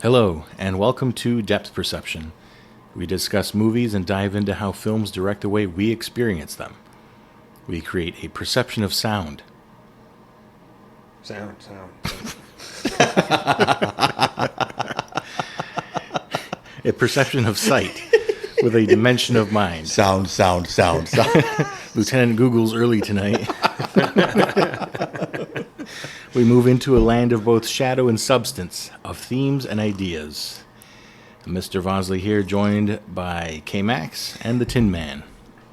Hello, and welcome to Depth Perception. We discuss movies and dive into how films direct the way we experience them. We create a perception of sound. Sound. A perception of sight with a dimension of mind. Sound. Lieutenant Google's early tonight. We move into a land of both shadow and substance, of themes and ideas. Mr. Vosley here, joined by K-Max and the Tin Man.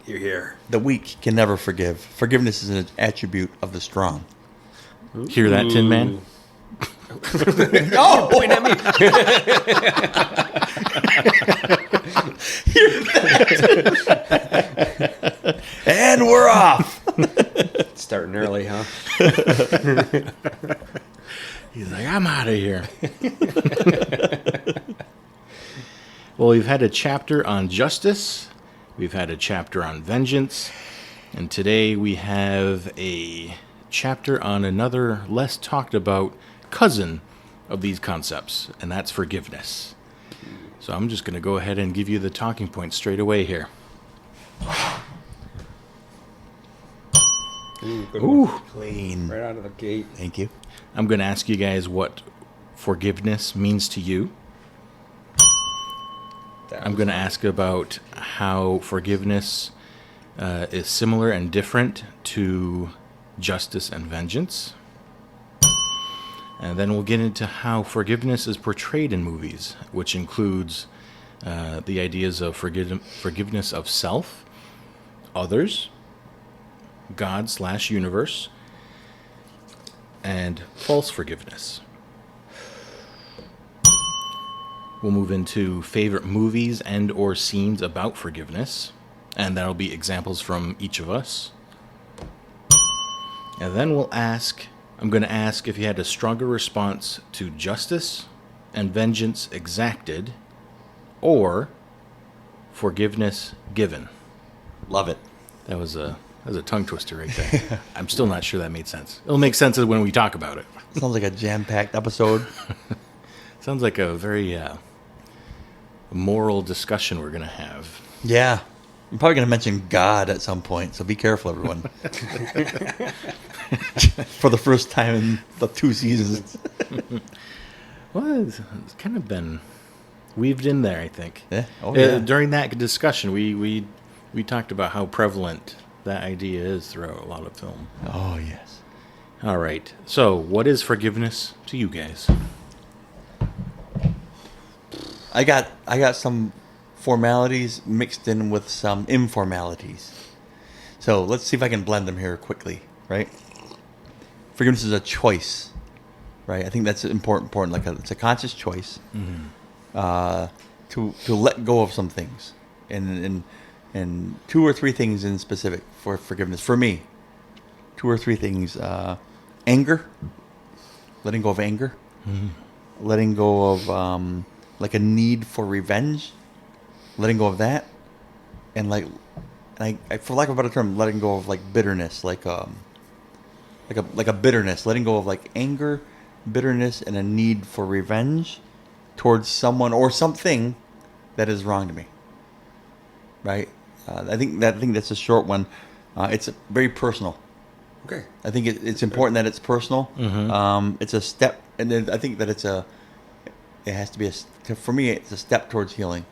You're here. The weak can never forgive. Forgiveness is an attribute of the strong. Hear that, Tin Man? Oh! Point at me. And we're off. Starting early, huh? He's like, I'm out of here. Well, we've had a chapter on justice. We've had a chapter on vengeance. And today we have a chapter on another less talked about cousin of these concepts, and that's forgiveness. So I'm just going to go ahead and give you the talking points straight away here. Ooh, Clean. right out of the gate. Thank you. I'm going to ask you guys what forgiveness means to you. I'm going to ask about how forgiveness is similar and different to justice and vengeance. And then we'll get into how forgiveness is portrayed in movies, which includes the ideas of forgiveness of self, others, God/universe, and false forgiveness. We'll move into favorite movies and or scenes about forgiveness, and that'll be examples from each of us. And then I'm going to ask if you had a stronger response to justice and vengeance exacted, or forgiveness given. Love it. That was a tongue twister right there. I'm still not sure that made sense. It'll make sense when we talk about it. Sounds like a jam-packed episode. Sounds like a very moral discussion we're going to have. Yeah. I'm probably going to mention God at some point, so be careful, everyone. For the first time in the 2 seasons. Well, it's kind of been weaved in there, I think. Yeah. Oh, yeah. During that discussion, we talked about how prevalent that idea is throughout a lot of film. Oh, yes. All right. So, what is forgiveness to you guys? I got some formalities mixed in with some informalities. So let's see if I can blend them here quickly, right? Forgiveness is a choice, right? I think that's important. It's a conscious choice to let go of some things, and 2 or 3 things in specific for forgiveness. For me, 2 or 3 things: anger, letting go of anger, letting go of like a need for revenge, letting go of that, and I for lack of a better term, letting go of like bitterness, like a bitterness, letting go of like anger, bitterness, and a need for revenge towards someone or something that is wrong to me. Right? I think that's a short one. It's very personal. Okay. I think it's important that it's personal. Mm-hmm. It's a step, and then I think that it has to be for me. It's a step towards healing.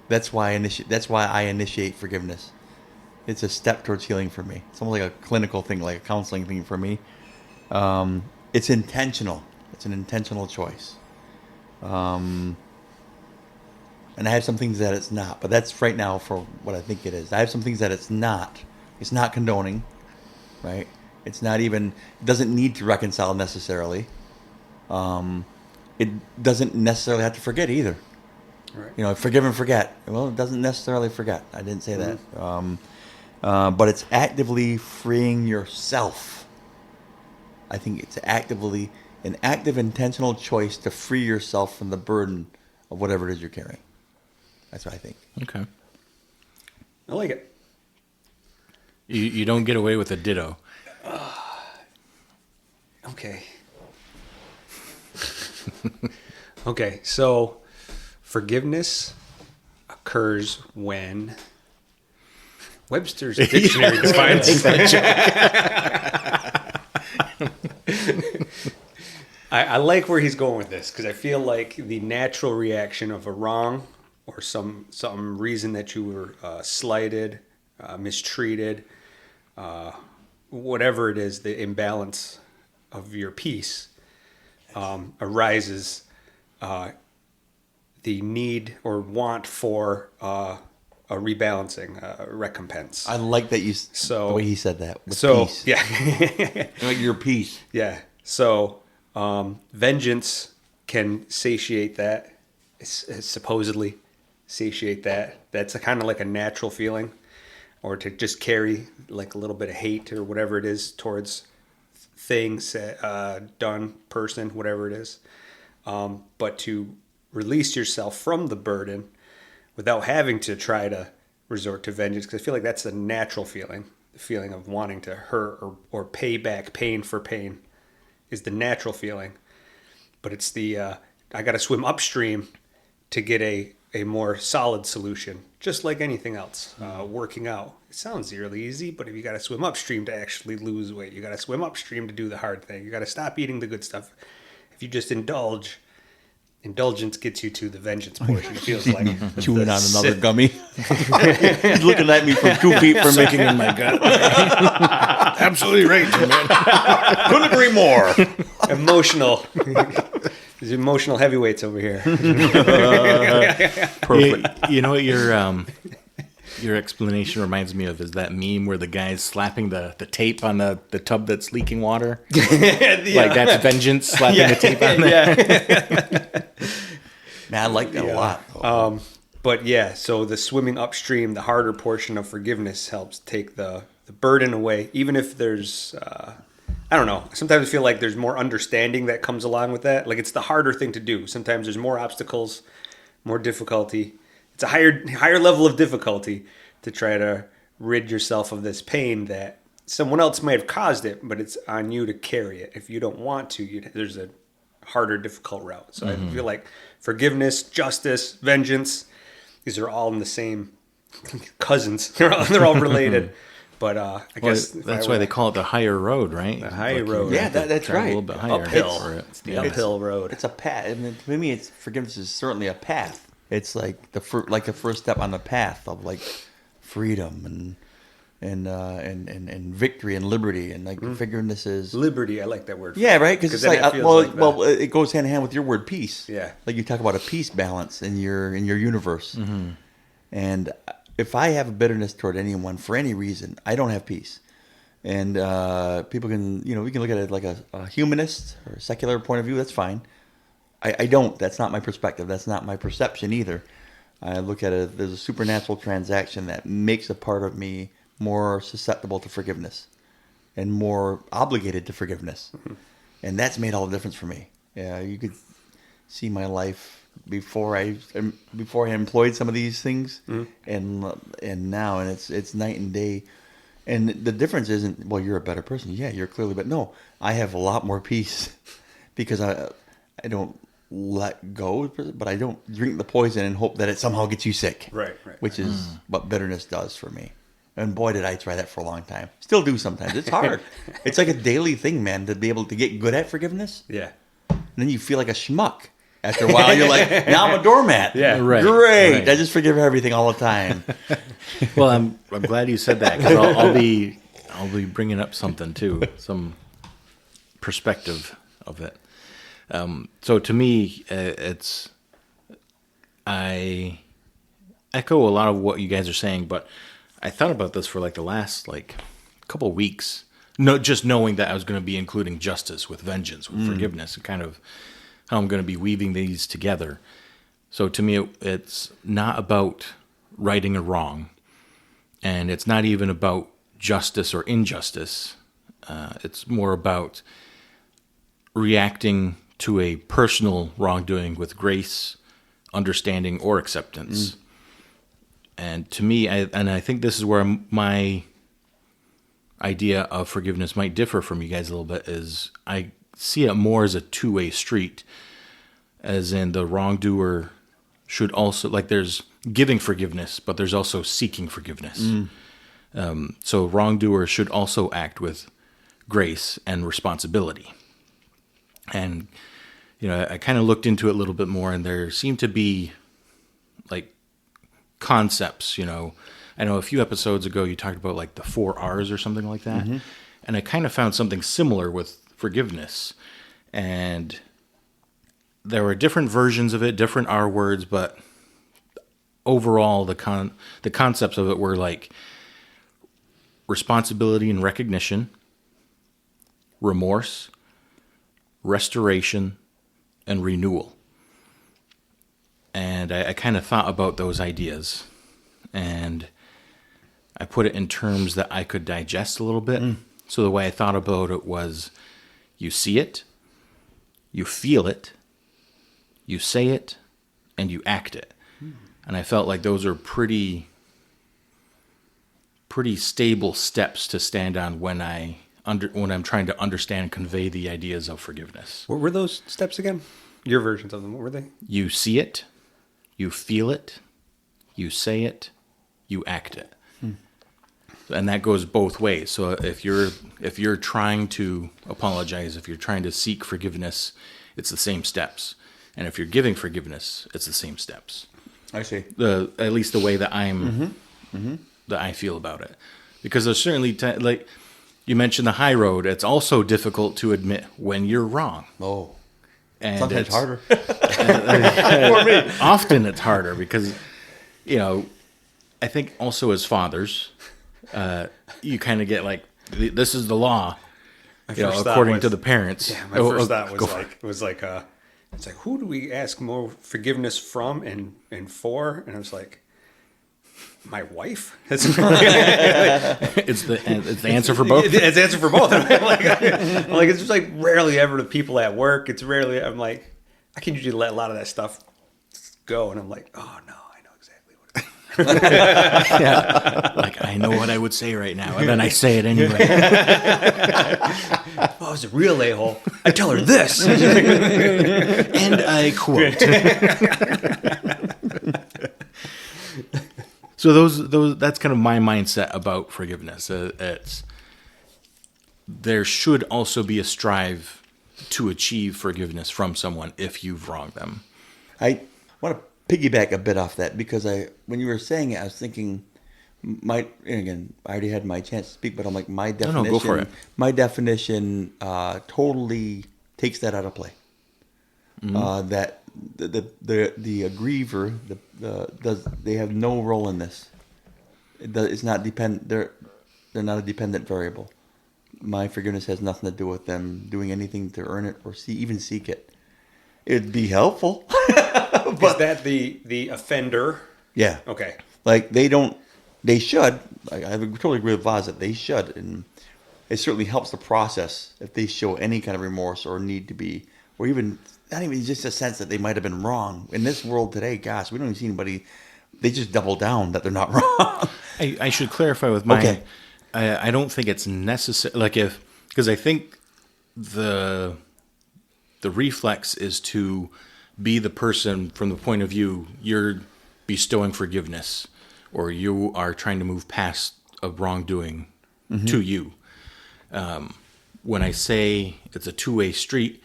That's why I initiate forgiveness. It's a step towards healing for me. It's almost like a clinical thing, like a counseling thing for me. It's intentional. It's an intentional choice. And I have some things that it's not, but that's right now for what I think it is. I have some things that it's not. It's not condoning, right? It's not even. It doesn't need to reconcile necessarily. It doesn't necessarily have to forget either. Right. Forgive and forget. Well, it doesn't necessarily forget. I didn't say that. But it's actively freeing yourself. I think it's actively an active, intentional choice to free yourself from the burden of whatever it is you're carrying. That's what I think. Okay. I like it. You don't get away with a ditto. Okay. Okay, so forgiveness occurs when Webster's dictionary defines I like where he's going with this because I feel like the natural reaction of a wrong or some reason that you were slighted, mistreated, whatever it is, the imbalance of your peace arises the need or want for a rebalancing, a recompense. I like that the way he said that. With peace. Yeah. Like your peace. Yeah. So vengeance can satiate that. It's supposedly satiate that. That's kind of like a natural feeling, or to just carry like a little bit of hate or whatever it is towards things, done, person, whatever it is. But to release yourself from the burden without having to try to resort to vengeance, because I feel like that's a natural feeling. The feeling of wanting to hurt or pay back pain for pain is the natural feeling. But it's the, I got to swim upstream to get a more solid solution, just like anything else. Working out. It sounds really easy, but if you got to swim upstream to actually lose weight, you got to swim upstream to do the hard thing. You got to stop eating the good stuff. If you just indulgence gets you to the vengeance portion. It feels like chewing on another gummy. He's looking at me from 2 feet from Sucking in my gut. Absolutely right, man. Couldn't agree more. Emotional. There's emotional heavyweights over here. Perfect. You know what your explanation reminds me of is that meme where the guy's slapping the tape on the tub that's leaking water. Like that's vengeance, slapping the tape on there. Man, I like that a lot. But yeah, so the swimming upstream, the harder portion of forgiveness helps take the burden away, even if there's, I don't know, sometimes I feel like there's more understanding that comes along with that. Like it's the harder thing to do. Sometimes there's more obstacles, more difficulty. It's a higher level of difficulty to try to rid yourself of this pain that someone else might have caused it, but it's on you to carry it. If you don't want to, there's a harder, difficult route. So I feel like forgiveness, justice, vengeance, these are all in the same cousins. They're all related. But I guess that's why they call it the higher road, right? The higher road. Yeah, that's right. A little bit higher. Uphill. It's the uphill road. It's a path. I mean, to me, forgiveness is certainly a path. It's like the first step on the path of like freedom and victory and liberty, and like forgiveness is liberty. I like that word. Yeah, right. Because it's like it goes hand in hand with your word peace. Yeah, like you talk about a peace balance in your universe. And if I have a bitterness toward anyone for any reason, I don't have peace. And people can, we can look at it like a humanist or a secular point of view. That's fine. I don't. That's not my perspective. That's not my perception either. I look at it, there's a supernatural transaction that makes a part of me more susceptible to forgiveness and more obligated to forgiveness. And that's made all the difference for me. Yeah, you could see my life before I employed some of these things and now, and it's night and day. And the difference isn't, well, you're a better person. Yeah, you're clearly, but no, I have a lot more peace because I don't let go, but I don't drink the poison and hope that it somehow gets you sick. Right. Which is what bitterness does for me. And boy, did I try that for a long time. Still do sometimes. It's hard. It's like a daily thing, man, to be able to get good at forgiveness. Yeah. And then you feel like a schmuck. After a while, you're like, now I'm a doormat. Yeah. Right. Great. Right. I just forgive everything all the time. Well, I'm glad you said that because I'll be bringing up something too, some perspective of it. So to me, I echo a lot of what you guys are saying, but I thought about this for like the last couple weeks. No, just knowing that I was going to be including justice with vengeance, with forgiveness, and kind of how I'm going to be weaving these together. So to me, it's not about righting a wrong, and it's not even about justice or injustice. It's more about reacting to a personal wrongdoing with grace, understanding, or acceptance. And to me, I think this is where my idea of forgiveness might differ from you guys a little bit is I see it more as a two-way street, as in the wrongdoer should also, like there's giving forgiveness, but there's also seeking forgiveness. So wrongdoer should also act with grace and responsibility. And, I kind of looked into it a little bit more, and there seemed to be like concepts, I know a few episodes ago you talked about like the 4 R's or something like that. And I kind of found something similar with forgiveness. And there were different versions of it, different R words, but overall the concepts of it were like responsibility and recognition, remorse, restoration, and renewal. And I kind of thought about those ideas, and I put it in terms that I could digest a little bit. So the way I thought about it was, you see it, you feel it, you say it, and you act it. And I felt like those are pretty stable steps to stand on when I'm trying to understand and convey the ideas of forgiveness. What were those steps again? Your versions of them, what were they? You see it, you feel it, you say it, you act it. And that goes both ways. So if you're trying to apologize, if you're trying to seek forgiveness, it's the same steps. And if you're giving forgiveness, it's the same steps. I see. At least the way that that I feel about it. Because there's certainly like you mentioned the high road, it's also difficult to admit when you're wrong. Oh. And Sometimes it's harder. For me. Often it's harder because, I think also as fathers, you kind of get like, this is the law, according to the parents. Yeah, my first thought was like, it's like, who do we ask more forgiveness from and for? And I was like, my wife. It's the answer for both. It's the answer for both. I'm like, it's just like rarely ever the people at work. It's rarely. I'm like, I can usually let a lot of that stuff go, and I'm like, oh no, I know exactly what it is. Yeah, like I know what I would say right now, and then I say it anyway. If I was a real a-hole, I'd tell her this, and I quote. So that's kind of my mindset about forgiveness. There should also be a strive to achieve forgiveness from someone if you've wronged them. I want to piggyback a bit off that because when you were saying it, I was thinking, and again, I already had my chance to speak, but I'm like, my definition, go for it. My definition totally takes that out of play. That the aggriever they have no role in this. It's not dependent. They're not a dependent variable. My forgiveness has nothing to do with them doing anything to earn it or even seek it. It'd be helpful. Is that the offender? Yeah. Okay. Like they should. I totally agree with Vaz that they should, and it certainly helps the process if they show any kind of remorse or need to be, or even not even just a sense that they might have been wrong. In this world today, gosh, we don't even see anybody. They just double down that they're not wrong. I should clarify with mine. Okay. I don't think it's necessary. Because I think the reflex is to be the person from the point of view you're bestowing forgiveness, or you are trying to move past a wrongdoing to you. When I say it's a two-way street,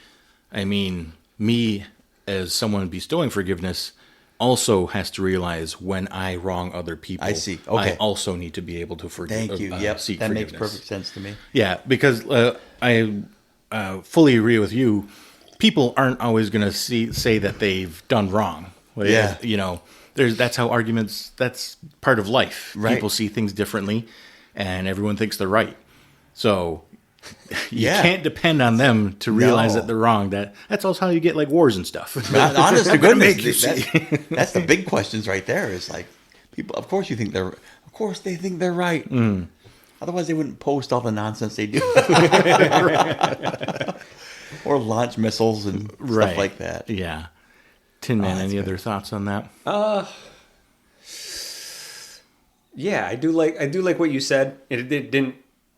I mean me as someone bestowing forgiveness also has to realize when I wrong other people. I see. Okay. I also need to be able to forgive. Thank you. Seek that forgiveness. makes perfect sense to me. Yeah, because I fully agree with you. People aren't always going to say that they've done wrong. Yeah. That's how arguments. That's part of life. Right. People see things differently, and everyone thinks they're right. So you can't depend on them to realize that they're wrong. That's also how you get like wars and stuff. Honest to goodness, make you see. that's the big questions right there. Is like people. Of course, they think they're right. Otherwise, they wouldn't post all the nonsense they do, or launch missiles and stuff like that. Yeah. Tin Man, any other thoughts on that? Yeah, I do like what you said. It didn't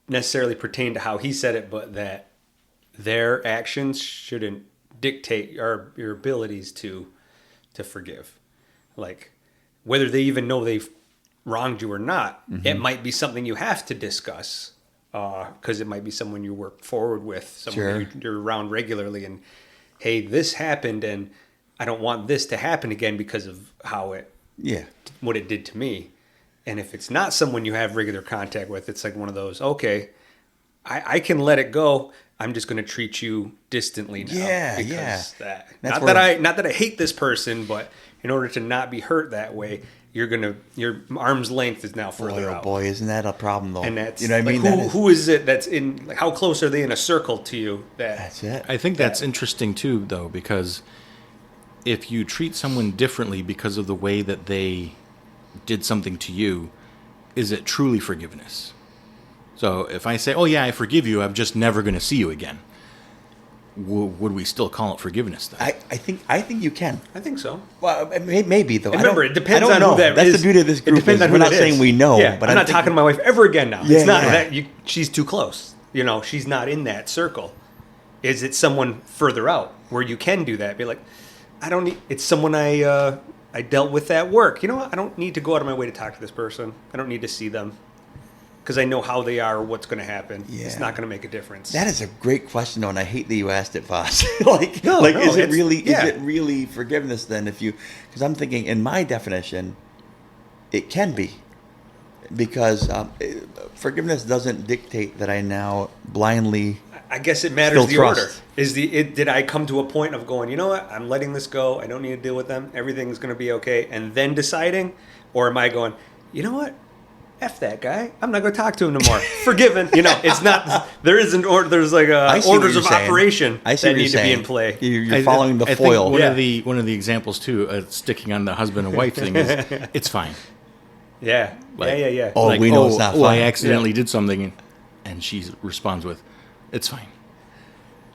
necessarily pertain to how he said it, but that their actions shouldn't dictate your abilities to forgive. Like, whether they even know they've wronged you or not, it might be something you have to discuss, because it might be someone you work forward with, someone you're around regularly, and hey, this happened, and I don't want this to happen again because of what it did to me. And if it's not someone you have regular contact with, it's like one of those, okay, I can let it go. I'm just going to treat you distantly now. Because not that I hate this person, but in order to not be hurt that way, your arm's length is now further out. Boy, isn't that a problem though? And that's, you know what I mean? Who is it that's in, like, how close are they in a circle to you? That's it. I think that's interesting too, though, because if you treat someone differently because of the way that they did something to you, is it truly forgiveness? So if I say, oh yeah, I forgive you, I'm just never going to see you again, would we still call it forgiveness then? I think you can. I think so. Well, maybe though. And remember, it depends on know. who that That's is. the beauty of this group. It depends on who we're not that saying is. we know, Yeah, but I'm not talking to my wife ever again now. Yeah, it's not yeah. that she's too close. You know, she's not in that circle. Is it someone further out where you can do that? Be like, I don't need. It's someone I dealt with at work. You know what? I don't need to go out of my way to talk to this person. I don't need to see them, because I know how they are, what's going to happen. Yeah. It's not going to make a difference. That is a great question, though, and I hate that you asked it, Voss. Is it really forgiveness then? Because I'm thinking, in my definition, it can be, because forgiveness doesn't dictate that I now blindly. I guess it matters still the trust. order. Did I come to a point of going, you know what, I'm letting this go, I don't need to deal with them, everything's going to be okay, and then deciding? Or am I going, you know what, F that guy, I'm not going to talk to him no more. Forgiven. You know, it's not, there isn't, there's like orders of operation that need to be in play. You're following the I foil. Think one of the examples too, sticking on the husband and wife thing, is it's fine. Yeah. Yeah. Oh, we know it's not fine. I accidentally did something, and she responds with, "It's fine,"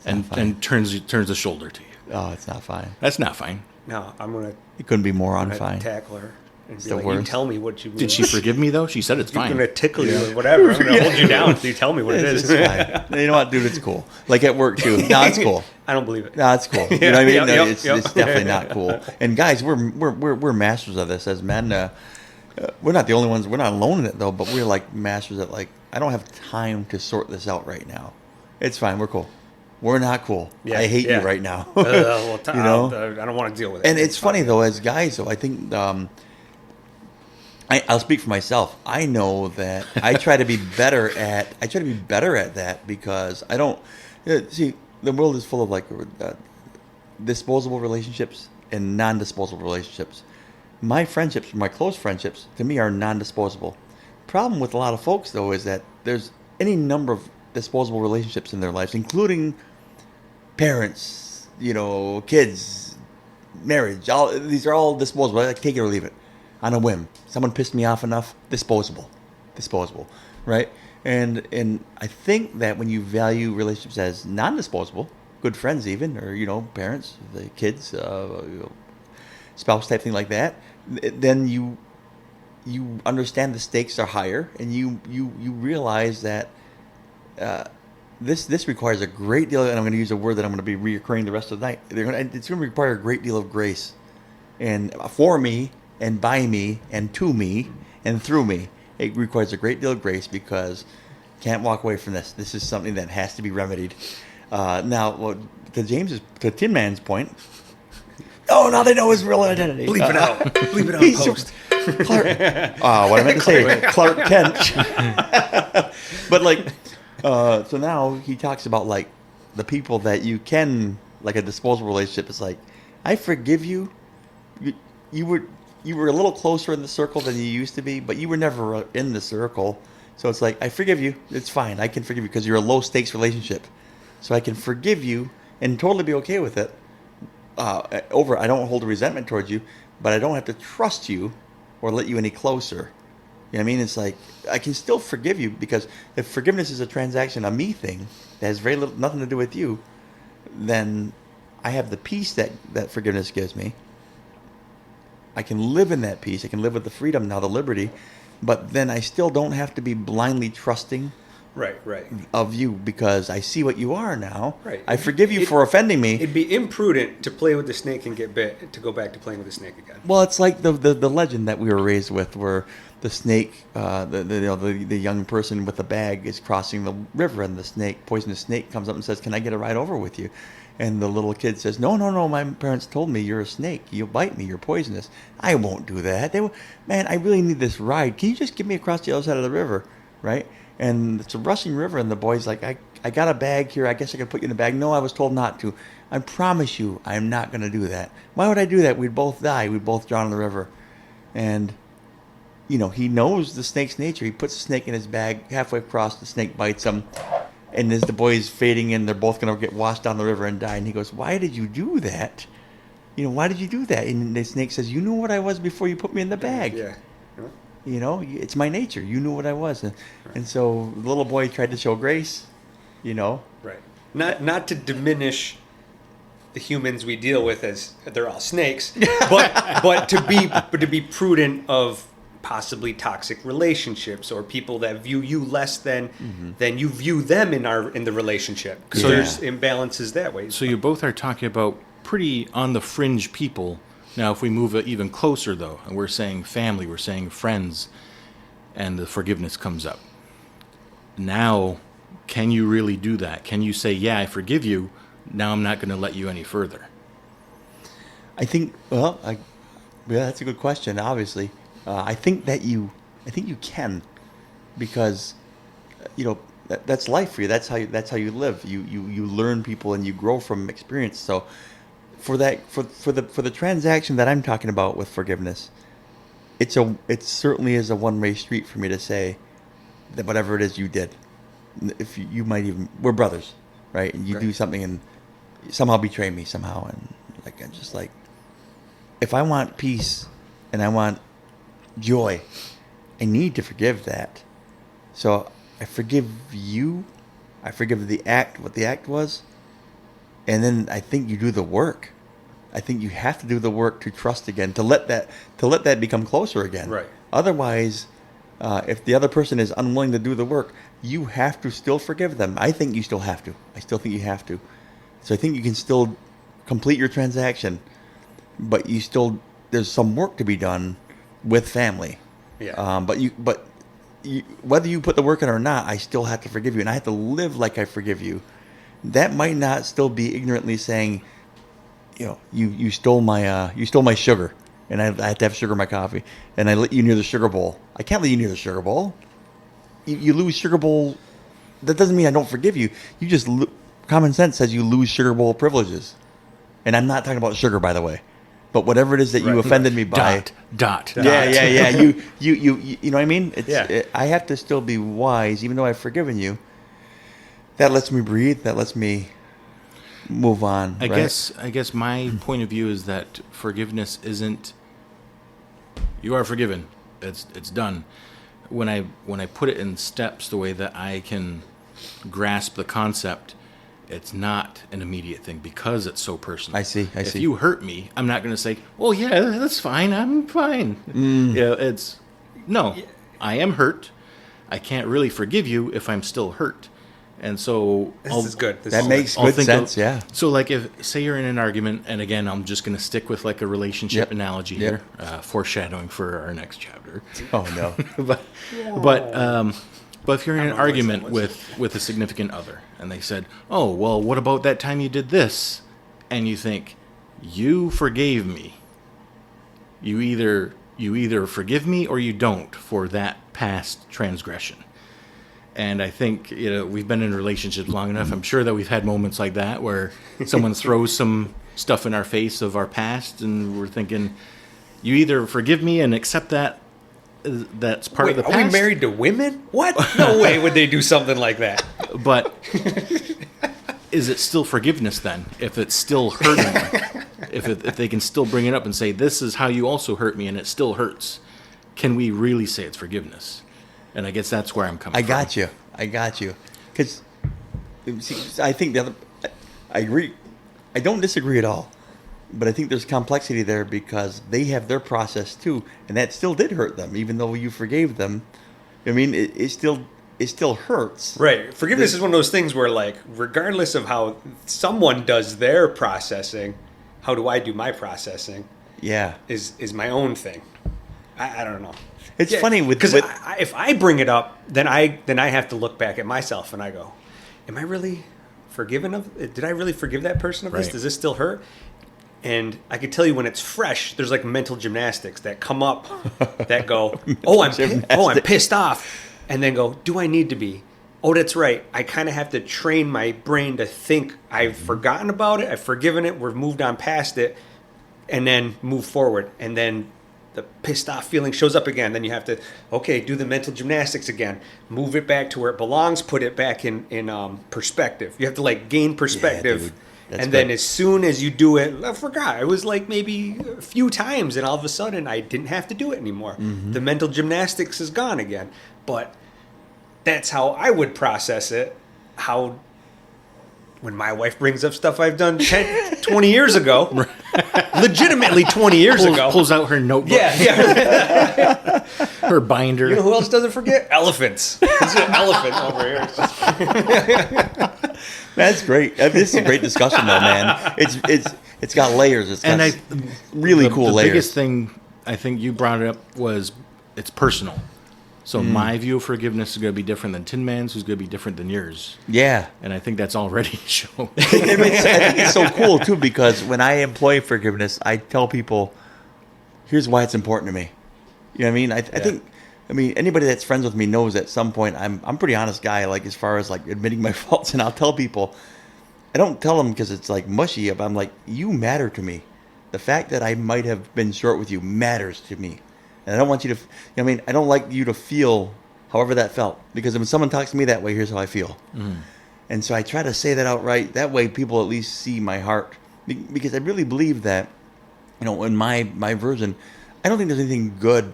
and turns the shoulder to you. Oh, it's not fine. That's not fine. No, I'm gonna. It couldn't be more unfine. Tackle her and be the like, worst. you tell me what you. Did she forgive me though? She said it's fine. I'm gonna tickle you or whatever. I'm gonna hold you down until you tell me what it is. It's fine. You know what, dude? It's cool. Like at work too. No, it's cool. I don't believe it. No, it's cool. You know what I mean? Yep, No, yep, it's yep. definitely not cool. And guys, we're masters of this as men. We're not the only ones. We're not alone in it though. But we're like masters at like, I don't have time to sort this out right now. It's fine. We're cool. We're not cool. Yeah, I hate yeah. you right now. You know? I don't want to deal with it. And it's funny though, as guys though, I think I'll speak for myself. I know that I try to be better at that, because I don't see, the world is full of like disposable relationships and non-disposable relationships. My friendships, my close friendships, to me are non-disposable. Problem with a lot of folks though is that there's any number of disposable relationships in their lives, including parents, kids, marriage. These are all disposable. I take it or leave it on a whim. Someone pissed me off enough, disposable, right? And I think that when you value relationships as non-disposable, good friends even, or parents, the kids, spouse type thing like that, then you understand the stakes are higher, and you realize that this requires a great deal, and I'm going to use a word that I'm going to be reoccurring the rest of the night. It's going to require a great deal of grace, and for me, and by me, and to me, and through me. It requires a great deal of grace, because can't walk away from this. This is something that has to be remedied. Now, to Tin Man's point, now they know his real identity. Bleep it out. Bleep it out. Post. Clark. What I meant to say, Clark Kent. But so now he talks about like the people that you can, like a disposable relationship. It's like, I forgive you. You were a little closer in the circle than you used to be, but you were never in the circle. So it's like, I forgive you. It's fine. I can forgive you because you're a low stakes relationship. So I can forgive you and totally be okay with it. I don't hold a resentment towards you, but I don't have to trust you or let you any closer. You know what I mean? It's like, I can still forgive you, because if forgiveness is a transaction, a me thing that has nothing to do with you, then I have the peace that forgiveness gives me. I can live in that peace. I can live with the freedom now, the liberty, but then I still don't have to be blindly trusting Right. of you because I see what you are now. Right. I forgive you for offending me. It'd be imprudent to play with the snake and get bit to go back to playing with the snake again. Well, it's like the legend that we were raised with, where the snake, the young person with the bag is crossing the river, and the snake, poisonous snake, comes up and says, "Can I get a ride over with you?" And the little kid says, "No, my parents told me you're a snake. You'll bite me. You're poisonous. I won't do that. Man, I really need this ride. Can you just get me across the other side of the river, right?" And it's a rushing river, and the boy's like, I got a bag here. I guess I could put you in the bag. No, I was told not to. I promise you, I'm not going to do that. Why would I do that? We'd both die. We'd both drown in the river. And, he knows the snake's nature. He puts the snake in his bag. Halfway across, the snake bites him. And as the boy's fading in, they're both going to get washed down the river and die. And he goes, "Why did you do that? Why did you do that?" And the snake says, "You knew what I was before you put me in the bag." Yeah. It's my nature. You knew what I was. And so the little boy tried to show grace, Right. Not to diminish the humans we deal with as they're all snakes, but to be prudent of possibly toxic relationships or people that view you less than you view them in the relationship, because there's imbalances that way. So you both are talking about pretty on the fringe people. Now, if we move it even closer, though, and we're saying family, we're saying friends, and the forgiveness comes up. Now, can you really do that? Can you say, "Yeah, I forgive you. Now I'm not going to let you any further"? I think, that's a good question, obviously. I think you can, because, that's life for you. That's how you live. You learn people and you grow from experience. So for the transaction that I'm talking about with forgiveness, it certainly is a one-way street for me to say that whatever it is you did, if you might even, we're brothers, right? And you do something and somehow betray me somehow, and I'm just like, if I want peace and I want joy, I need to forgive that. So I forgive you. I forgive what the act was. And then I think you do the work. I think you have to do the work to trust again, to let that become closer again. Right. Otherwise, if the other person is unwilling to do the work, you have to still forgive them. I think you still have to. I still think you have to. So I think you can still complete your transaction, but there's some work to be done with family. Yeah. But whether you put the work in or not, I still have to forgive you, and I have to live like I forgive you. That might not still be ignorantly saying, you stole my sugar, and I have to have sugar in my coffee, and I let you near the sugar bowl. I can't let you near the sugar bowl. You lose sugar bowl. That doesn't mean I don't forgive you. You just common sense says you lose sugar bowl privileges, and I'm not talking about sugar, by the way. But whatever it is that you offended me by. Dot. Yeah. You know what I mean? Yeah. I have to still be wise, even though I've forgiven you. That lets me breathe. That lets me move on. I guess my point of view is that forgiveness isn't. You are forgiven. It's done. When I put it in steps, the way that I can grasp the concept, it's not an immediate thing because it's so personal. I see. If you hurt me, I'm not going to say, "Well, yeah, that's fine. I'm fine." No. I am hurt. I can't really forgive you if I'm still hurt. And so This is good. That makes good sense, yeah. So like say you're in an argument, and again, I'm just going to stick with like a relationship analogy here, foreshadowing for our next chapter. Oh, no. But if you're in an argument with a significant other, and they said, "Oh, well, what about that time you did this?" And you think, "You forgave me. You either forgive me or you don't for that past transgression." And I think we've been in relationships long enough. I'm sure that we've had moments like that where someone throws some stuff in our face of our past, and we're thinking, "You either forgive me and accept that's part of the past." Are we married to women? What? No way would they do something like that. But is it still forgiveness then? If it's still hurting them? If they can still bring it up and say, "This is how you also hurt me," and it still hurts, can we really say it's forgiveness? And I guess that's where I'm coming from. I got you. Because I think I agree. I don't disagree at all. But I think there's complexity there because they have their process too. And that still did hurt them, even though you forgave them. I mean, it still, it still hurts. Right. Forgiveness is one of those things where, like, regardless of how someone does their processing, how do I do my processing? Yeah. Is my own thing. I don't know. It's funny because if I bring it up, then I have to look back at myself and I go, am I really forgiven of? Did I really forgive that person of this? Right. Does this still hurt? And I could tell you when it's fresh, there's like mental gymnastics that come up that go, I'm pissed off, and then go, do I need to be? Oh, that's right. I kind of have to train my brain to think I've forgotten about it, I've forgiven it, we've moved on past it, and then move forward. And then the pissed off feeling shows up again. Then you have to, do the mental gymnastics again. Move it back to where it belongs. Put it back in perspective. You have to like gain perspective. Yeah, and then as soon as you do it, I forgot. It was like maybe a few times, and all of a sudden I didn't have to do it anymore. Mm-hmm. The mental gymnastics is gone again. But that's how I would process it. How when my wife brings up stuff I've done 10, 20 years ago, legitimately 20 years ago. Pulls out her notebook. Yeah. Her binder. You know who else doesn't forget? Elephants. There's an elephant over here. It's just... That's great. This is a great discussion, though, man. It's got layers. It's got really cool the layers. The biggest thing I think you brought it up was it's personal. So my view of forgiveness is going to be different than Tin Man's, who's going to be different than yours. Yeah. And I think that's already shown. I think it's so cool, too, because when I employ forgiveness, I tell people, here's why it's important to me. You know what I mean? I think, anybody that's friends with me knows at some point I'm a pretty honest guy, like as far as like admitting my faults, and I'll tell people, I don't tell them because it's like mushy, but I'm like, you matter to me. The fact that I might have been short with you matters to me. And I don't want you to, I don't like you to feel however that felt. Because when someone talks to me that way, here's how I feel. Mm. And so I try to say that outright. That way people at least see my heart. Because I really believe that, in my version, I don't think there's anything good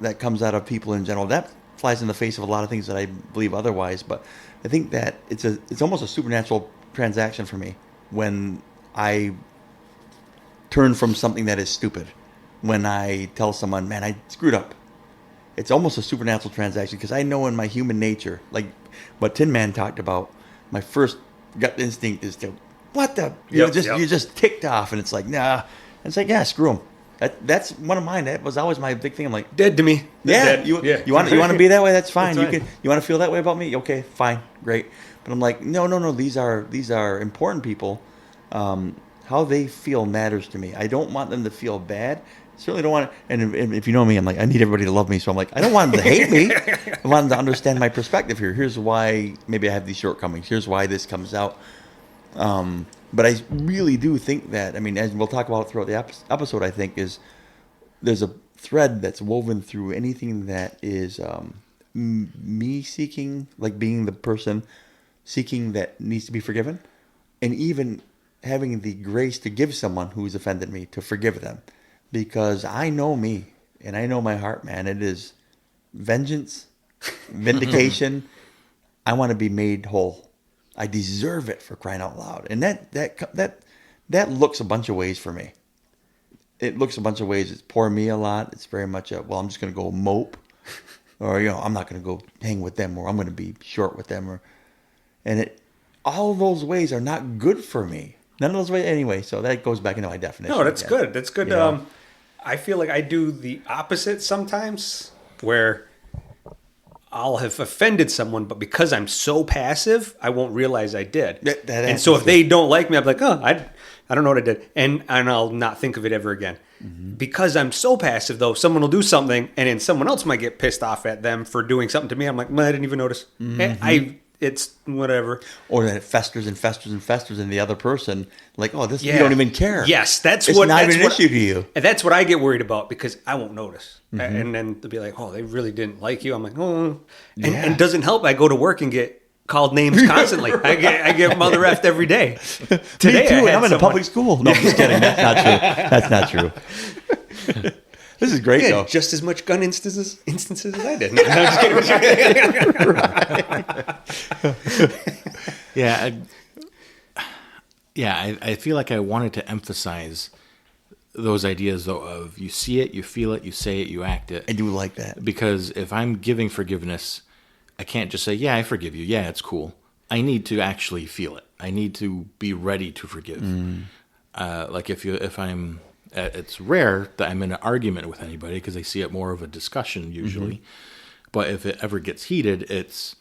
that comes out of people in general. That flies in the face of a lot of things that I believe otherwise. But I think that it's almost a supernatural transaction for me when I turn from something that is stupid. When I tell someone, man, I screwed up. It's almost a supernatural transaction because I know in my human nature, like what Tin Man talked about, my first gut instinct is to, what the? You're just ticked off. And it's like, nah. And it's like, yeah, screw him. That's one of mine. That was always my big thing. I'm like, dead to me. Yeah, Dead. You want to be that way? That's fine. That's fine. You want to feel that way about me? Okay, fine, great. But I'm like, no. These are important people. How they feel matters to me. I don't want them to feel bad. Certainly don't want to, and if you know me, I'm like, I need everybody to love me. So I'm like, I don't want them to hate me. I want them to understand my perspective here. Here's why maybe I have these shortcomings. Here's why this comes out. But I really do think that, as we'll talk about throughout the episode, I think there's a thread that's woven through anything that is me seeking, like being the person seeking that needs to be forgiven, and even having the grace to give someone who's offended me to forgive them. Because I know me, and I know my heart, man. It is vengeance, vindication. I want to be made whole. I deserve it, for crying out loud. And that looks a bunch of ways for me. It looks a bunch of ways. It's poor me a lot. It's very much I'm just going to go mope. Or, I'm not going to go hang with them, or I'm going to be short with them. All those ways are not good for me. None of those ways anyway. So that goes back into my definition. No, that's good. That's good. I feel like I do the opposite sometimes, where I'll have offended someone, but because I'm so passive, I won't realize I did. And so if they don't like me, I'm like, I don't know what I did. And I'll not think of it ever again. Mm-hmm. Because I'm so passive, though, someone will do something, and then someone else might get pissed off at them for doing something to me. I'm like, I didn't even notice. Mm-hmm. It's whatever. Or that it festers and festers and festers in the other person. Like, you don't even care. Yes, it's not even an issue to you. And that's what I get worried about, because I won't notice. Mm-hmm. And then they'll be like, they really didn't like you. I'm like, oh. And it doesn't help. I go to work and get called names constantly. I get mother effed every day. Today, me too, and I'm in a public school. No, I'm just kidding. That's not true. This is great, though. Just as much gun instances as I did. No, I'm just kidding. I feel like I wanted to emphasize those ideas, though, of you see it, you feel it, you say it, you act it. I do like that. Because if I'm giving forgiveness, I can't just say, yeah, I forgive you. Yeah, it's cool. I need to actually feel it. I need to be ready to forgive. Like if I'm, it's rare that I'm in an argument with anybody because I see it more of a discussion usually. But if it ever gets heated, it's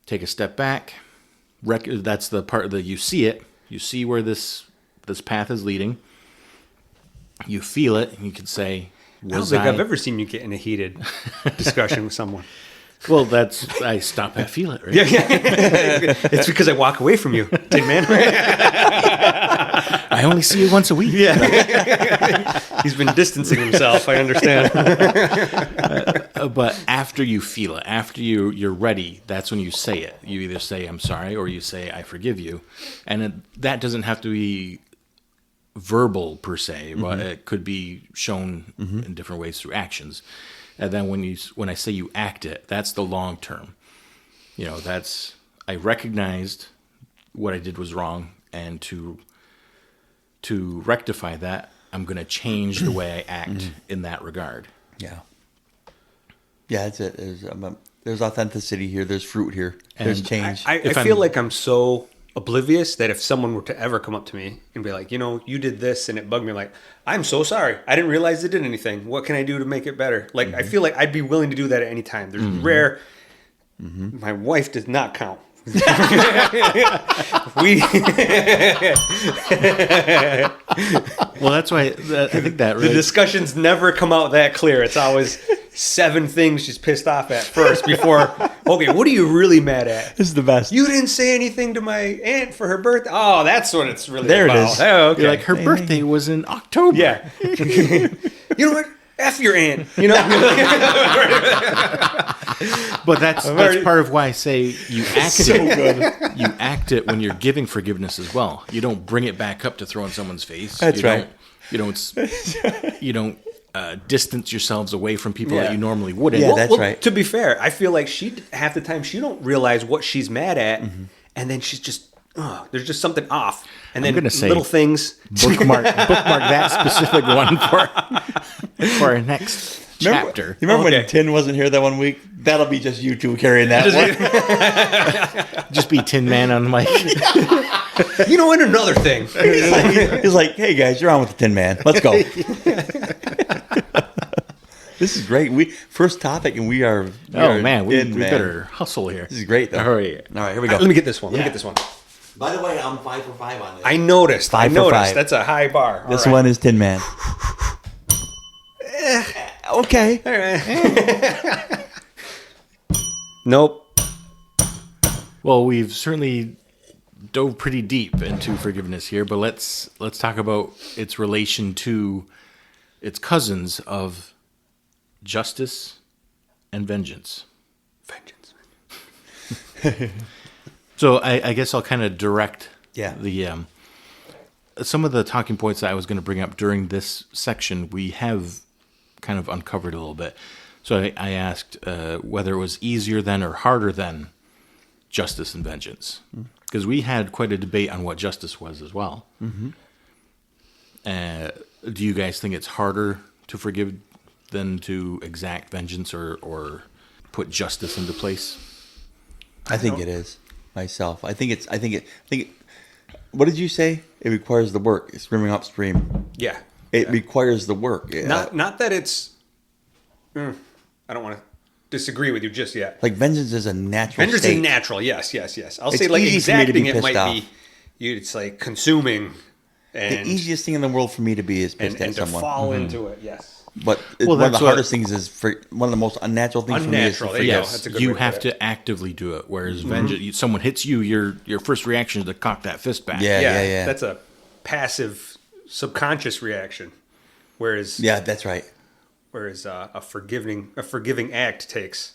take a step back. That's the part that you see it. You see where this path is leading. You feel it, and you can say, I don't think I've ever seen you get in a heated discussion with someone. Well, I stop and feel it, right? Yeah. It's because I walk away from you, Tin Man. I only see you once a week. Yeah. He's been distancing himself, I understand. But after you feel it, after you're ready, that's when you say it. You either say, I'm sorry, or you say, I forgive you. And that doesn't have to be verbal per se, but it could be shown in different ways through actions. And then when I say you act it, that's the long term. That's I recognized what I did was wrong, and to rectify that, I'm going to change the way I act in that regard. Yeah. Yeah, that's it. There's authenticity here. There's fruit here. There's change. I feel like I'm so oblivious that if someone were to ever come up to me and be like, you did this and it bugged me, like, I'm so sorry. I didn't realize it did anything. What can I do to make it better? Like, I feel like I'd be willing to do that at any time. There's rare. My wife does not count. Well, that's why I think that the discussions never come out that clear. It's always 7 things she's pissed off at first before, okay, what are you really mad at? This is the best. You didn't say anything to my aunt for her birthday. Oh, that's what it's really there about. It is. Oh, okay. You're like, her birthday was in October. Yeah. You know what? F your aunt. But that's part of why I say you act it. You act it when you're giving forgiveness as well. You don't bring it back up to throw in someone's face. That's right. You don't distance yourselves away from people that you normally wouldn't. Yeah, that's right. To be fair, I feel like half the time she don't realize what she's mad at, and then she's just there's just something off. And then little things. Bookmark that specific one for our next chapter. You remember when Tin wasn't here that one week? That'll be just you two carrying that one. Just be Tin Man on the mic. And another thing. He's like, hey guys, you're on with the Tin Man. Let's go. This is great. First topic, and we better hustle here. This is great, though. All right, here we go. Let me get this one. By the way, I'm 5 for 5 on this. I noticed. 5 for 5. That's a high bar. This one is Tin Man. Okay. All right. Nope. Well, we've certainly dove pretty deep into forgiveness here, but let's talk about its relation to its cousins of justice and vengeance. So I guess I'll kind of direct the some of the talking points that I was going to bring up during this section. We have kind of uncovered a little bit. So I asked whether it was easier than or harder than justice and vengeance, because we had quite a debate on what justice was as well. Do you guys think it's harder to forgive than to exact vengeance or put justice into place? I think it is. Myself, I think it. What did you say? It requires the work. It's swimming upstream. Yeah, it requires the work. Not that it's. I don't want to disagree with you just yet. Like vengeance is a natural. Vengeance is natural. Yes. I'll say like exacting it might be. It's like consuming. And the easiest thing in the world for me to be is pissed at someone. To fall into it. Yes. But one of the hardest things is one of the most unnatural things for me is to forgive. Yes, you have to actively do it. Whereas vengeance, someone hits you, your first reaction is to cock that fist back. Yeah. That's a passive, subconscious reaction. Whereas that's right. Whereas a forgiving act takes.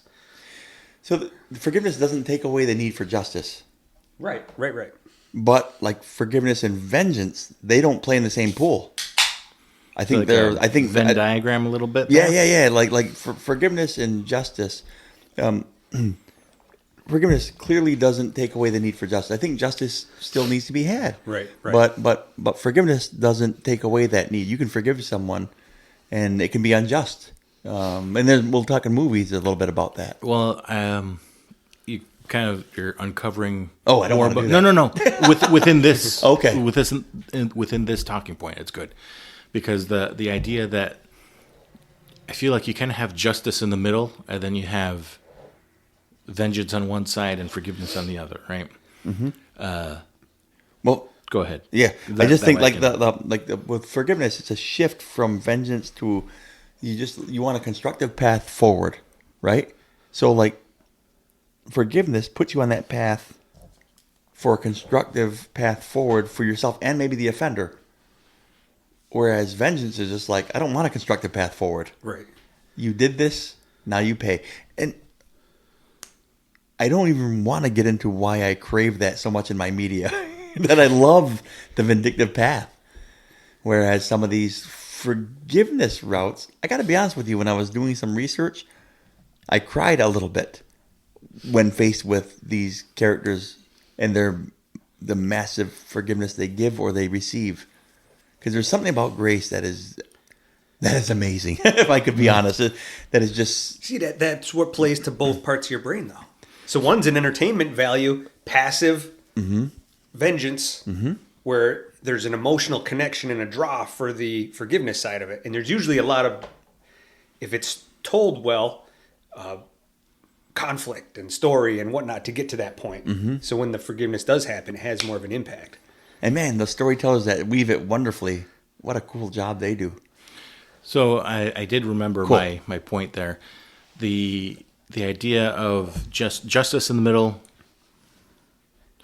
So the forgiveness doesn't take away the need for justice. Right. But like forgiveness and vengeance, they don't play in the same pool. I think Venn diagram a little bit. There. Yeah. Like for forgiveness and justice, forgiveness clearly doesn't take away the need for justice. I think justice still needs to be had. Right. But forgiveness doesn't take away that need. You can forgive someone, and it can be unjust. And then we'll talk in movies a little bit about that. Well, you're uncovering. Oh, I don't more wanna do about- No. Within this, Okay. within this talking point, it's good because the idea that I feel like you kind of have justice in the middle, and then you have vengeance on one side and forgiveness on the other, right? Well, Go ahead. yeah, That- I just that think way I like can- with forgiveness, it's a shift from vengeance to you want a constructive path forward, right? So like forgiveness puts you on that path for a constructive path forward for yourself and maybe the offender. Whereas vengeance is just like, I don't want a constructive path forward. Right. You did this, now you pay. And I don't even want to get into why I crave that so much in my media. That I love the vindictive path. Whereas some of these forgiveness routes, I got to be honest with you, when I was doing some research, I cried a little bit when faced with these characters and the massive forgiveness they give or they receive. Because there's something about grace that is amazing. If I could be honest, that is just See, that's what plays to both parts of your brain, though. So one's an entertainment value, passive vengeance, where there's an emotional connection and a draw for the forgiveness side of it. And there's usually a lot of, if it's told well, conflict and story and whatnot to get to that point. So when the forgiveness does happen, it has more of an impact. and man, the storytellers that weave it wonderfully. What a cool job they do. So I did remember Cool. my point there. The idea of justice in the middle,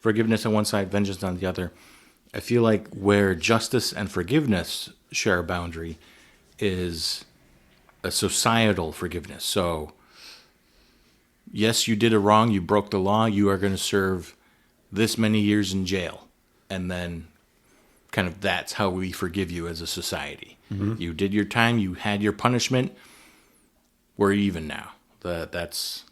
forgiveness on one side, vengeance on the other. I feel like where justice and forgiveness share a boundary is a societal forgiveness. So, yes, you did a wrong, you broke the law, you are going to serve this many years in jail. And then kind of that's how we forgive you as a society. You did your time, you had your punishment, we're even now. That's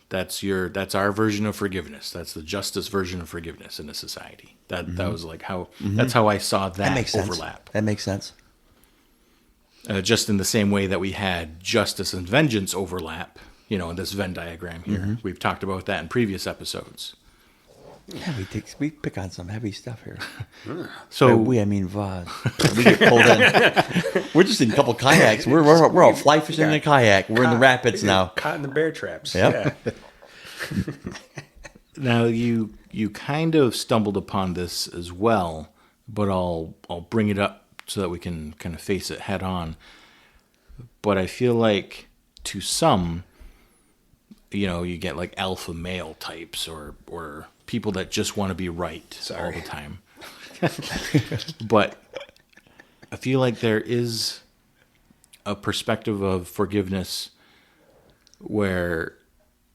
our version of forgiveness. That's the justice version of forgiveness in a society. That was like how that's how I saw that Makes sense. overlap. That makes sense. Just in the same way that we had justice and vengeance overlap, in this Venn diagram here. We've talked about that in previous episodes. Yeah, we pick on some heavy stuff here. So I mean Vaz. We get pulled in. We're just in a couple kayaks. We're all fly fishing in a kayak. We're in the rapids now. Caught in the bear traps. Yep. Yeah. now you kind of stumbled upon this as well, but I'll bring it up so that we can kind of face it head on. But I feel like to some, you get like alpha male types or people that just want to be right all the time. But I feel like there is a perspective of forgiveness where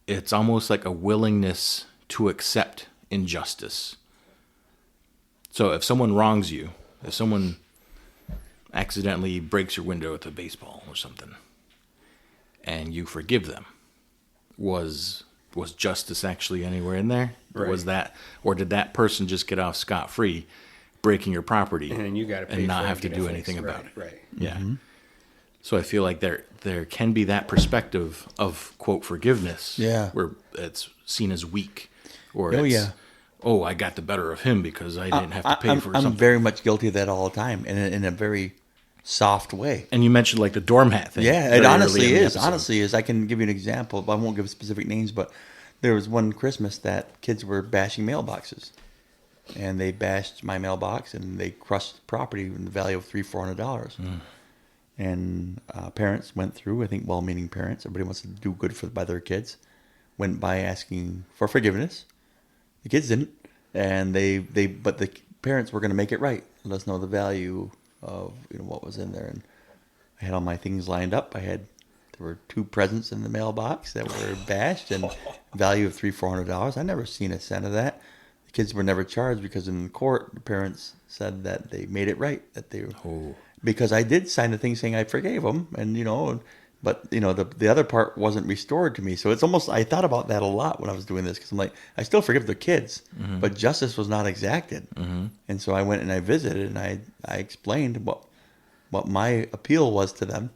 it's almost like a willingness to accept injustice. So if someone wrongs you, if someone accidentally breaks your window with a baseball or something, and you forgive them, was justice actually anywhere in there? Right. Was that, or did that person just get off scot-free, breaking your property, And you got to pay and not for it have to get do it anything fixed. about it? Right. Yeah. So I feel like there can be that perspective of quote forgiveness, Yeah. where it's seen as weak, or Oh, it's, yeah. oh, I got the better of him because I didn't have to pay I'm, for I'm something. very much guilty of that all the time, and in a very soft way. And you mentioned like the doormat thing. Yeah, very it early honestly in the is. episode. Honestly is. I can give you an example, but I won't give specific names. But there was one Christmas that kids were bashing mailboxes, and they bashed my mailbox, and they crushed property in the value of $300-400. And parents went through. I think well-meaning parents. Everybody wants to do good by their kids. Went by asking for forgiveness. The kids didn't, and but the parents were going to make it right. Let us know the value of what was in there. And I had all my things lined up. There were 2 presents in the mailbox that were bashed, and value of $300-400. I never seen a cent of that. The kids were never charged because in court the parents said that they made it right, that they because I did sign the thing saying I forgave them, and but the other part wasn't restored to me. So it's almost, I thought about that a lot when I was doing this, because I'm like, I still forgive the kids, but justice was not exacted. And so I went and I visited, and I explained what my appeal was to them,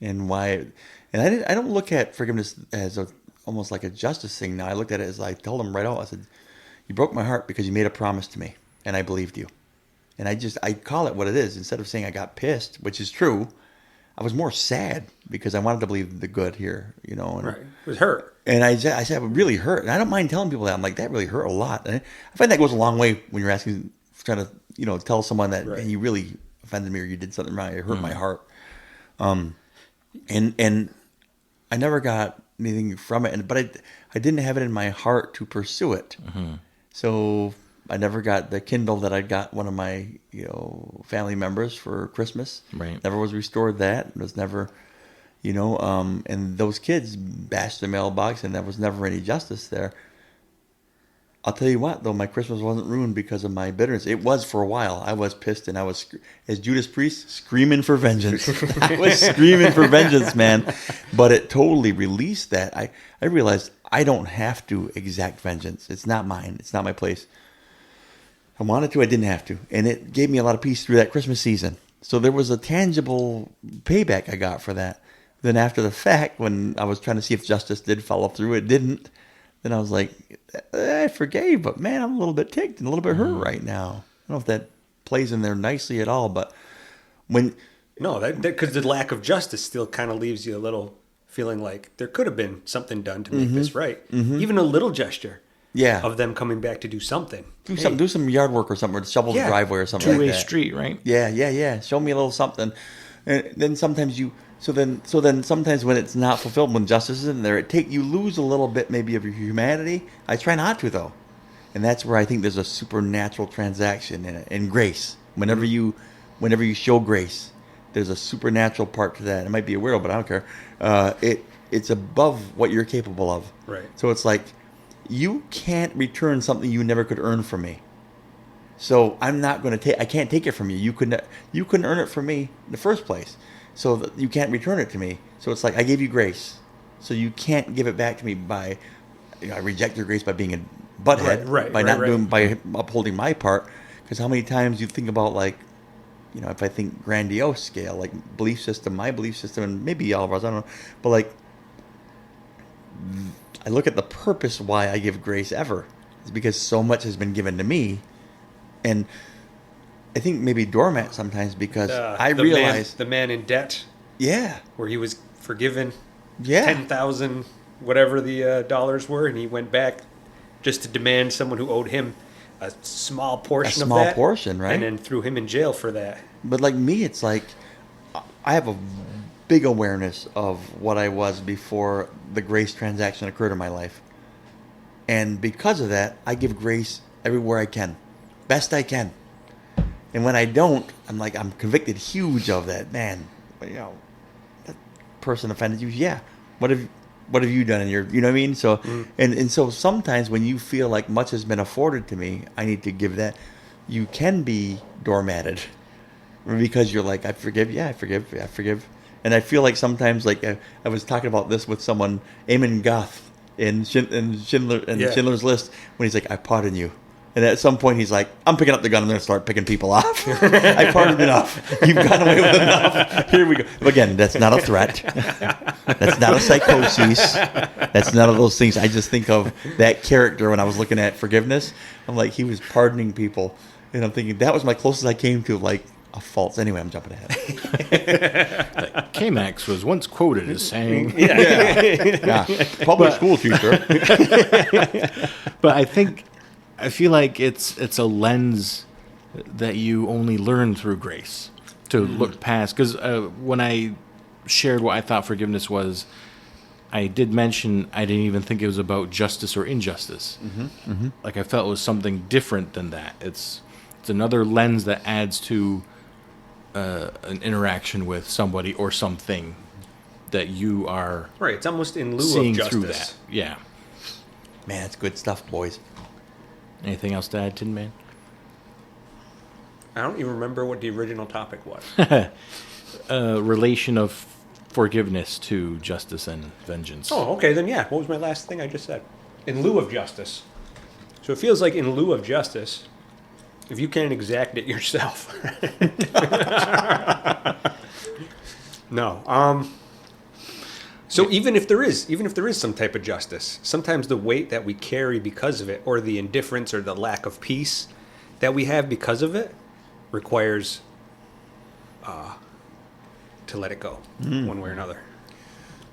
and why. And I don't look at forgiveness as almost like a justice thing now. I looked at it as I told him right out. I said, "You broke my heart because you made a promise to me, and I believed you." And I call it what it is. Instead of saying I got pissed, which is true, I was more sad because I wanted to believe the good here, you know. And, Right. It was hurt. and I said, it really hurt. And I don't mind telling people that. I'm like, that really hurt a lot. And I find that goes a long way when you're trying to, you know, tell someone that Right. hey, you really offended me or you did something wrong. It hurt my heart. And I never got anything from it. But I didn't have it in my heart to pursue it. So I never got the Kindle that I got one of my, you know, family members for Christmas. Right. Never was restored that. It was never, you know, and those kids bashed the mailbox and there was never any justice there. I'll tell you what, though, my Christmas wasn't ruined because of my bitterness. It was for a while. I was pissed and I was, as Judas Priest, screaming for vengeance. I was screaming for vengeance, man. But it totally released that. I realized I don't have to exact vengeance. It's not mine. It's not my place. I wanted to, I didn't have to. And it gave me a lot of peace through that Christmas season. So there was a tangible payback I got for that. Then after the fact, when I was trying to see if justice did follow through, it didn't. Then I was like, I forgave, but man, I'm a little bit ticked and a little bit hurt right now. I don't know if that plays in there nicely at all, but when... No, that because the lack of justice still kind of leaves you a little feeling like there could have been something done to make this right. Even a little gesture of them coming back to do something. Do some yard work or something, or shovel the driveway or something like that. Two-way street, right? Yeah. Show me a little something. And then sometimes So then sometimes when it's not fulfilled, when justice isn't there, you lose a little bit maybe of your humanity. I try not to, though. And that's where I think there's a supernatural transaction in it, and grace. Whenever you show grace, there's a supernatural part to that. It might be a weirdo, but I don't care. It's above what you're capable of. Right. So it's like, you can't return something you never could earn from me. So I'm not going to I can't take it from you. You couldn't earn it from me in the first place. So that you can't return it to me. So it's like, I gave you grace. So you can't give it back to me by, I reject your grace by being a butthead. By upholding my part. Because how many times you think about, like, you know, if I think grandiose scale, like my belief system, and maybe all of ours, I don't know. But like, I look at the purpose why I give grace ever. It's because so much has been given to me. And I think maybe doormat sometimes because I realize the man in debt. Yeah. Where he was forgiven. Yeah. 10,000 whatever the dollars were, and he went back just to demand someone who owed him a small portion of that. A small portion, right? And then threw him in jail for that. But like me, it's like I have a big awareness of what I was before the grace transaction occurred in my life. And because of that, I give grace everywhere I can. Best I can. And when I don't, I'm convicted huge of that. Man, you know, that person offended you. Yeah. What have you done in your, you know what I mean? So, and so sometimes when you feel like much has been afforded to me, I need to give that. You can be doormatted because you're like, I forgive. Yeah, I forgive. And I feel like sometimes, like I was talking about this with someone, Eamon Goth in Schindler's List, when he's like, I pardon you. And at some point, he's like, I'm picking up the gun. I'm going to start picking people off. I pardoned enough. You've gotten away with enough. Here we go. But again, that's not a threat. That's not a psychosis. That's none of those things. I just think of that character when I was looking at forgiveness. I'm like, he was pardoning people. And I'm thinking, that was my closest I came to, like, a false. Anyway, I'm jumping ahead. K-Max was once quoted as saying... Public school teacher. But I feel like it's a lens that you only learn through grace to look past. Because when I shared what I thought forgiveness was, I did mention I didn't even think it was about justice or injustice. Like I felt it was something different than that. It's another lens that adds to an interaction with somebody or something that you are right. It's almost in lieu seeing of justice. through that. Yeah. Man, it's good stuff, boys. Anything else to add, Tin Man? I don't even remember what the original topic was. Relation of forgiveness to justice and vengeance. Oh, okay, then yeah. What was my last thing I just said? In lieu of justice. So it feels like in lieu of justice, if you can't exact it yourself. No. So even if there is some type of justice, sometimes the weight that we carry because of it, or the indifference or the lack of peace that we have because of it, requires to let it go one way or another.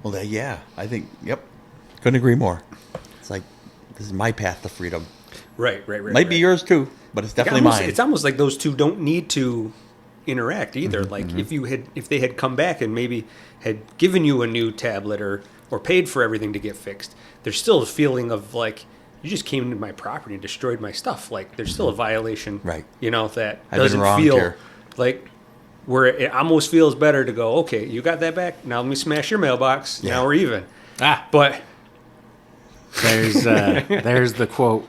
Well, I think, yep. Couldn't agree more. It's like, this is my path to freedom. Right. Might be yours too, but it's definitely mine. It's almost like those two don't need to interact either. Like if they had come back and maybe had given you a new tablet or paid for everything to get fixed, there's still a feeling of like, you just came into my property and destroyed my stuff. Like there's still a violation, right? That I've doesn't been wronged feel here. like where it almost feels better to go, okay, you got that back. Now let me smash your mailbox. Yeah. Now we're even. But there's the quote.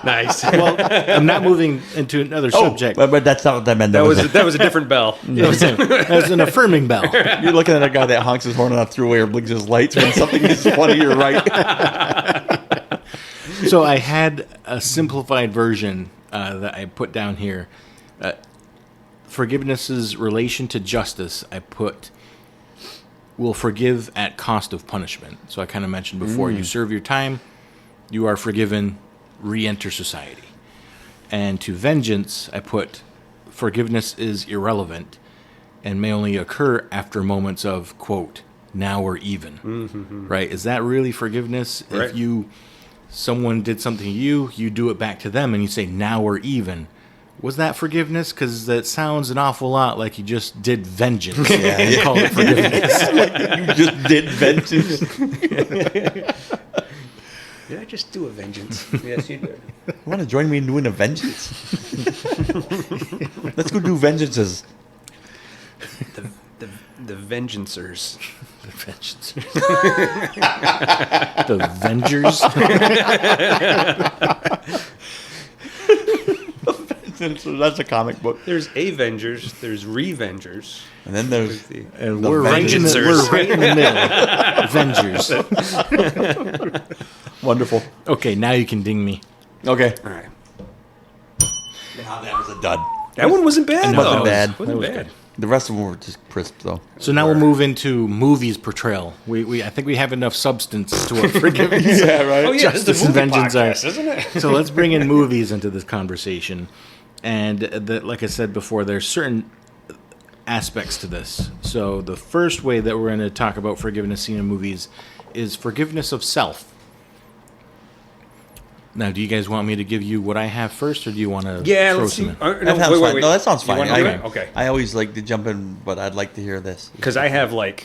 Nice. Well, I'm not moving into another subject. But that's not what that meant. That was a different bell. That was an affirming bell. You're looking at a guy that honks his horn on a throughway or blinks his lights when something is funny. You're right. So I had a simplified version that I put down here. Forgiveness's relation to justice, I put, will forgive at cost of punishment. So I kind of mentioned before, you serve your time, you are forgiven, re-enter society. And to vengeance, I put, forgiveness is irrelevant and may only occur after moments of, quote, now we're even. Right? Is that really forgiveness? Right. If someone did something to you, you do it back to them and you say, now we're even. Was that forgiveness? Because that sounds an awful lot like you just did vengeance. And call it forgiveness. You just did vengeance. Did I just do a vengeance? Yes, you did. You want to join me in doing a vengeance? Let's go do vengeances. The vengeancers. The vengeance. The Vengers. That's a comic book. There's Avengers. There's Revengers. And then there's And the we're right in the Vengeancers. middle. Vengers. Wonderful. Okay, now you can ding me. Okay. All right. That was a dud. That one wasn't bad, Wasn't though. bad. Wasn't was bad. good. The rest of them were just crisp, though. So now we'll move into movies portrayal. I think we have enough substance to what forgiveness. Yeah, right. Oh, yeah, this Justice is a and movie vengeance podcast, are. isn't it? So let's bring in movies into this conversation. And like I said before, there's certain aspects to this. So the first way that we're going to talk about forgiveness seen in movies is forgiveness of self. Now, do you guys want me to give you what I have first, or do you want to Yeah, throw let's some see. in? That sounds fine. Wait. No, that sounds You fine. wanna do it? Okay. I always like to jump in, but I'd like to hear this. Because I have I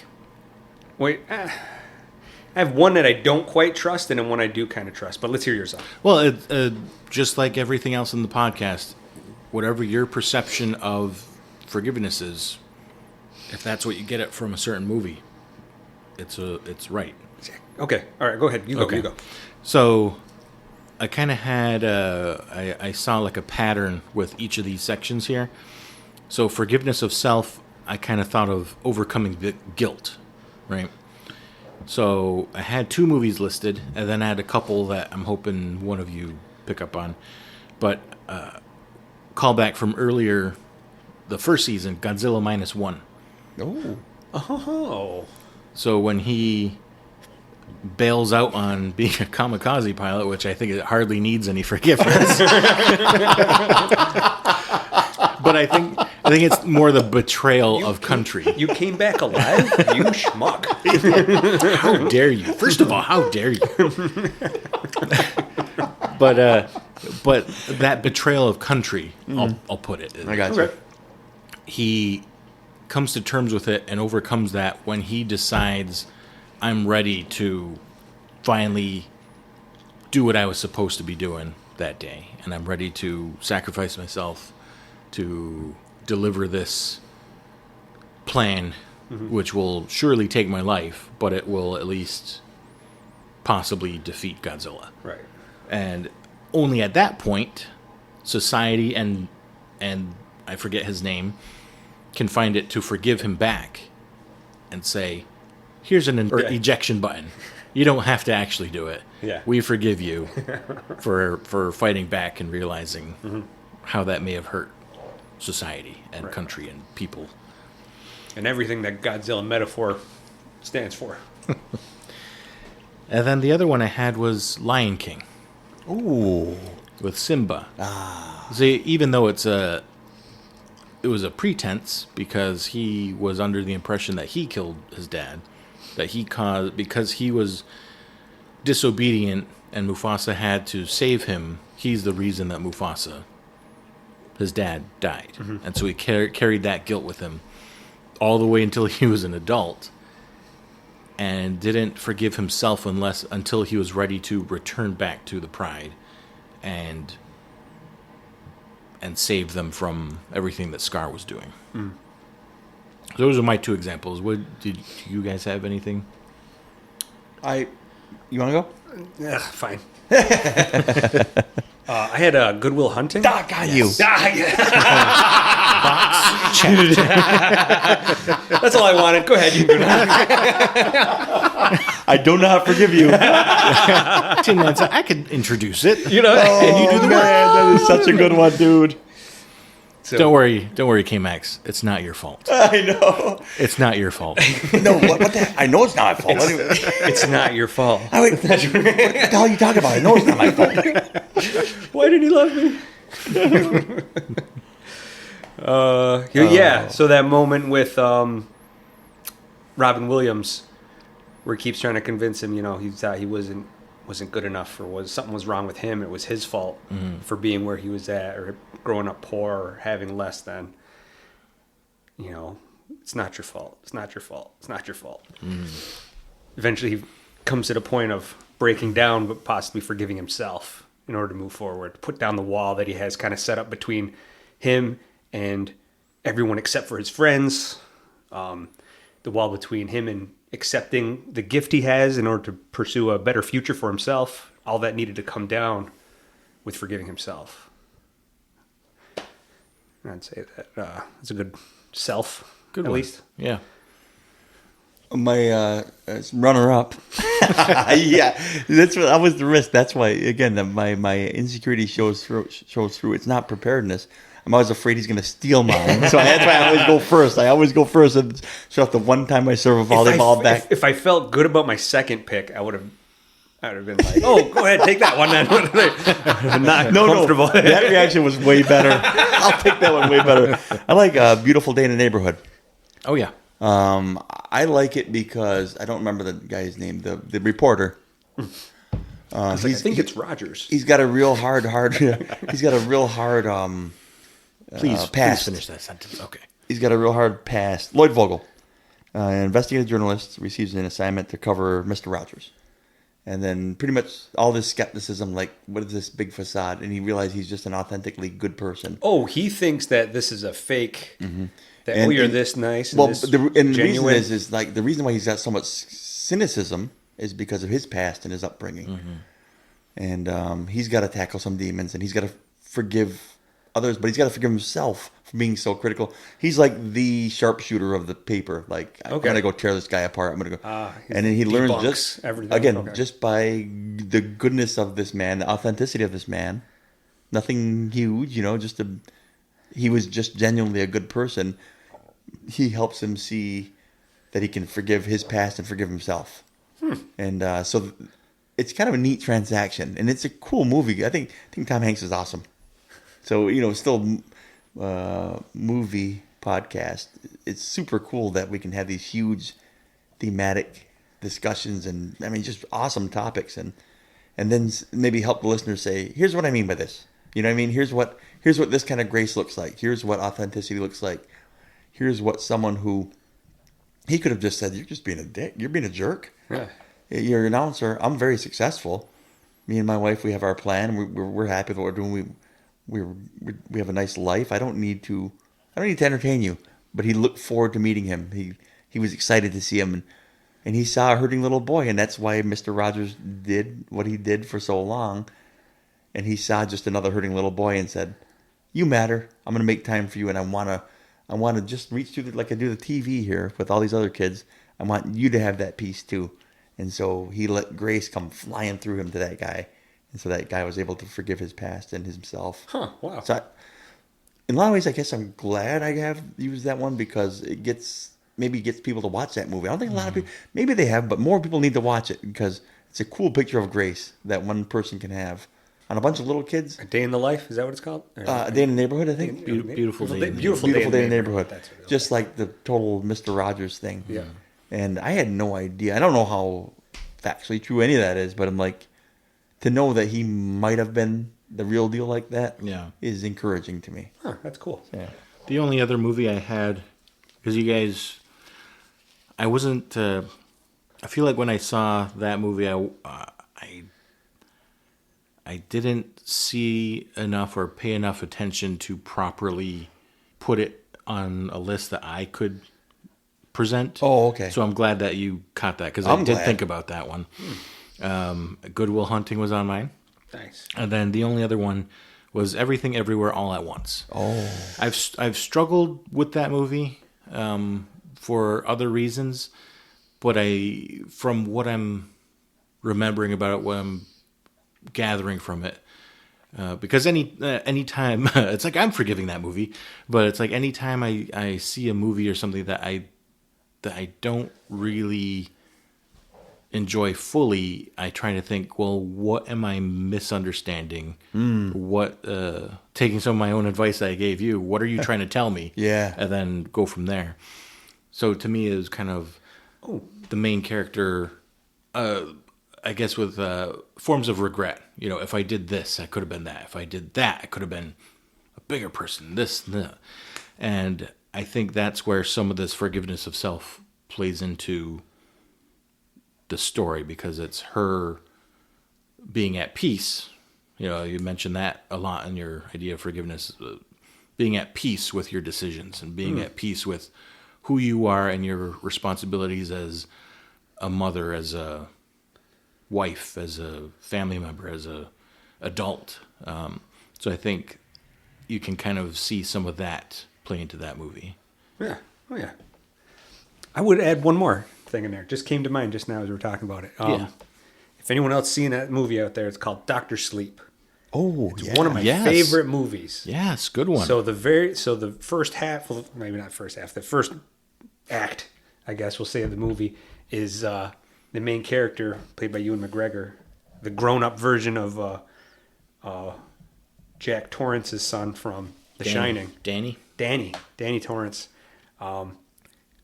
have one that I don't quite trust and then one I do kind of trust. But let's hear yours out. Well, just like everything else in the podcast, whatever your perception of forgiveness is, if that's what you get it from a certain movie, it's right. Okay. All right. Go ahead. You go. So I kind of had I saw like a pattern with each of these sections here. So forgiveness of self, I kind of thought of overcoming guilt, right? So I had 2 movies listed, and then I had a couple that I'm hoping one of you pick up on. But callback from earlier, the first season, Godzilla -1. Oh. So when he bails out on being a kamikaze pilot, which I think it hardly needs any forgiveness. But I think it's more the betrayal of country. You came back alive, you schmuck. How dare you? First of all, how dare you? But that betrayal of country, I'll put it. I got you. Okay. He comes to terms with it and overcomes that when he decides, I'm ready to finally do what I was supposed to be doing that day, and I'm ready to sacrifice myself to deliver this plan, which will surely take my life, but it will at least possibly defeat Godzilla. Right. And only at that point, society and I forget his name, can find it to forgive him back and say, here's an ejection button. You don't have to actually do it. Yeah. We forgive you for fighting back and realizing how that may have hurt society and country and people. and everything that Godzilla metaphor stands for. And then the other one I had was Lion King Ooh. with Simba. See, even though it was a pretense because he was under the impression that he killed his dad, that he caused because he was disobedient and Mufasa had to save him. He's the reason that Mufasa, his dad, died, and so he carried that guilt with him all the way until he was an adult, and didn't forgive himself until he was ready to return back to the pride and save them from everything that Scar was doing. Those are my two examples. Did you guys have anything? You want to go? Yeah, fine. I had Goodwill Hunting. Got you. Box checked. That's all I wanted. Go ahead. You can go now. I do not forgive you. Tin Man said, I could introduce it. You know, And you do the work. That is such a good one, dude. So, Don't worry, K-Max. It's not your fault. I know. It's not your fault. No, what the heck? I know it's not my fault. Anyway. it's not your fault. What the hell are you talking about? I know it's not my fault. Why didn't he love me? Yeah. So that moment with Robin Williams, where he keeps trying to convince him, he thought he wasn't good enough, or something was wrong with him. It was his fault for being where he was at, or growing up poor, or having less than. It's not your fault. It's not your fault. It's not your fault. Eventually, he comes to the point of breaking down, but possibly forgiving himself in order to move forward. Put down the wall that he has kind of set up between him and everyone except for his friends. The wall between him and accepting the gift he has in order to pursue a better future for himself. All that needed to come down with forgiving himself. I'd say that it's a good self, Good at one. least. Yeah. My runner-up. Yeah, that was the risk. That's why, again, my insecurity shows through. It's not preparedness. I'm always afraid he's going to steal mine. So that's why I always go first. And so if the one time I serve a volleyball back. If I felt good about my second pick, I would have been like, oh, go ahead, take that one then. Not comfortable. No, that reaction was way better. I'll take that one way better. I like a Beautiful Day in the Neighborhood. Oh, yeah. I like it because I don't remember the guy's name, the reporter. I think it's Rogers. He's got a real hard. He's got a real hard. Please finish that sentence. Okay. He's got a real hard past. Lloyd Vogel, an investigative journalist, receives an assignment to cover Mr. Rogers. And then pretty much all this skepticism, like, what is this big facade? And he realized he's just an authentically good person. Oh, he thinks that this is a fake. That you're this nice and this the genuine. reason is like the reason why he's got so much cynicism is because of his past and his upbringing. And he's got to tackle some demons, and he's got to forgive others, but he's got to forgive himself for being so critical. He's like the sharpshooter of the paper. Like, I'm going to go tear this guy apart. I'm going to go. And then he learns just, again, just by the goodness of this man, the authenticity of this man, nothing huge, he was just genuinely a good person. He helps him see that he can forgive his past and forgive himself. And so it's kind of a neat transaction, and it's a cool movie. I think Tom Hanks is awesome. So, still movie podcast. It's super cool that we can have these huge thematic discussions and, just awesome topics, and then maybe help the listeners say, here's what I mean by this. You know what I mean? Here's what this kind of grace looks like. Here's what authenticity looks like. Here's what someone who, he could have just said, you're just being a dick. You're being a jerk. Yeah. You're an announcer. I'm very successful. Me and my wife, we have our plan. We're happy with what we're doing. We have a nice life. I don't need to entertain you. But he looked forward to meeting him. He was excited to see him, and he saw a hurting little boy, and that's why Mr. Rogers did what he did for so long. And he saw just another hurting little boy and said, "You matter. I'm going to make time for you, and I want to just reach through like I do the TV here with all these other kids. I want you to have that peace too." And so he let grace come flying through him to that guy. And so that guy was able to forgive his past and himself. Huh, wow. So in a lot of ways, I guess I'm glad I have used that one because it gets maybe gets people to watch that movie. I don't think a lot of people, maybe they have, but more people need to watch it because it's a cool picture of grace that one person can have on a bunch of little kids. A Day in the Life, is that what it's called? A Day in the Neighborhood, I think. Beautiful day. Beautiful Day in the Neighborhood. Neighborhood. That's what it was. Just like the total Mr. Rogers thing. Yeah. And I had no idea. I don't know how factually true any of that is, but I'm like, to know that he might have been the real deal like that is encouraging to me. Huh, that's cool. Yeah. The only other movie I had, because you guys, I wasn't. I feel like when I saw that movie, I didn't see enough or pay enough attention to properly put it on a list that I could present. Oh, okay. So I'm glad that you caught that, because I did glad. think about that one. Good Will Hunting was on mine. Nice. And then the only other one was Everything Everywhere All at Once. Oh. I've struggled with that movie for other reasons, but from what I'm remembering about it, what I'm gathering from it, because anytime it's like I'm forgiving that movie, but it's like anytime I see a movie or something that I don't really enjoy fully, I try to think, well, what am I misunderstanding? What, taking some of my own advice that I gave you, what are you trying to tell me? Yeah. And then go from there. So to me, it was kind of the main character, I guess, with forms of regret. You know, if I did this, I could have been that. If I did that, I could have been a bigger person, this, that. And I think that's where some of this forgiveness of self plays into the story, because it's her being at peace. You know, you mentioned that a lot in your idea of forgiveness, being at peace with your decisions and being at peace with who you are and your responsibilities as a mother, as a wife, as a family member, as a adult. So I think you can kind of see some of that play into that movie. Yeah. Oh, yeah. I would add one more thing in there. Just came to mind just now as we were talking about it. If anyone else seen that movie out there, it's called Dr. Sleep. Oh, It's one of my favorite movies. Yes, good one. So the first half, well, maybe not first half, the first act, I guess we'll say, of the movie is the main character, played by Ewan McGregor, the grown-up version of Jack Torrance's son from The Shining. Danny Torrance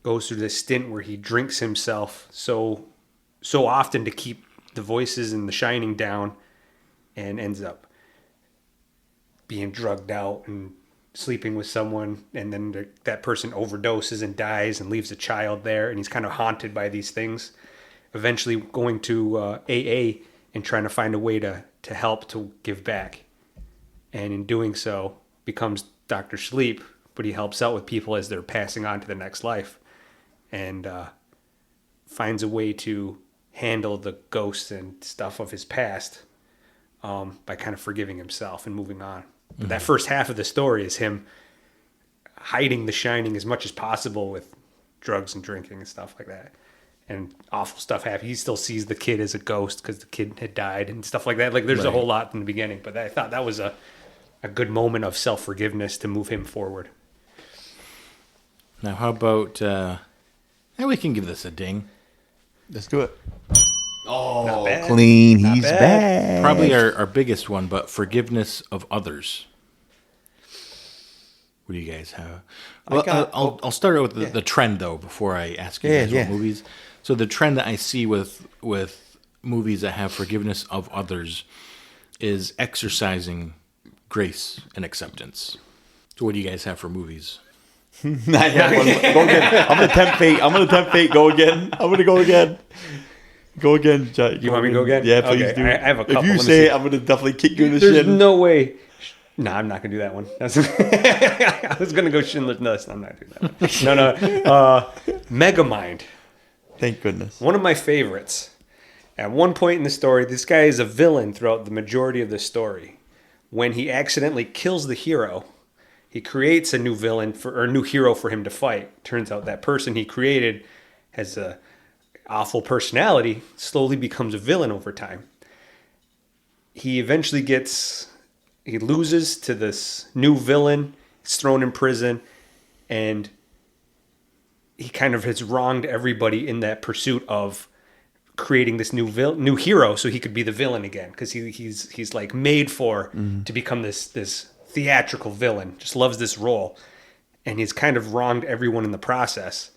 goes through this stint where he drinks himself so often to keep the voices in The Shining down, and ends up being drugged out and sleeping with someone, and then that person overdoses and dies and leaves a child there, and he's kind of haunted by these things, eventually going to AA and trying to find a way to help, to give back, and in doing so becomes Dr. Sleep, but he helps out with people as they're passing on to the next life, and finds a way to handle the ghosts and stuff of his past by kind of forgiving himself and moving on. But that first half of the story is him hiding The Shining as much as possible with drugs and drinking and stuff like that. And awful stuff happens. He still sees the kid as a ghost because the kid had died and stuff like that. Like, there's a whole lot in the beginning, but I thought that was a good moment of self-forgiveness to move him forward. Now, how about... we can give this a ding. Let's do it. Oh, Not bad. Clean. Not He's bad. back. Probably our biggest one, but forgiveness of others. What do you guys have? Well, I'll start out with the trend, though, before I ask you guys what movies. So the trend that I see with movies that have forgiveness of others is exercising grace and acceptance. So what do you guys have for movies? Go again. I'm gonna tempt fate. Go again. I'm gonna go again. Go again, Jack. You want me to go again? Yeah, please Okay, do. I have a couple. If you Let me say see. it, I'm gonna definitely kick you in the There's shin. no way. No, I'm not going to do that one. I was going to go Schindler's List. I'm not doing that one. No. Megamind. Thank goodness. One of my favorites. At one point in the story, this guy is a villain throughout the majority of the story. When he accidentally kills the hero, he creates a new villain or a new hero for him to fight. Turns out that person he created has a awful personality, slowly becomes a villain over time. He eventually he loses to this new villain, he's thrown in prison, and he kind of has wronged everybody in that pursuit of creating this new hero so he could be the villain again, because he's like made for to become this theatrical villain, just loves this role, and he's kind of wronged everyone in the process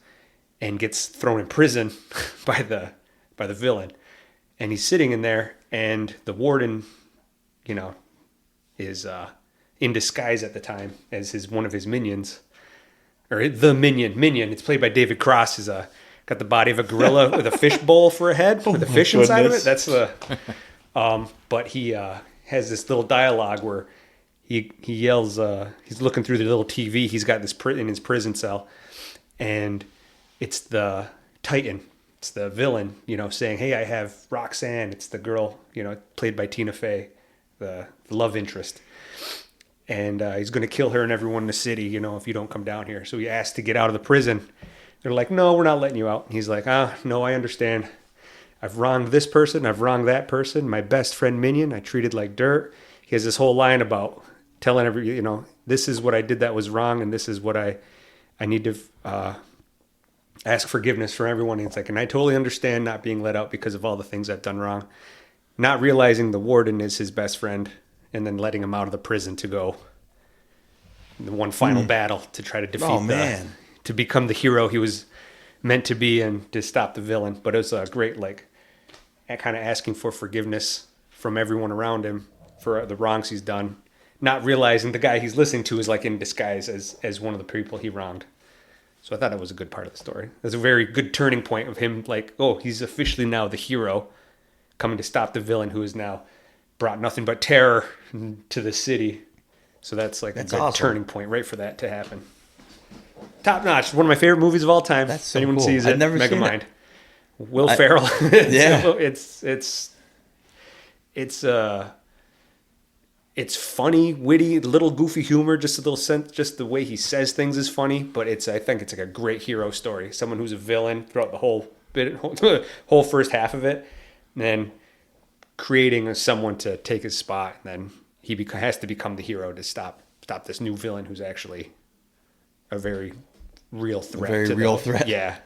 and gets thrown in prison by the villain, and he's sitting in there, and the warden, is in disguise at the time as one of his minions, or the minion. It's played by David Cross. Is got the body of a gorilla with a fish bowl for a head, with a fish inside of it. That's the. But he has this little dialogue where he yells. He's looking through the little TV he's got in his prison cell, and it's the Titan. It's the villain, saying, "Hey, I have Roxanne." It's the girl, played by Tina Fey, the love interest. And he's going to kill her and everyone in the city, if you don't come down here. So he asks to get out of the prison. They're like, "No, we're not letting you out." And he's like, "No, I understand. I've wronged this person. I've wronged that person. My best friend Minion, I treated like dirt." He has this whole line about telling this is what I did that was wrong, and this is what I need to ask forgiveness for everyone. And it's like, and I totally understand not being let out because of all the things I've done wrong. Not realizing the warden is his best friend, and then letting him out of the prison to go the one final battle to try to defeat to become the hero he was meant to be and to stop the villain. But it was a great, kind of asking for forgiveness from everyone around him for the wrongs he's done, not realizing the guy he's listening to is in disguise as one of the people he wronged. So I thought it was a good part of the story. It was a very good turning point of him, he's officially now the hero coming to stop the villain who has now brought nothing but terror to the city. So that's a good awesome. turning point right for that to happen. Top notch. One of my favorite movies of all time. That's so anyone cool. sees it, I've never seen Megamind. it. Will Ferrell. Yeah. It's funny, witty, little goofy humor, just a little sense, just the way he says things is funny, but I think it's a great hero story. Someone who's a villain throughout the whole first half of it, and then creating someone to take his spot, and then he has to become the hero to stop this new villain who's actually a very real threat. A very real threat. Yeah.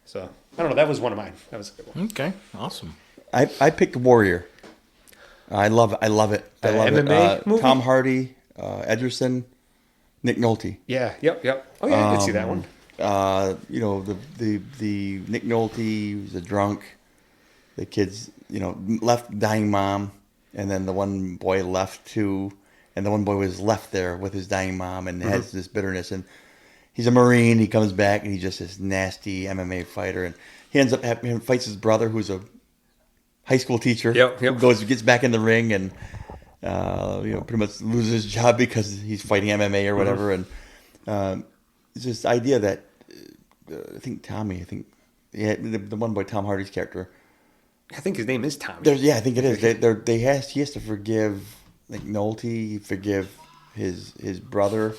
So I don't know. That was one of mine. That was a good one. Okay, awesome. I picked Warrior. I love it. I love it. MMA movie? Tom Hardy, Ederson, Nick Nolte. Yeah. Yep. Oh yeah, I did see that one. The Nick Nolte was a drunk. The kids, left dying mom, and then the one boy left too, and the one boy was left there with his dying mom and has this bitterness. And he's a Marine. He comes back and he's just this nasty MMA fighter, and he ends up fights his brother, who's a high school teacher. Yep. Who gets back in the ring and pretty much loses his job because he's fighting MMA or whatever. And it's this idea that I think the one boy, Tom Hardy's character. I think his name is Tommy. I think it is. He has to forgive Nolte, forgive his brother,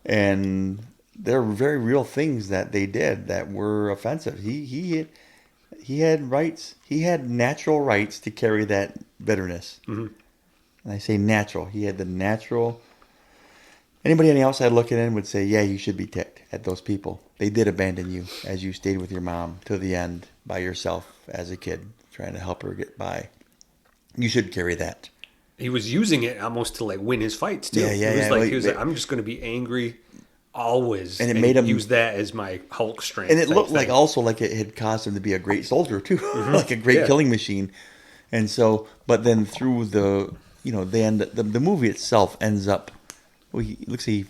and there are very real things that they did that were offensive. He had rights. He had natural rights to carry that bitterness. Mm-hmm. And I say natural. He had the natural. Anybody on the outside looking in would say, yeah, you should be ticked at those people. They did abandon you as you stayed with your mom to the end by yourself as a kid, trying to help her get by. You should carry that. He was using it almost to win his fights too. He was like, I'm just going to be angry always, and it made him use that as my Hulk strength. And it looked like it had caused him to be a great soldier too, like a great killing machine. And so, but then through the movie itself ends up. Well, he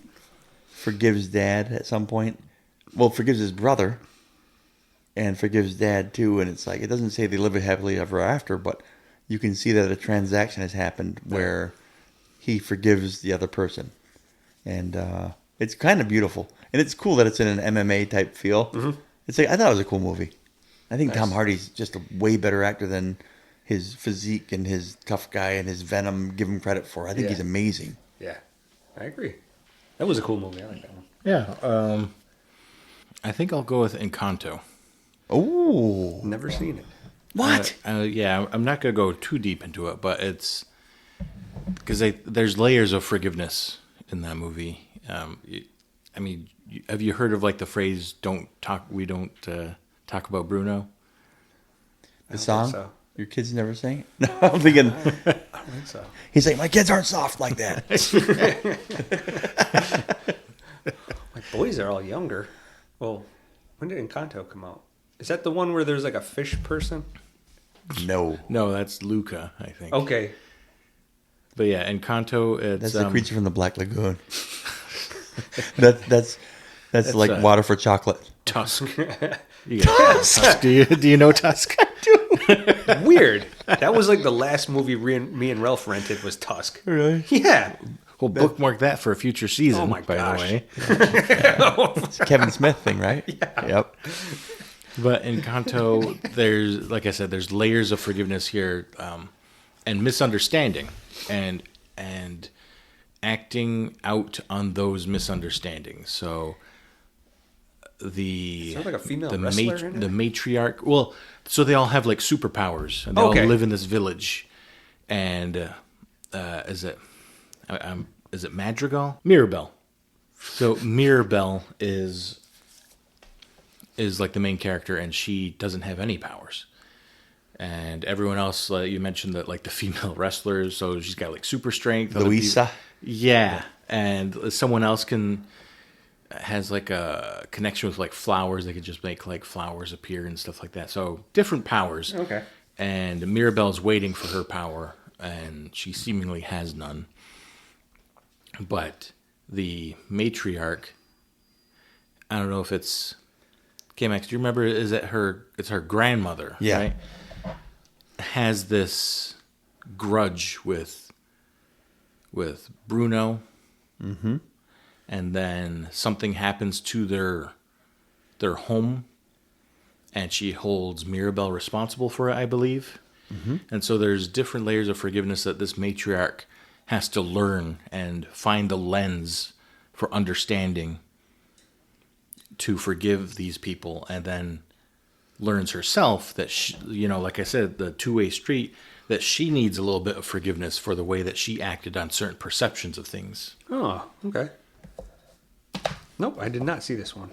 forgives Dad at some point. Well, forgives his brother, and forgives Dad too. And it's it doesn't say they live happily ever after, but you can see that a transaction has happened where he forgives the other person, and it's kind of beautiful. And it's cool that it's in an MMA type feel. Mm-hmm. I thought it was a cool movie. I think Tom Hardy's just a way better actor than his physique and his tough guy and his venom give him credit for. I think he's amazing. Yeah, I agree. That was a cool movie. I like that one. Yeah. I think I'll go with Encanto. Oh. Never seen it. What? Yeah, I'm not going to go too deep into it, but it's because there's layers of forgiveness in that movie. I mean, have you heard of like the phrase we don't talk about Bruno? The song? so. Your kids never sang it? No, I'm thinking. I don't think so. He's like, my kids aren't soft like that. My boys are all younger. Well, when did Encanto come out? Is that the one where there's like a fish person? No. No, that's Luca, I think. Okay. But yeah, Encanto, it's... That's the creature from the Black Lagoon. that's like water for chocolate. Tusk. Tusk. Do you know Tusk? Weird. That was like the last movie me and Ralph rented was Tusk. Really? Yeah. We'll bookmark that for a future season, Oh my by gosh. the way. It's a Kevin Smith thing, right? Yeah. Yep. But Encanto, there's, like I said, there's layers of forgiveness here, and misunderstanding, and acting out on those misunderstandings. So Is there like a female wrestler in it? the matriarch. Well, so they all have like superpowers, and they Okay. all live in this village. And is it Madrigal? Mirabelle. So Mirabelle is like the main character, and she doesn't have any powers. And everyone else, you mentioned that like the female wrestlers, so she's got like super strength. Other Louisa. people- yeah, and someone else has like a connection with like flowers. They could just make like flowers appear and stuff like that. So different powers. Okay. And Mirabelle's waiting for her power, and she seemingly has none. But the matriarch, I don't know if it's K-Max. Do you remember? Is it her? It's her grandmother. Yeah. Right? Has this grudge with Bruno. Mm-hmm. And then something happens to their home, and she holds Mirabelle responsible for it, I believe. Mm-hmm. And so there's different layers of forgiveness that this matriarch has to learn and find the lens for understanding to forgive these people, and then learns herself that she, like I said, the two-way street, that she needs a little bit of forgiveness for the way that she acted on certain perceptions of things. Oh, okay. Nope, I did not see this one.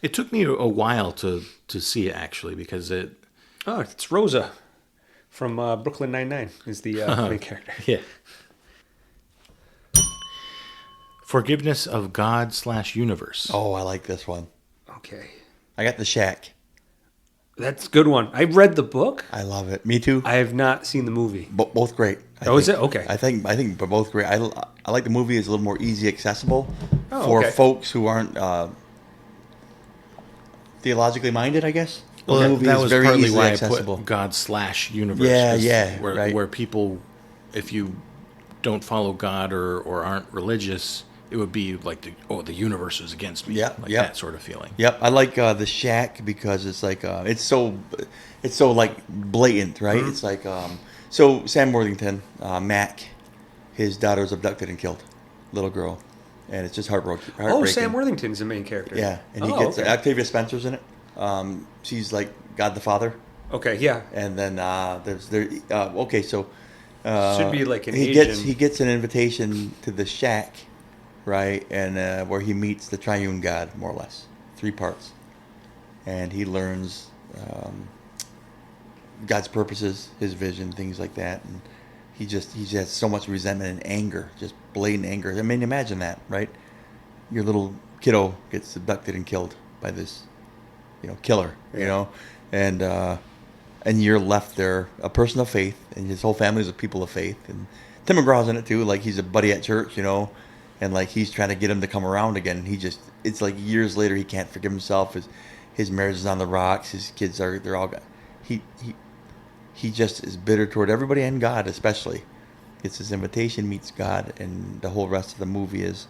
It took me a while to see it, actually, because it... Oh, it's Rosa from Brooklyn Nine-Nine is the main character. Yeah. Forgiveness of God/universe. Oh, I like this one. Okay. I got The Shack. That's a good one. I read the book. I love it. Me too. I have not seen the movie. Both great. Is it? Okay. I think they're both great. I like the movie. It's a little more easy accessible Oh, for okay. folks who aren't theologically minded, I guess. Well, The movie that is was very partly easily why accessible. I put God/universe. Yeah, 'cause yeah, Where, right. where people, if you don't follow God or aren't religious, it would be like, the universe is against me. Yeah, like yeah. that sort of feeling. Yep, I like The Shack because it's like it's so like blatant, right? Mm-hmm. It's like so Sam Worthington, Mac, his daughter's abducted and killed, little girl, and it's just heartbreaking. Oh, Sam Worthington's the main character. Yeah, and he Oh, gets okay. Octavia Spencer's in it. She's like God the Father, Okay, yeah. and then okay, so Should be like an he Asian. gets an invitation to the shack, right, and where he meets the triune God, more or less, 3 parts, and he learns God's purposes, His vision, things like that, and he has so much resentment and anger, just blatant anger. I mean, imagine that, right? Your little kiddo gets abducted and killed by this, killer, and you're left there, a person of faith, and his whole family is a people of faith, and Tim McGraw's in it too, like he's a buddy at church, and like he's trying to get him to come around again. It's like years later he can't forgive himself. His marriage is on the rocks. His kids they're all he just is bitter toward everybody and God especially. Gets his invitation, meets God, and the whole rest of the movie is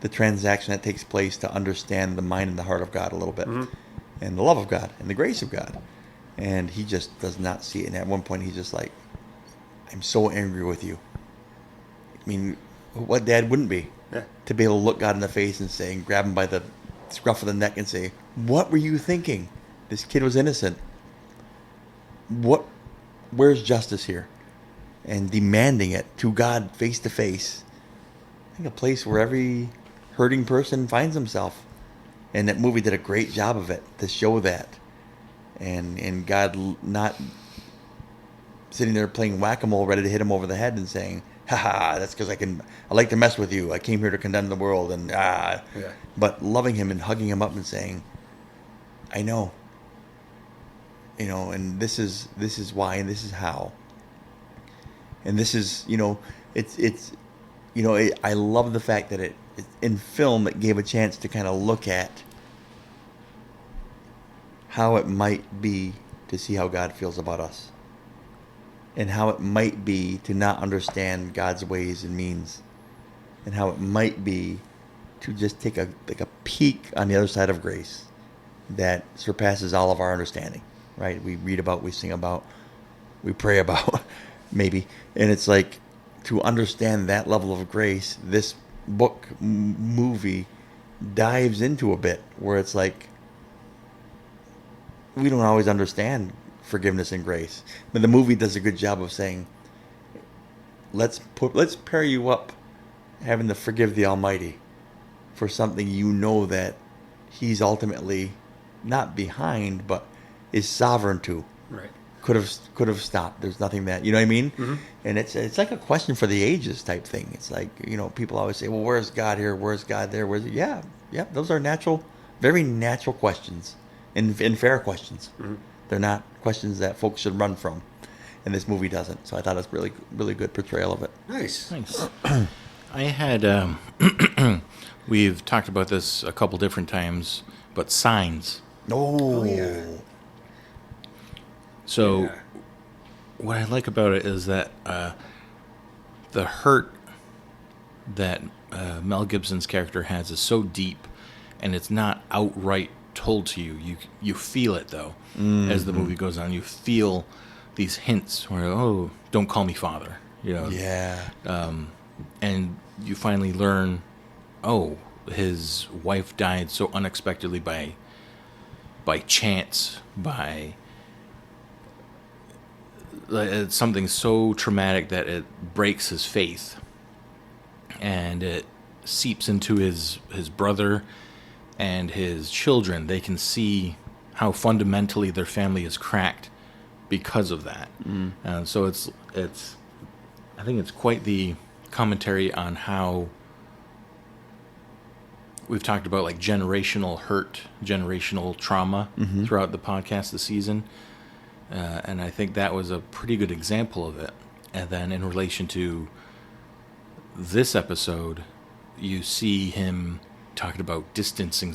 the transaction that takes place to understand the mind and the heart of God a little bit, and the love of God and the grace of God. And he just does not see it. And at one point he's just like, I'm so angry with you. I mean, what dad wouldn't be? Yeah. To be able to look God in the face and say, and grab him by the scruff of the neck and say, what were you thinking? This kid was innocent. Where's justice here? And demanding it to God face to face. I think a place where every hurting person finds himself. And that movie did a great job of it to show that. And God not sitting there playing whack-a-mole ready to hit him over the head and saying, "Ha, that's because I like to mess with you. I came here to condemn the world." And but loving him and hugging him up and saying, "I know. And this is why, and this is how. And this is, I love the fact that it in film it gave a chance to kind of look at how it might be to see how God feels about us, and how it might be to not understand God's ways and means, and how it might be to just take a peek on the other side of grace that surpasses all of our understanding. Right? We read about, we sing about, we pray about, maybe, and it's like to understand that level of grace. This book movie dives into a bit where it's like we don't always understand forgiveness and grace, but the movie does a good job of saying, let's pair you up having to forgive the Almighty for something that He's ultimately not behind, but is sovereign to. Right. Could have stopped. There's nothing that, you know what I mean? Mm-hmm. And it's like a question for the ages type thing. It's like, people always say, well, where's God here? Where's God there? Yeah. Those are very natural questions and fair questions. Mm-hmm. They're not questions that folks should run from. And this movie doesn't. So I thought it was really, really good portrayal of it. Nice. I had, we've talked about this a couple different times, but Signs. Oh yeah. So, what I like about it is that the hurt that Mel Gibson's character has is so deep, and it's not outright told to you. You feel it, though, as the movie goes on. You feel these hints where, oh, don't call me father. Yeah. And you finally learn, oh, his wife died so unexpectedly by chance, by it's something so traumatic that it breaks his faith, and it seeps into his brother and his children. They can see how fundamentally their family is cracked because of that. So it's I think it's quite the commentary on how we've talked about like generational hurt, generational trauma throughout the podcast this season. And I think that was a pretty good example of it. And then in relation to this episode, you see him talking about distancing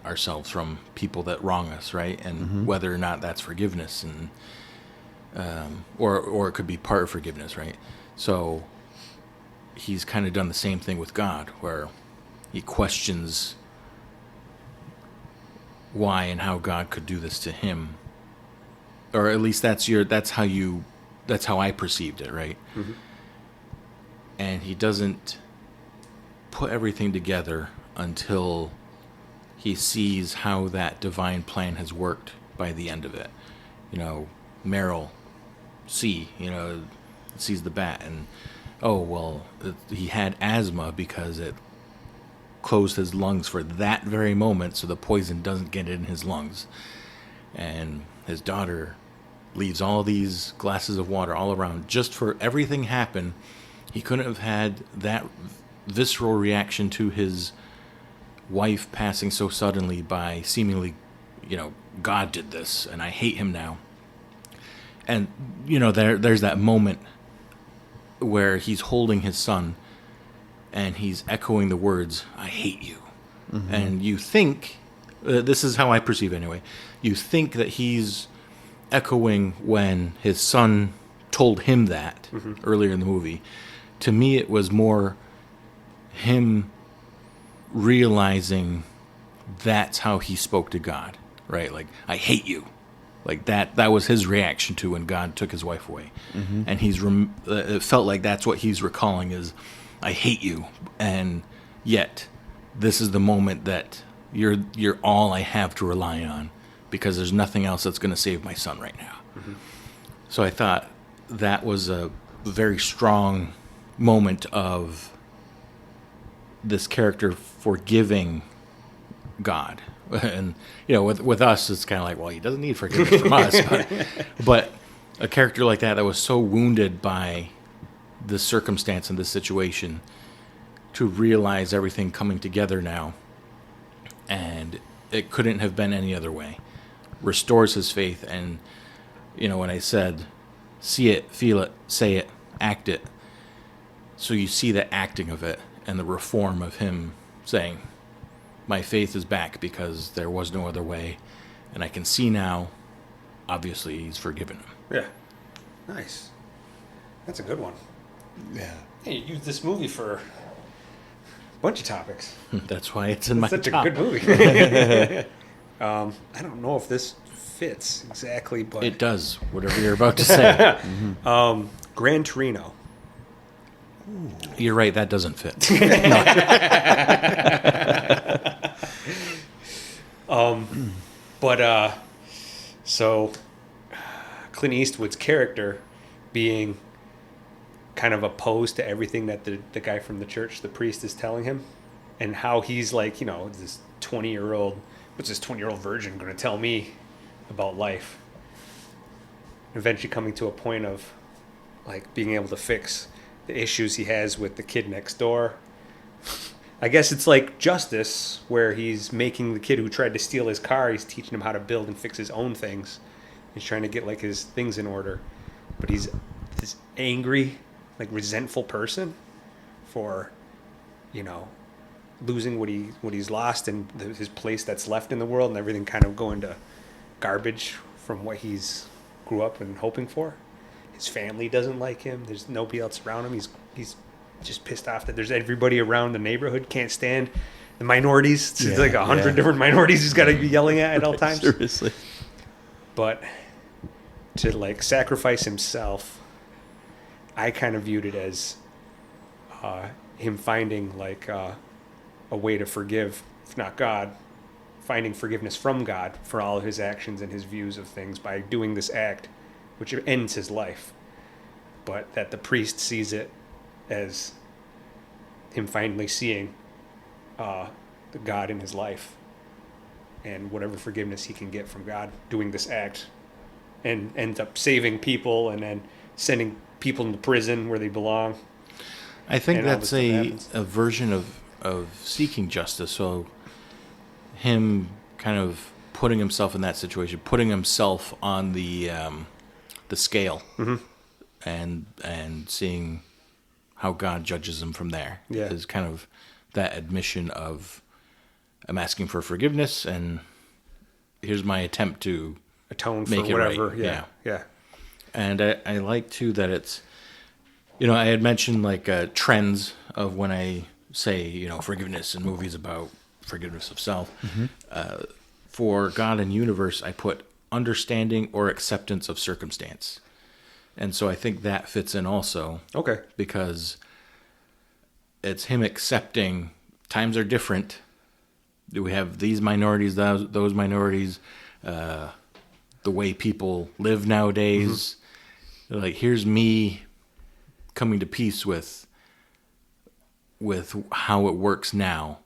ourselves from people that wrong us, right? And whether or not that's forgiveness, and or it could be part of forgiveness, right? So he's kind of done the same thing with God, where he questions why and how God could do this to him. Or at least that's how I perceived it, right? Mm-hmm. And he doesn't put everything together until he sees how that divine plan has worked by the end of it. Meryl sees the bat, and he had asthma because it closed his lungs for that very moment, so the poison doesn't get in his lungs. And his daughter leaves all these glasses of water all around just for everything happen. He couldn't have had that visceral reaction to his wife passing so suddenly by seemingly, God did this and I hate him now. And, there's that moment where he's holding his son and he's echoing the words, I hate you. Mm-hmm. And you think, this is how I perceive it anyway, you think that he's echoing when his son told him that earlier in the movie. To me, it was more him realizing that's how he spoke to God, right? Like, I hate you. Like that was his reaction to when God took his wife away. Mm-hmm. And it felt like that's what he's recalling is, I hate you. And yet, this is the moment that you're all I have to rely on, because there's nothing else that's going to save my son right now. Mm-hmm. So I thought that was a very strong moment of this character forgiving God, And with us, it's kind of like, well, he doesn't need forgiveness from us, but a character like that was so wounded by this circumstance and this situation, to realize everything coming together now, and it couldn't have been any other way, restores his faith. And when I said, see it, feel it, say it, act it, so you see the acting of it and the reform of him saying, my faith is back because there was no other way, and I can see now, obviously he's forgiven him. Yeah. Nice. That's a good one. Yeah. Hey, you used this movie for a bunch of topics. That's why it's in my Such top. a good movie. I don't know if this fits exactly, but... It does, whatever you're about to say. Gran Torino. You're right, that doesn't fit. So Clint Eastwood's character being kind of opposed to everything that the guy from the church, the priest, is telling him, and how he's like, this 20-year-old, what's this 20-year-old virgin going to tell me about life? Eventually coming to a point of like being able to fix the issues he has with the kid next door. I guess it's like Justice, where he's making the kid who tried to steal his car, he's teaching him how to build and fix his own things. He's trying to get like his things in order. But he's this angry, like resentful person for, losing what he's lost, and his place that's left in the world, and everything kind of going to garbage from what he's grew up and hoping for. His family doesn't like him. There's nobody else around him. He's just pissed off that there's everybody around the neighborhood can't stand the minorities. It's like 100 different minorities he's got to be yelling at all times. Seriously. But to like sacrifice himself, I kind of viewed it as him finding like a way to forgive, if not God, finding forgiveness from God for all of his actions and his views of things by doing this act, which ends his life. But that the priest sees it as him finally seeing the God in his life and whatever forgiveness he can get from God doing this act, and ends up saving people and then sending people into prison where they belong. I think that's a version of seeking justice. So him kind of putting himself in that situation, putting himself on the scale, and seeing how God judges him from there. Is kind of that admission of, I'm asking for forgiveness, and here's my attempt to atone for make it whatever. Right. Yeah. And I like too that it's, I had mentioned like trends of when I say, forgiveness in movies about forgiveness of self. For God and universe, I put understanding or acceptance of circumstance. And so I think that fits in also. Okay. Because it's him accepting times are different. Do we have these minorities, those minorities, the way people live nowadays? Like, here's me coming to peace with how it works now.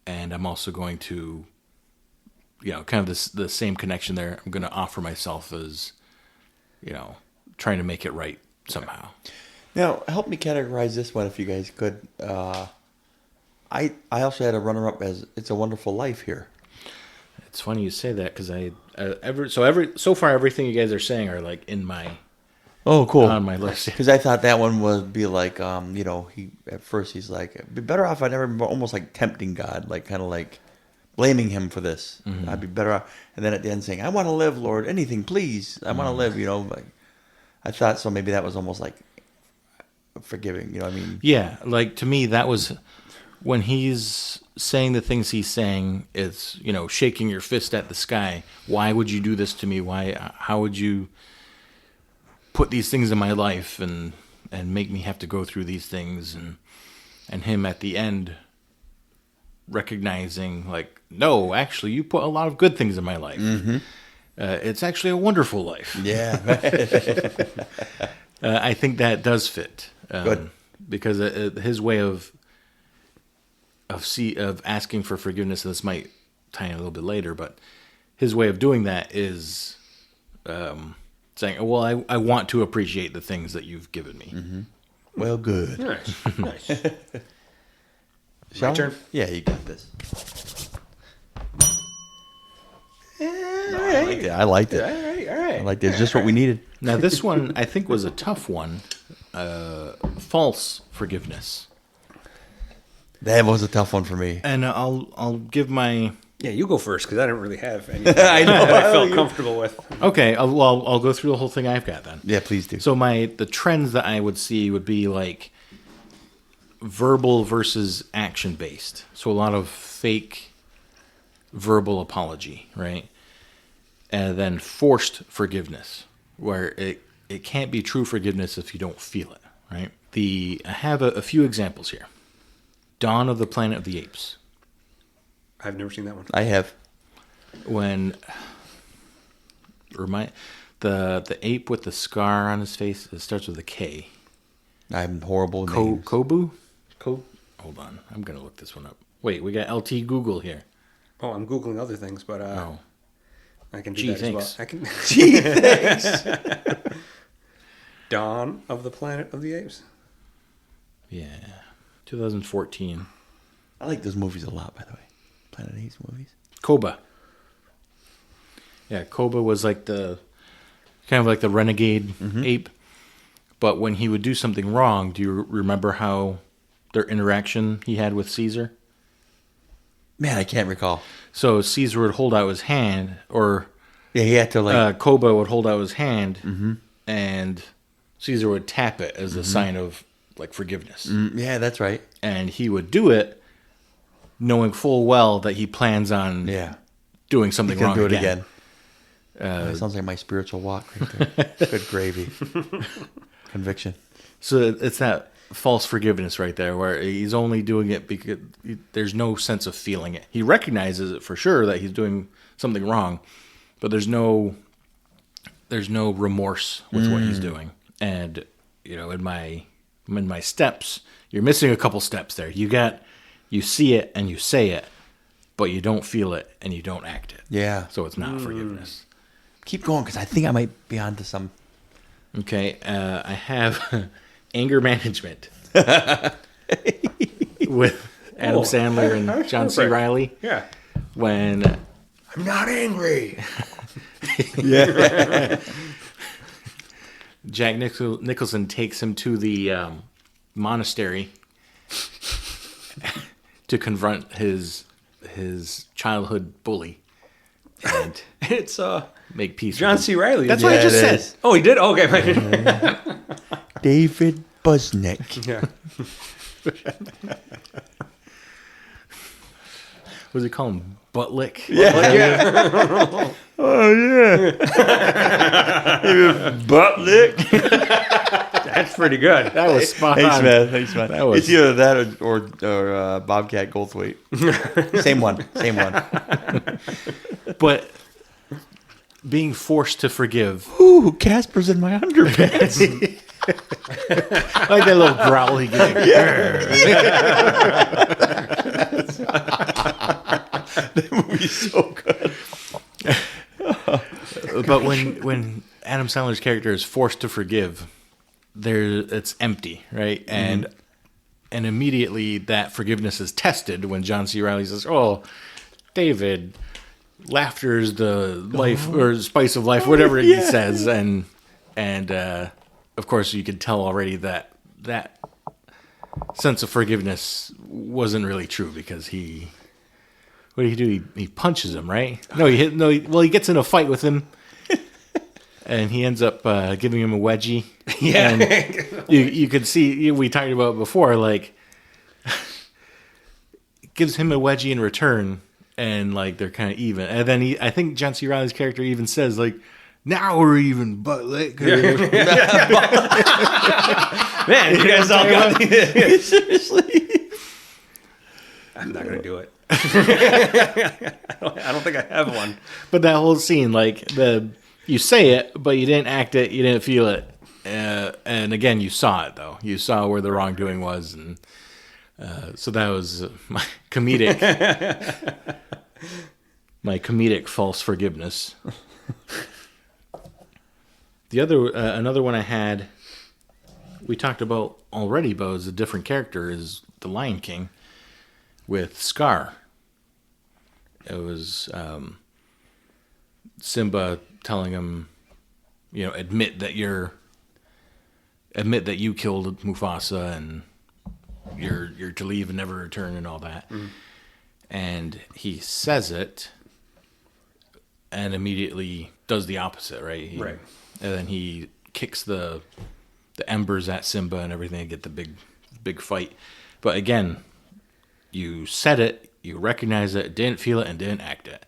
And I'm also going to, kind of the same connection there. I'm going to offer myself as, trying to make it right somehow. Now, help me categorize this one if you guys could. I also had a runner-up as It's a Wonderful Life here. It's funny you say that because so far everything you guys are saying are like in my on my list. Because I thought that one would be like he at first he's like, it'd be better off I never, almost like tempting God, like kind of like blaming him for this. I'd be better off, and then at the end saying, I want to live, Lord, anything please, I want to live. Like, I thought so maybe that was almost like forgiving. I mean, yeah, like to me that was when he's saying the things he's saying, it's, shaking your fist at the sky. Why would you do this to me? How would you put these things in my life and make me have to go through these things? And him at the end recognizing, like, no, actually, you put a lot of good things in my life. It's actually a wonderful life. Yeah. I think that does fit. Good. Because his way of asking for forgiveness, and this might tie in a little bit later, but his way of doing that is saying, well, I want to appreciate the things that you've given me. Mm-hmm. Well, good. Nice. Nice. My turn? Yeah, you got this. I liked it. All right. I liked it. It's just what we needed. Now, this one, I think, was a tough one. False forgiveness. That was a tough one for me. And I'll give my... Yeah, you go first, because I didn't really have anything I know. that I felt comfortable with. Okay, I'll go through the whole thing I've got then. Yeah, please do. So the trends that I would see would be like verbal versus action based. So a lot of fake verbal apology, right? And then forced forgiveness, where it can't be true forgiveness if you don't feel it, right? I have a few examples here. Dawn of the Planet of the Apes. I've never seen that one. I have. When the ape with the scar on his face, it starts with a K. I'm horrible with names. Kobu? Hold on. I'm going to look this one up. Wait, we got LT Google here. Oh, I'm Googling other things, but I can do Gee, that thanks. as well. I can. Gee, thanks. Dawn of the Planet of the Apes. Yeah. 2014. I like those movies a lot, by the way. Planet of the Apes movies. Koba. Yeah, Koba was like kind of like the renegade ape. But when he would do something wrong, do you remember how their interaction he had with Caesar? Man, I can't recall. So Caesar would hold out his hand, or Yeah, he had to Koba would hold out his hand, and Caesar would tap it as a sign of like forgiveness. Yeah, that's right. And he would do it knowing full well that he plans on doing something He's wrong gonna do it again. That sounds like my spiritual walk right there. Good gravy. Conviction. So it's that false forgiveness right there, where he's only doing it because there's no sense of feeling it. He recognizes it for sure that he's doing something wrong, but there's no remorse with what he's doing. And in my steps, you're missing a couple steps there. You see it and you say it, but you don't feel it and you don't act it. Yeah. So it's not forgiveness. Keep going, because I think I might be onto some. Okay, I have anger management with Adam Sandler and John C. Reilly. Yeah. When I'm not angry. Yeah. Jack Nicholson takes him to the monastery to confront his childhood bully and It's make peace. John with him. C. Reilly. That's isn't what it? I just it said. is. Oh, he did? Okay. David Busnick. Yeah. What does he call him? Butt lick? Yeah. Oh, yeah. Butt lick. That's pretty good. That was spot Thanks, on. man. Thanks, man. That was- It's either that or Bobcat Goldthwait. Same one. But being forced to forgive, Ooh, Casper's in my underpants. like that little growl he gives. That movie's so good. But when Adam Sandler's character is forced to forgive, it's empty, right? And immediately that forgiveness is tested when John C. Reilly says, "Oh, David, laughter is the life or spice of life," whatever he says, and of course you could tell already that sense of forgiveness wasn't really true, because what did he do? He punches him, right? No, he gets in a fight with him. And he ends up giving him a wedgie. Yeah. And you could see, we talked about it before, like, gives him a wedgie in return, and, like, they're kind of even. And then I think John C. Reilly's character even says, like, now we're even, but, like... Man, you guys all got me. Seriously. I'm not going to do it. I don't think I have one. But that whole scene, like, you say it, but you didn't act it, you didn't feel it. And again, you saw it, though. You saw where the wrongdoing was. And so that was my comedic. my comedic false forgiveness. The other, another one I had, we talked about already, but is a different character, is the Lion King with Scar. It was Simba telling him, admit that you killed Mufasa and you're to leave and never return and all that. Mm. And he says it and immediately does the opposite, right? Right. And then he kicks the embers at Simba and everything and get the big fight. But again, you said it, you recognize it, didn't feel it, and didn't act it.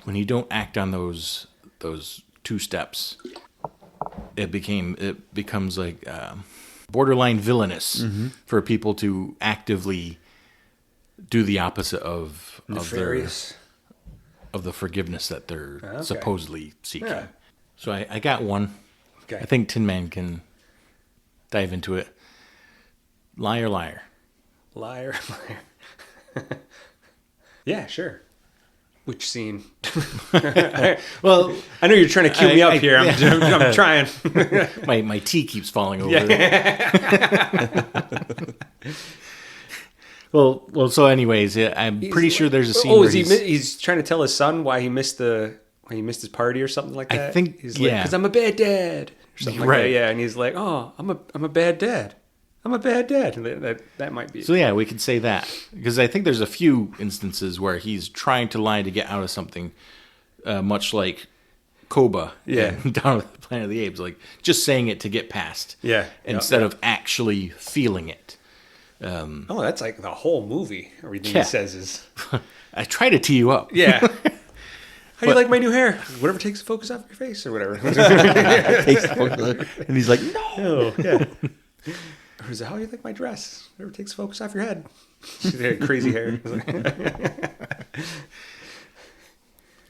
When you don't act on those two steps, it becomes like borderline villainous for people to actively do the opposite of the forgiveness that they're supposedly seeking. Yeah. So I got one. Okay. I think Tin Man can dive into it. Liar, liar. Liar, liar. Yeah, sure. Which scene? Well, I know you're trying to cue me up here. I'm trying. my tea keeps falling over. Yeah. Well. So, anyways, I'm pretty sure there's a scene. Oh, he's trying to tell his son why he missed his party or something like that? I think, he's like, because I'm a bad dad. Or something like that, yeah. And he's like, oh, I'm a bad dad. I'm a bad dad. That might be. So, yeah, we could say that. Because I think there's a few instances where he's trying to lie to get out of something, much like Koba down at the Planet of the Apes. Like, just saying it to get past. Yeah. Instead of actually feeling it. That's like the whole movie. Everything he says is... I try to tee you up. Yeah. How do you like my new hair? Whatever takes the focus off your face or whatever. And he's like, no. Oh, yeah. Or is it, how do you like my dress? Whatever takes the focus off your head. Crazy hair.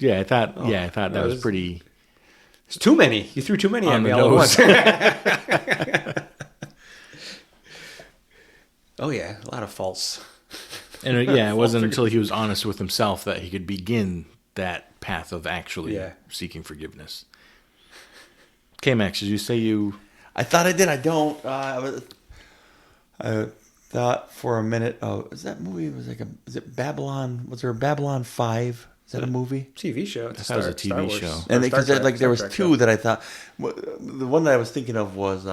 I thought that was pretty... It's too many. You threw too many at me all at once. Oh, yeah. A lot of false. And it wasn't until he was honest with himself that he could begin that path of actually seeking forgiveness. Okay, Max, did you say you... I thought I did. I don't. I thought for a minute, is that movie? Is it Babylon? Was there a Babylon 5? Is that a movie? TV show. That was a TV show. And because there was two that I thought... The one that I was thinking of was...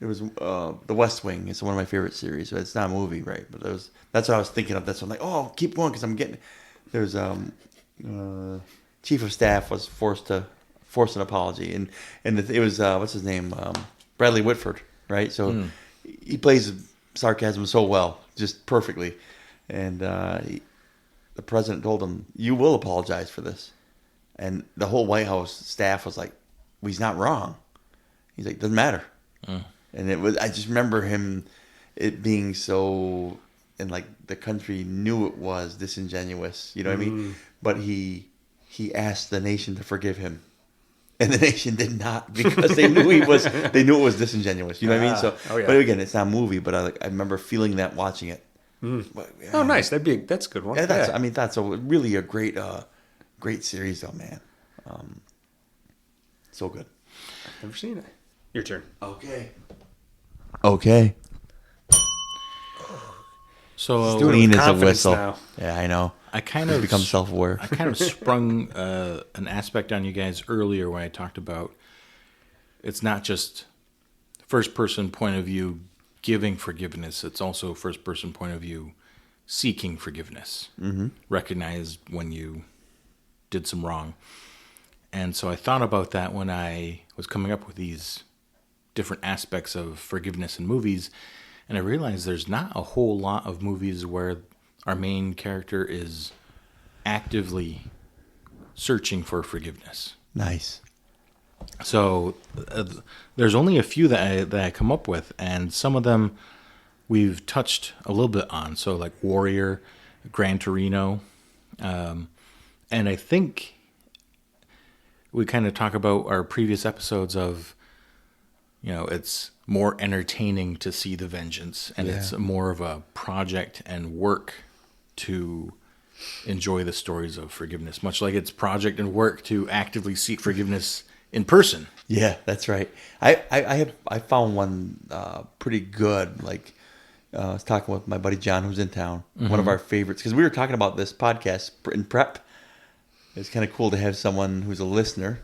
It was The West Wing. It's one of my favorite series. It's not a movie, right? But that's what I was thinking of. That's what I'm like, keep going because I'm getting... There's chief of staff was forced an apology, and it was what's his name, Bradley Whitford, right? So he plays sarcasm so well, just perfectly, and the president told him, "You will apologize for this," and the whole White House staff was like, well, "He's not wrong." He's like, "Doesn't matter," and it was. I just remember it being so. And like the country knew it was disingenuous, you know what I mean? But he asked the nation to forgive him, and the nation did not because they knew it was disingenuous, you know what I mean? So, but again, it's not a movie, but I remember feeling that watching it. But, oh, nice! That's a good one. Yeah, that's really a great series, though, man. So good. I've never seen it. Your turn. Okay. So Dean is a whistle. Now. Yeah, I know. I kind of become self-aware. I kind of sprung an aspect on you guys earlier when I talked about it's not just first-person point of view giving forgiveness. It's also first-person point of view seeking forgiveness. Mm-hmm. Recognize when you did some wrong. And so I thought about that when I was coming up with these different aspects of forgiveness in movies. And I realized there's not a whole lot of movies where our main character is actively searching for forgiveness. Nice. So there's only a few that I come up with, and some of them we've touched a little bit on. So like Warrior, Gran Torino, and I think we kind of talk about our previous episodes of, it's more entertaining to see the vengeance, and it's more of a project and work to enjoy the stories of forgiveness, much like it's project and work to actively seek forgiveness in person. Yeah, that's right. I found one pretty good. Like I was talking with my buddy John, who's in town. One of our favorites, because we were talking about this podcast in prep. It's kind of cool to have someone who's a listener,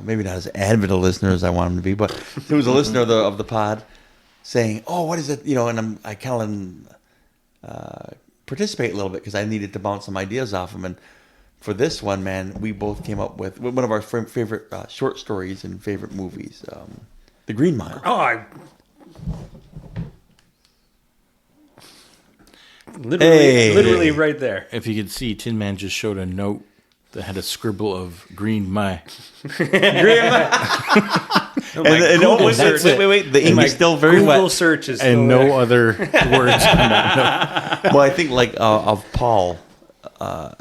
maybe not as avid a listener as I want him to be, but who's a listener of the pod, saying, "Oh, what is it?" And I kind of participate a little bit because I needed to bounce some ideas off him. And for this one, man, we both came up with one of our favorite short stories and favorite movies, The Green Mile. Oh, Hey. literally right there. If you could see, Tin Man just showed a note that had a scribble of Green Mai. And wait, the ink is still very Google wet. search is And still no there. other words on that note. Well, I think like of Paul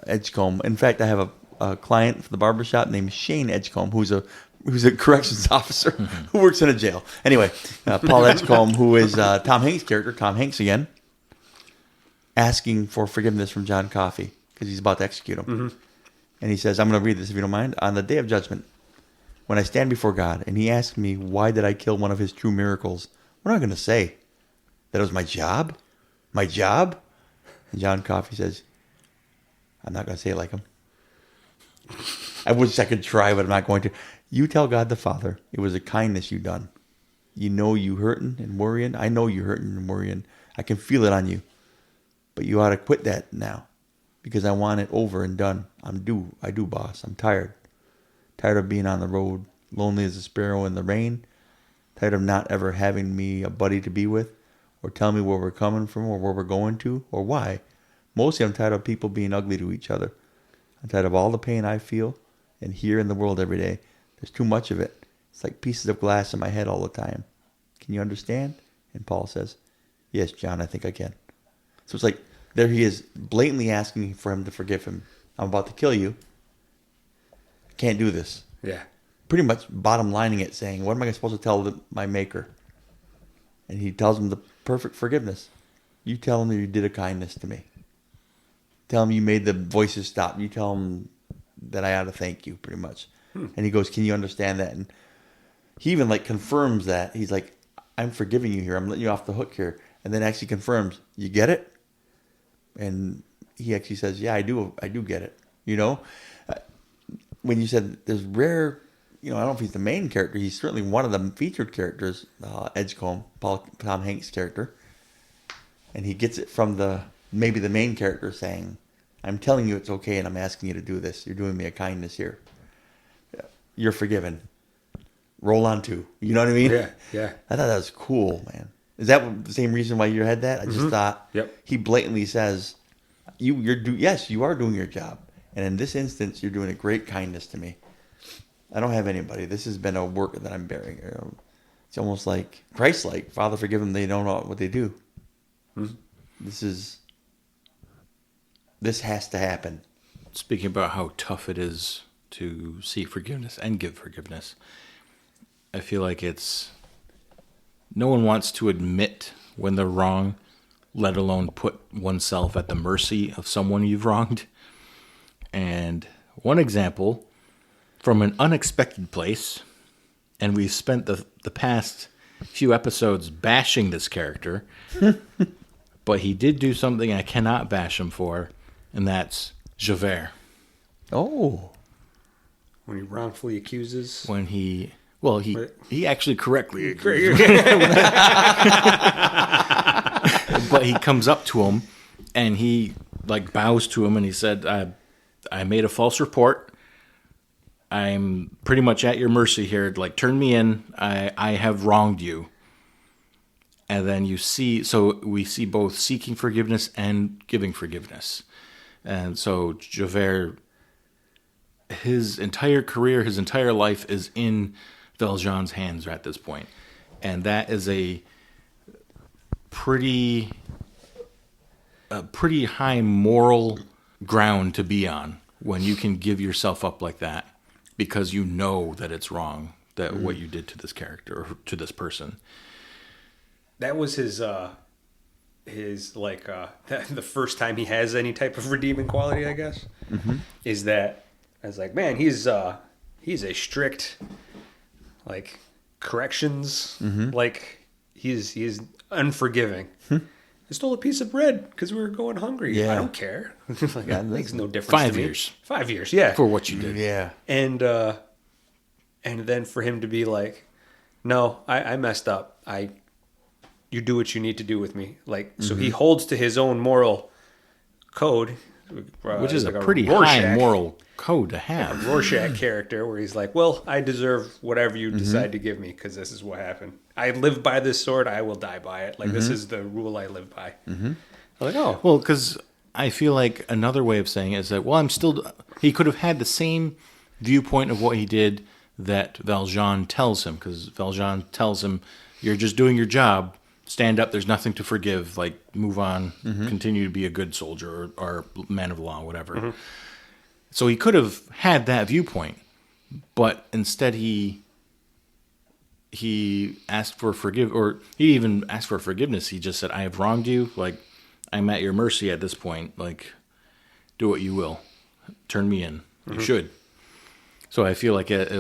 Edgecombe. In fact, I have a client for the barbershop named Shane Edgecombe, who's a corrections officer who works in a jail. Anyway, Paul Edgecombe, who is Tom Hanks' character, Tom Hanks again, asking for forgiveness from John Coffey because he's about to execute him. Mm-hmm. And he says, I'm going to read this if you don't mind. On the day of judgment, when I stand before God and he asks me, why did I kill one of his true miracles? What am I going to say? That it was my job? My job? And John Coffey says, I'm not going to say it like him. I wish I could try, but I'm not going to. You tell God the Father, it was a kindness you done. You know you hurting and worrying. I know you hurting and worrying. I can feel it on you. But you ought to quit that now because I want it over and done. I do, boss. I'm tired. Tired of being on the road, lonely as a sparrow in the rain. Tired of not ever having me a buddy to be with or tell me where we're coming from or where we're going to or why. Mostly I'm tired of people being ugly to each other. I'm tired of all the pain I feel and hear in the world every day. There's too much of it. It's like pieces of glass in my head all the time. Can you understand? And Paul says, yes, John, I think I can. So it's like there he is blatantly asking for him to forgive him. I'm about to kill you. I can't do this. Yeah. Pretty much bottom lining it, saying, what am I supposed to tell my maker? And he tells him the perfect forgiveness. You tell him that you did a kindness to me. Tell him you made the voices stop. You tell him that I ought to thank you, pretty much. And he goes, can you understand that? And he even like confirms that. He's like, I'm forgiving you here. I'm letting you off the hook here. And then actually confirms, you get it? And he actually says, yeah, I do get it. You know, when you said there's rare, I don't know if he's the main character. He's certainly one of the featured characters, Edgecombe, Tom Hanks' character. And he gets it from maybe the main character saying, I'm telling you it's okay and I'm asking you to do this. You're doing me a kindness here. You're forgiven. Roll on to. You know what I mean? Yeah, yeah. I thought that was cool, man. Is that the same reason why you had that? I just thought he blatantly says, yes, you are doing your job. And in this instance, you're doing a great kindness to me. I don't have anybody. This has been a work that I'm bearing. It's almost like Christ-like. Father, forgive them. They don't know what they do. Mm-hmm. This has to happen. Speaking about how tough it is to seek forgiveness and give forgiveness, I feel like no one wants to admit when they're wrong, let alone put oneself at the mercy of someone you've wronged. And one example from an unexpected place, and we've spent the past few episodes bashing this character, but he did do something I cannot bash him for, and that's Javert. Oh. When he wrongfully accuses. When he actually correctly but he comes up to him and he like bows to him and he said, I made a false report. I'm pretty much at your mercy here. Like, turn me in. I have wronged you. And then we see both seeking forgiveness and giving forgiveness. And so Javert, his entire career, his entire life is in Valjean's hands at this point. And that is a pretty high moral ground to be on when you can give yourself up like that because you know that it's wrong, that what you did to this character or to this person. That was his his like the first time he has any type of redeeming quality, I guess, is that I was like, man, he's a strict like corrections, like he's unforgiving. I stole a piece of bread because we were going hungry. Yeah. I don't care. Like, Yeah, it makes no difference. 5 to me. years. 5 years, yeah. For what you did. Yeah. And then for him to be like, no, I messed up. You do what you need to do with me. Like, so he holds to his own moral code, Which is like a pretty Rorschach, high moral code to a have. Rorschach character where he's like, well, I deserve whatever you decide to give me because this is what happened. I live by this sword. I will die by it. Like, this is the rule I live by. I'm like, oh. Well, because I feel like another way of saying it is that, well, he could have had the same viewpoint of what he did that Valjean tells him, because Valjean tells him, you're just doing your job, stand up, there's nothing to forgive, like, move on, continue to be a good soldier or man of law, whatever. So he could have had that viewpoint, but instead he asked for he even asked for forgiveness. He just said, I have wronged you, like, I'm at your mercy at this point, like, do what you will, turn me in, you should. So I feel like it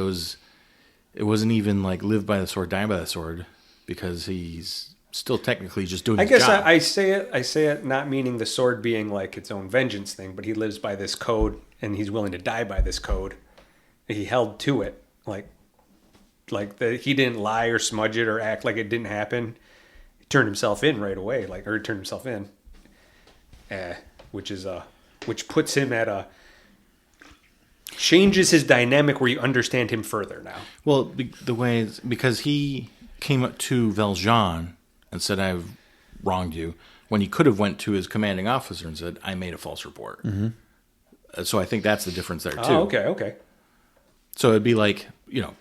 wasn't even like live by the sword, die by the sword, because he's still technically just doing his job. I say it not meaning the sword being like its own vengeance thing, but he lives by this code and he's willing to die by this code. He held to it, he didn't lie or smudge it or act like it didn't happen. He turned himself in right away, which puts him at a changes his dynamic where you understand him further now. Well, the way is because he came up to Valjean and said, I've wronged you, when he could have went to his commanding officer and said, I made a false report. So I think that's the difference there, too. Oh, okay. So it'd be like,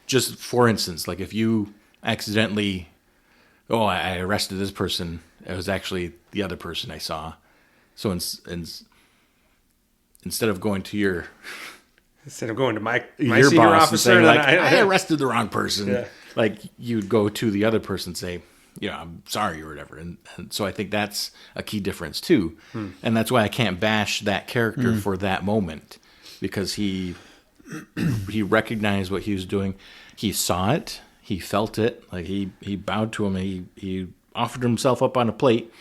just for instance, like if you accidentally, I arrested this person, it was actually the other person I saw. So instead of going to your my your senior boss officer, and saying, then like, I arrested the wrong person. Yeah. Like, you'd go to the other person and say, I'm sorry or whatever. And so I think that's a key difference, too. And that's why I can't bash that character for that moment, because he recognized what he was doing. He saw it. He felt it. Like, he bowed to him. And he offered himself up on a plate.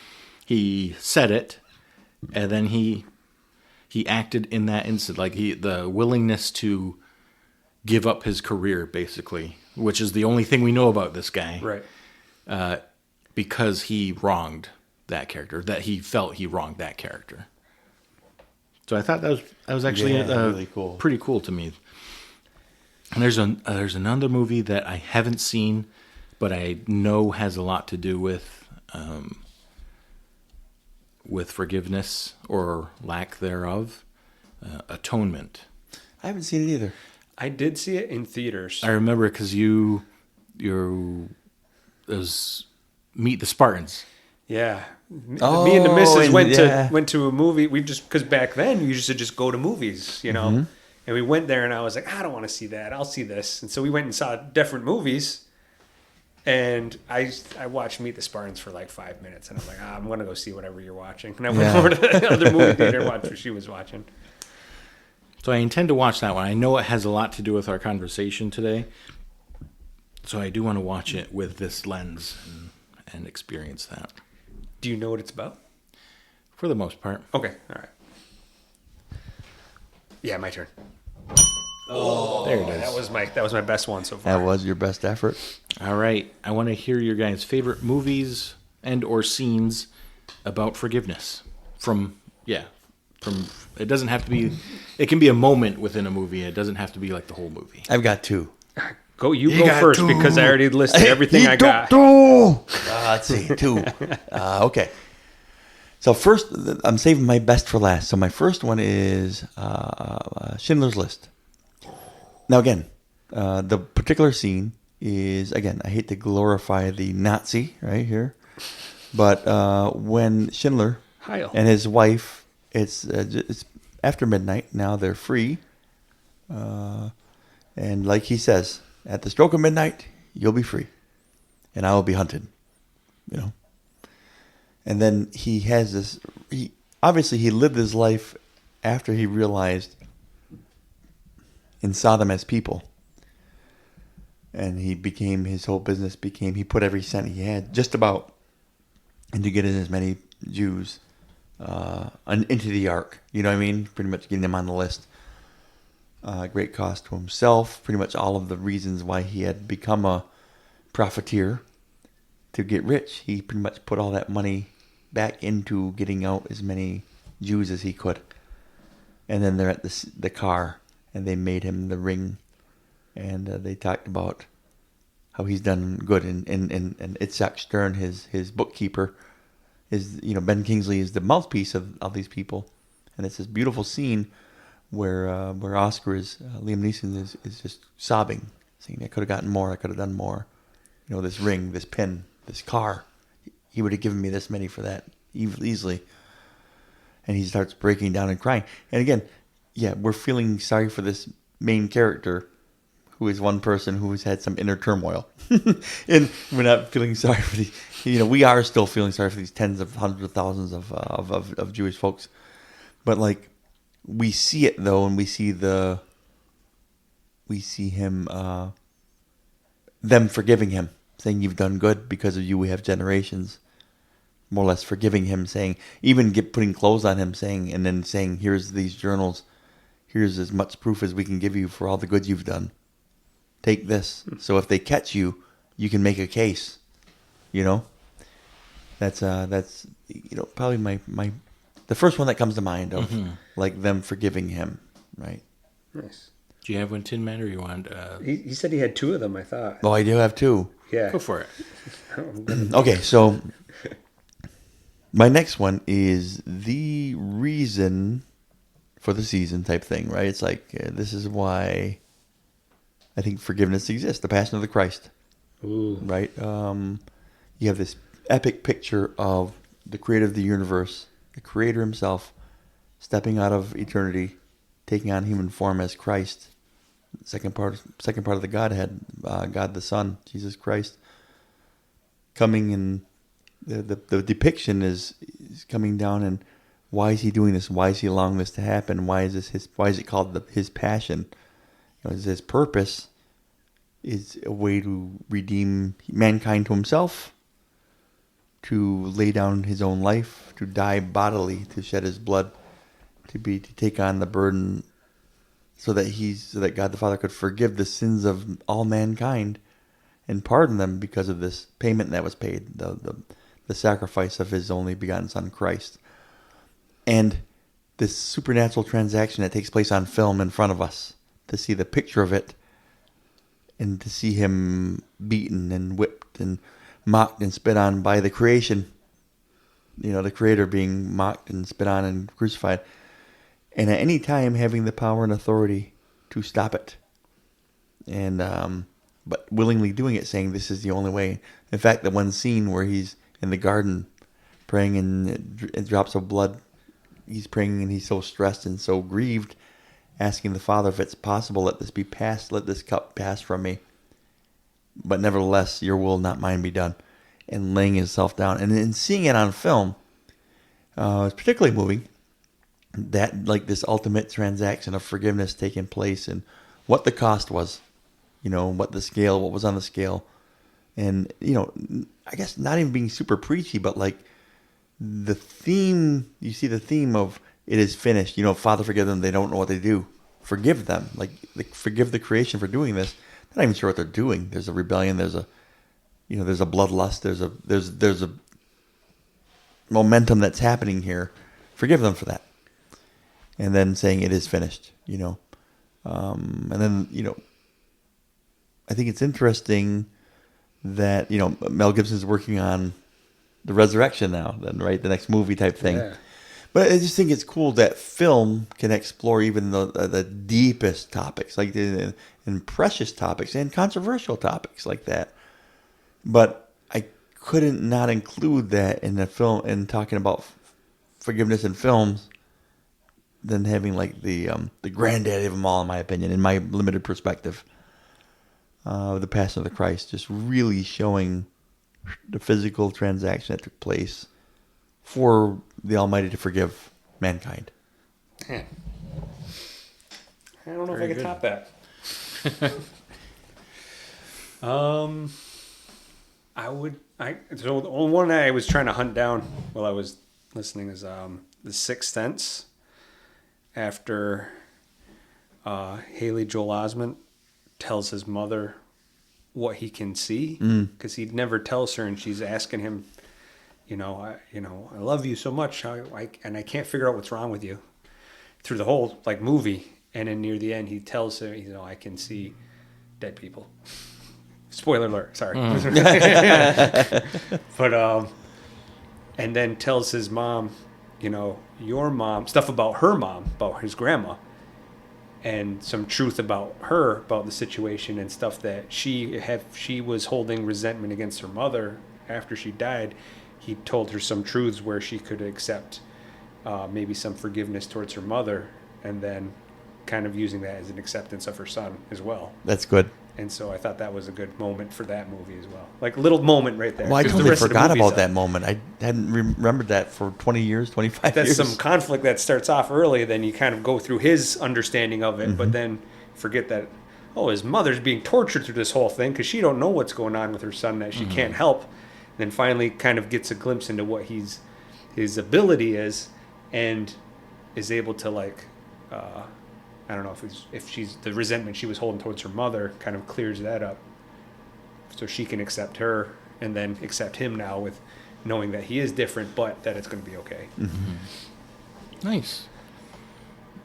He said it. And then he acted in that instant, like the willingness to give up his career, basically, which is the only thing we know about this guy, right? Because he wronged that character, that he felt he wronged that character. So I thought that was actually really cool, pretty cool to me. And there's another movie that I haven't seen, but I know has a lot to do with forgiveness or lack thereof, Atonement. I haven't seen it either. I did see it in theaters. I remember because it was Meet the Spartans. Yeah, Oh, me and the missus yeah. went to a movie. We because back then you used to just go to movies, and we went there, and I was like, I don't want to see that. I'll see this, and so we went and saw different movies. And I watched Meet the Spartans for like 5 minutes, and I'm like, I'm going to go see whatever you're watching. And I went over to the other movie theater and watched what she was watching. So I intend to watch that one. I know it has a lot to do with our conversation today. So I do want to watch it with this lens and experience that. Do you know what it's about? For the most part. Okay, all right. Yeah, my turn. Oh, there it is. That was my best one so far. That was your best effort. All right. I want to hear your guys' favorite movies and or scenes about forgiveness. It doesn't have to be, it can be a moment within a movie. It doesn't have to be like the whole movie. I've got two. You go first because I already listed everything I got. Let's see, two. Okay. So first, I'm saving my best for last. So my first one is Schindler's List. Now again, the particular scene is, again, I hate to glorify the Nazi right here, but when Schindler and his wife, it's after midnight, now they're free, and like he says, at the stroke of midnight, you'll be free, and I will be hunted, And then he has this. Obviously he lived his life after he realized and saw them as people. And his whole business became, he put every cent he had, just about, into getting as many Jews into the ark. You know what I mean? Pretty much getting them on the list. Great cost to himself. Pretty much all of the reasons why he had become a profiteer to get rich. He pretty much put all that money back into getting out as many Jews as he could. And then they're at the car, and they made him the ring. And they talked about how he's done good. And Itzhak Stern, his bookkeeper, Ben Kingsley is the mouthpiece of these people. And it's this beautiful scene where Oscar Liam Neeson is just sobbing, saying, I could have gotten more, I could have done more. This ring, this pin, this car, he would have given me this many for that easily. And he starts breaking down and crying. And again, yeah, we're feeling sorry for this main character, who is one person who has had some inner turmoil. And we're not feeling sorry for we are still feeling sorry for these tens of hundreds of thousands of Jewish folks. But like, we see it though, and we see him, them forgiving him, saying, you've done good, because of you we have generations, more or less forgiving him, saying, even putting clothes on him, saying, and then saying, here's these journals, here's as much proof as we can give you for all the good you've done. Take this. So if they catch you, you can make a case. That's probably my the first one that comes to mind of like them forgiving him, right? Nice. Do you have one, Tin Man, or you want? He said he had two of them, I thought. Oh, I do have two. Yeah. Go for it. Okay, so my next one is the reason for the season type thing, right? It's like, this is why I think forgiveness exists. The Passion of the Christ. Ooh. Right? You have this epic picture of the creator of the universe, the creator himself, stepping out of eternity, taking on human form as Christ. Second part of the Godhead, God the Son, Jesus Christ, coming, and the depiction is coming down. And why is he doing this? Why is he allowing this to happen? Why is it called his passion? His purpose is a way to redeem mankind to himself, to lay down his own life, to die bodily, to shed his blood, to take on the burden, so that God the Father could forgive the sins of all mankind and pardon them because of this payment that was paid, the sacrifice of his only begotten Son, Christ. And this supernatural transaction that takes place on film in front of us, to see the picture of it, and to see him beaten and whipped and mocked and spit on by the creation, the creator being mocked and spit on and crucified, and at any time having the power and authority to stop it, and but willingly doing it, saying this is the only way. In fact, the one scene where he's in the garden praying and drops of blood, he's praying and he's so stressed and so grieved, asking the Father, if it's possible, let this cup pass from me, but nevertheless your will, not mine, be done, and laying himself down. And in seeing it on film, it's particularly moving, that like this ultimate transaction of forgiveness taking place, and what the cost was, what was on the scale, and I guess not even being super preachy, but like the theme, you see the theme of it is finished. Father, forgive them, they don't know what they do. Forgive them, forgive the creation for doing this. They're not even sure what they're doing. There's a rebellion. There's a bloodlust. There's a momentum that's happening here. Forgive them for that. And then saying it is finished. And then I think it's interesting that Mel Gibson's working on the resurrection now. Then, right, the next movie type thing. Yeah. But I just think it's cool that film can explore even the deepest topics, like and precious topics and controversial topics like that. But I couldn't not include that in the film, and talking about forgiveness in films, than having like the granddaddy of them all, in my opinion, in my limited perspective, the Passion of the Christ, just really showing the physical transaction that took place for the Almighty to forgive mankind. Man. I don't know Very if I can good. top that. So the only one I was trying to hunt down while I was listening is The Sixth Sense. After Haley Joel Osment tells his mother what he can see, because he never tells her, and she's asking him, I love you so much, and I can't figure out what's wrong with you, through the whole movie. And then near the end, he tells her, I can see dead people. Spoiler alert, sorry. But and then tells his mom, your mom, stuff about her mom, about his grandma, and some truth about her, about the situation, and stuff that she was holding resentment against her mother after she died. He told her some truths where she could accept maybe some forgiveness towards her mother, and then kind of using that as an acceptance of her son as well. That's good. And so I thought that was a good moment for that movie as well. Like a little moment right there. Well, I 'Cause the totally rest of the forgot movie's about that moment. I hadn't remembered that for 20 years, 25 That's years. some conflict that starts off early, then you kind of go through his understanding of it, but then forget that, his mother's being tortured through this whole thing because she don't know what's going on with her son that she can't help. Then finally kind of gets a glimpse into what his ability is, and is able to I don't know if she's the resentment she was holding towards her mother kind of clears that up, so she can accept her and then accept him now with knowing that he is different, but that it's going to be okay. Nice.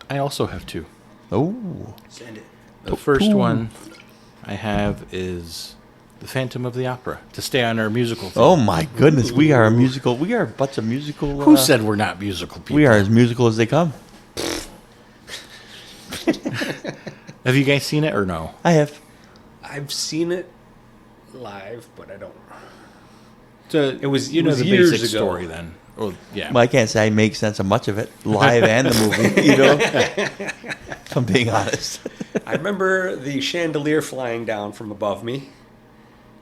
I also have two. Oh. Send it. The first one I have is The Phantom of the Opera, to stay on our musical theme. Oh my goodness, we are a musical. We are a bunch of musical. Who said we're not musical people? we are as musical as they come? Have you guys seen it or no? I have. I've seen it live, but I don't. So It was the years basic ago. story then. Well, yeah. Well, I can't say I make sense of much of it, live and the movie. If I'm being honest. I remember the chandelier flying down from above me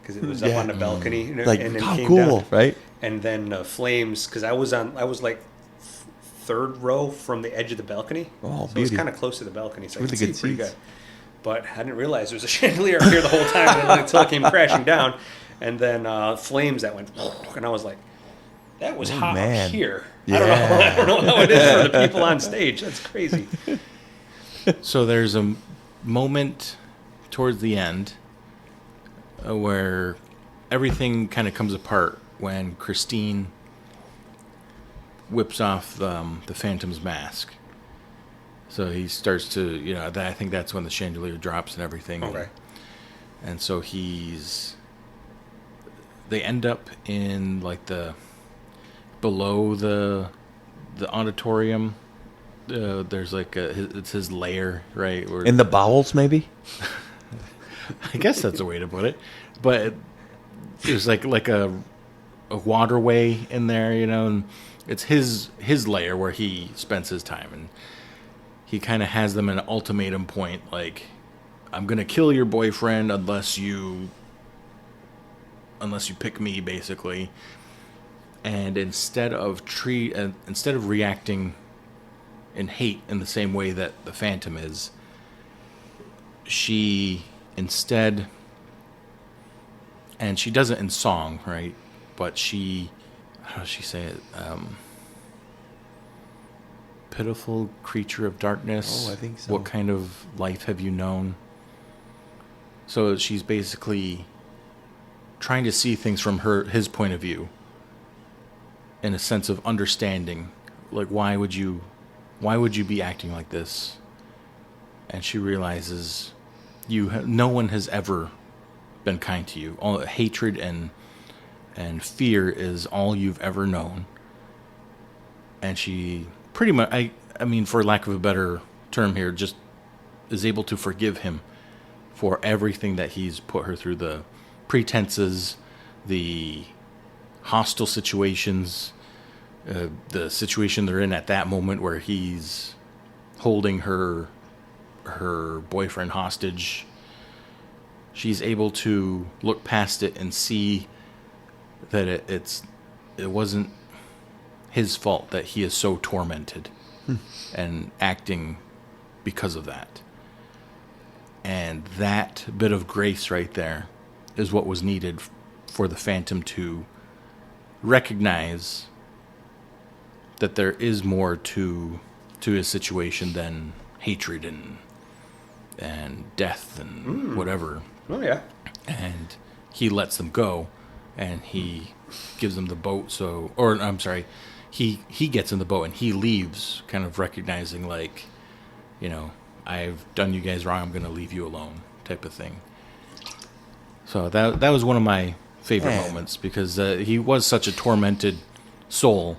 because it was up Yeah. on the balcony, and Like, and then how came cool, down. right? And then flames, because I was like third row from the edge of the balcony. Oh, so it was beauty. kind of close to the balcony, so I Really could see good pretty seats. good. But I didn't realize there was a chandelier up here the whole time until it came crashing down, and then flames that went, and I was like, "That was hot man. up here." Yeah. I don't know how it is for the people on stage. That's crazy. So there's a moment towards the end where everything kind of comes apart when Christine whips off the Phantom's mask. So he starts to, I think that's when the chandelier drops and everything. Okay. And so they end up in below the auditorium. There's it's his lair, right? Where, In the bowels, maybe? I guess that's a way to put it. But there's like a waterway in there, and it's his lair where he spends his time, and he kind of has them an ultimatum point, like, I'm gonna kill your boyfriend unless you pick me, basically. And instead of reacting in hate in the same way that the Phantom is, she instead, and she does it in song, right? But how does she say it? Pitiful creature of darkness. Oh, I think so. What kind of life have you known? So she's basically trying to see things from his point of view, in a sense of understanding. Like, why would you be acting like this? And she realizes no one has ever been kind to you. All hatred and fear is all you've ever known. And she pretty much, I mean, for lack of a better term here, just is able to forgive him for everything that he's put her through, the pretenses, the hostile situations, the situation they're in at that moment where he's holding her boyfriend hostage. She's able to look past it and see that it his fault that he is so tormented and acting because of that. And that bit of grace right there is what was needed for the Phantom to recognize that there is more to his situation than hatred and death and whatever. Oh, yeah. And he lets them go, and he gives them the boat. He gets in the boat and he leaves, kind of recognizing, like, you know, I've done you guys wrong, I'm going to leave you alone, type of thing. So that was one of my favorite moments, because he was such a tormented soul,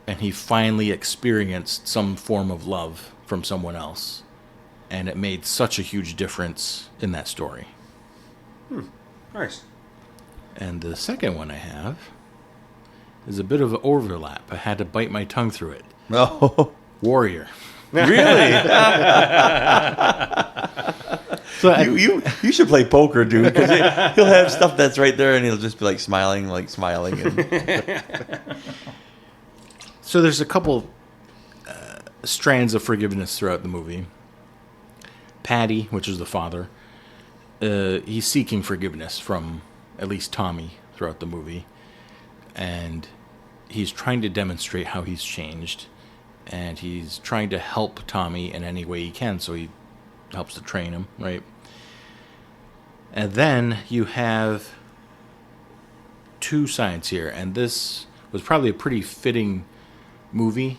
and he finally experienced some form of love from someone else, and it made such a huge difference in that story. Nice. And the second one I have is a bit of an overlap. I had to bite my tongue through it. Oh, Warrior. really? So you should play poker, dude, because he'll have stuff that's right there, and he'll just be like smiling. And So there's a couple strands of forgiveness throughout the movie. Patty, which is the father, he's seeking forgiveness from at least Tommy throughout the movie. And he's trying to demonstrate how he's changed. And he's trying to help Tommy in any way he can, so he helps to train him, right? And then you have two sides here. And this was probably a pretty fitting movie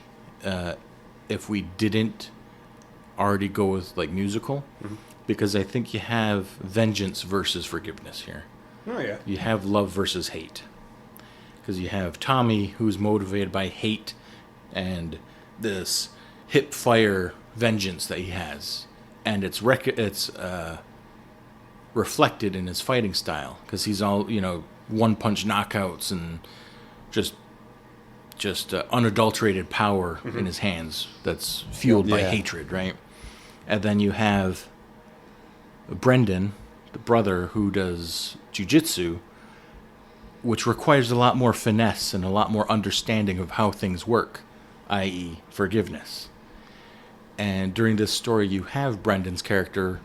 if we didn't already go with like musical, because I think you have vengeance versus forgiveness here. Oh, yeah. You have love versus hate, because you have Tommy, who's motivated by hate and this hip fire vengeance that he has, and it's reflected in his fighting style, because he's all, you know, one punch knockouts and just unadulterated power in his hands that's fueled by hatred, right? And then you have Brendan, the brother, who does jiu-jitsu, which requires a lot more finesse and a lot more understanding of how things work, i.e. forgiveness. And during this story, you have Brendan's character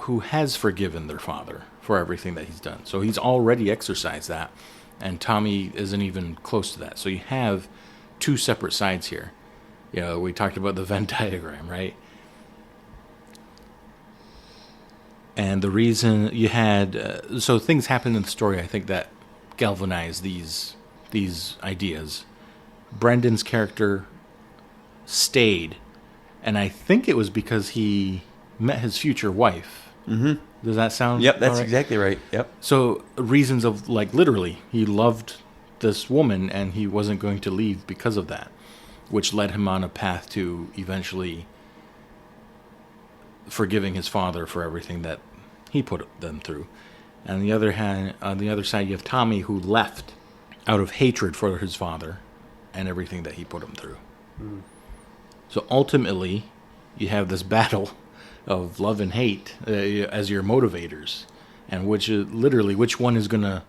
who has forgiven their father for everything that he's done. So he's already exercised that, and Tommy isn't even close to that. So you have two separate sides here. You know, we talked about the Venn diagram, right? And the reason you had... so things happened in the story, I think, that galvanized these ideas. Brendan's character stayed, and I think it was because he met his future wife. Mm-hmm. Does that sound... Yep, that's right? exactly right. Yep. So reasons of, like, literally, he loved this woman and he wasn't going to leave because of that, which led him on a path to eventually forgiving his father for everything that he put them through. And on the other hand, on the other side, you have Tommy, who left out of hatred for his father and everything that he put him through. So ultimately, you have this battle of love and hate as your motivators, and which one is going to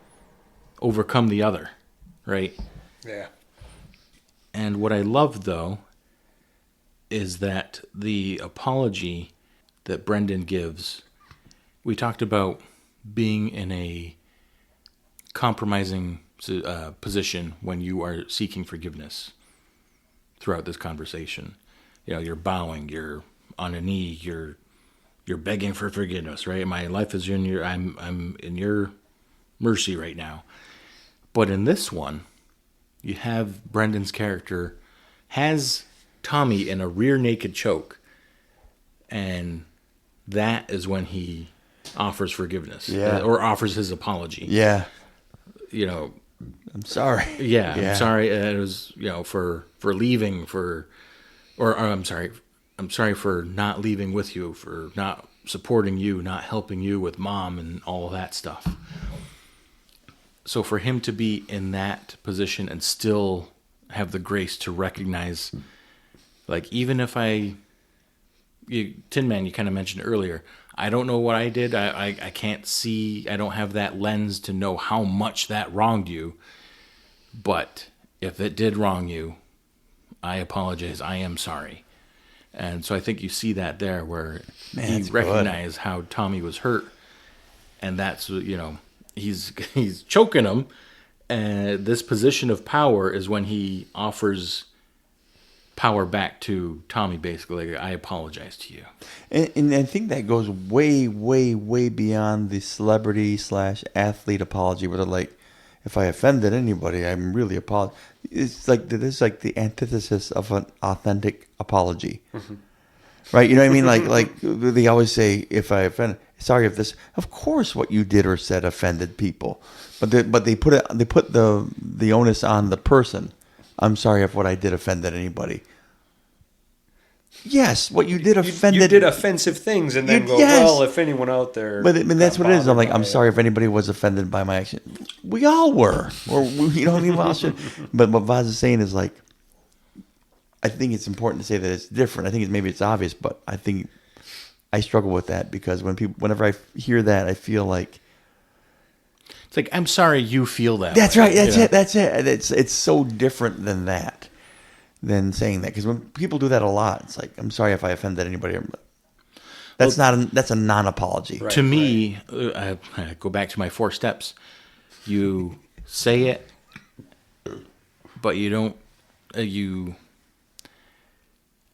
overcome the other, right? Yeah. And what I love, though, is that the apology that Brendan gives, we talked about being in a compromising position when you are seeking forgiveness throughout this conversation. You know, you're bowing, you're on a knee, you're begging for forgiveness, right? My life is in your, I'm in your mercy right now. But in this one, you have Brendan's character has Tommy in a rear naked choke, and that is when he offers forgiveness, or offers his apology. Yeah. You know, I'm sorry. Yeah. I'm sorry. It was, you know, for leaving, I'm sorry for not leaving with you, for not supporting you, not helping you with mom and all of that stuff. So for him to be in that position and still have the grace to recognize, like, even if Tin Man, you kind of mentioned earlier, I don't know what I did. I can't see. I don't have that lens to know how much that wronged you. But if it did wrong you, I apologize. I am sorry. And so I think you see that there where Man, he that's good. recognized how Tommy was hurt. And that's, he's choking him. And this position of power is when he offers power back to Tommy, basically. I apologize to you. And I think that goes way, way, way beyond the celebrity/athlete apology, where they're like, if I offended anybody, I'm really apologize. It's like this is like the antithesis of an authentic apology, right? You know what I mean? Like they always say, if I offended, sorry if this. Of course, what you did or said offended people, but they put the onus on the person. I'm sorry if what I did offended anybody. Yes, what you did offended. You did offensive things, and then well, if anyone out there. But that's what it is. I'm like, I'm by sorry if anybody was offended by my action. We all were, or you know what I mean. Well, but what Vaz is saying is like, I think it's important to say that it's different. I think maybe it's obvious, but I think I struggle with that because whenever I hear that, I feel like it's like, I'm sorry you feel that. That's way. right. That's it. It's so different than that. Than saying that, because when people do that a lot, it's like, I'm sorry if I offended anybody. That's a non-apology. Right, to me, I go back to my 4 steps. You say it, but you don't.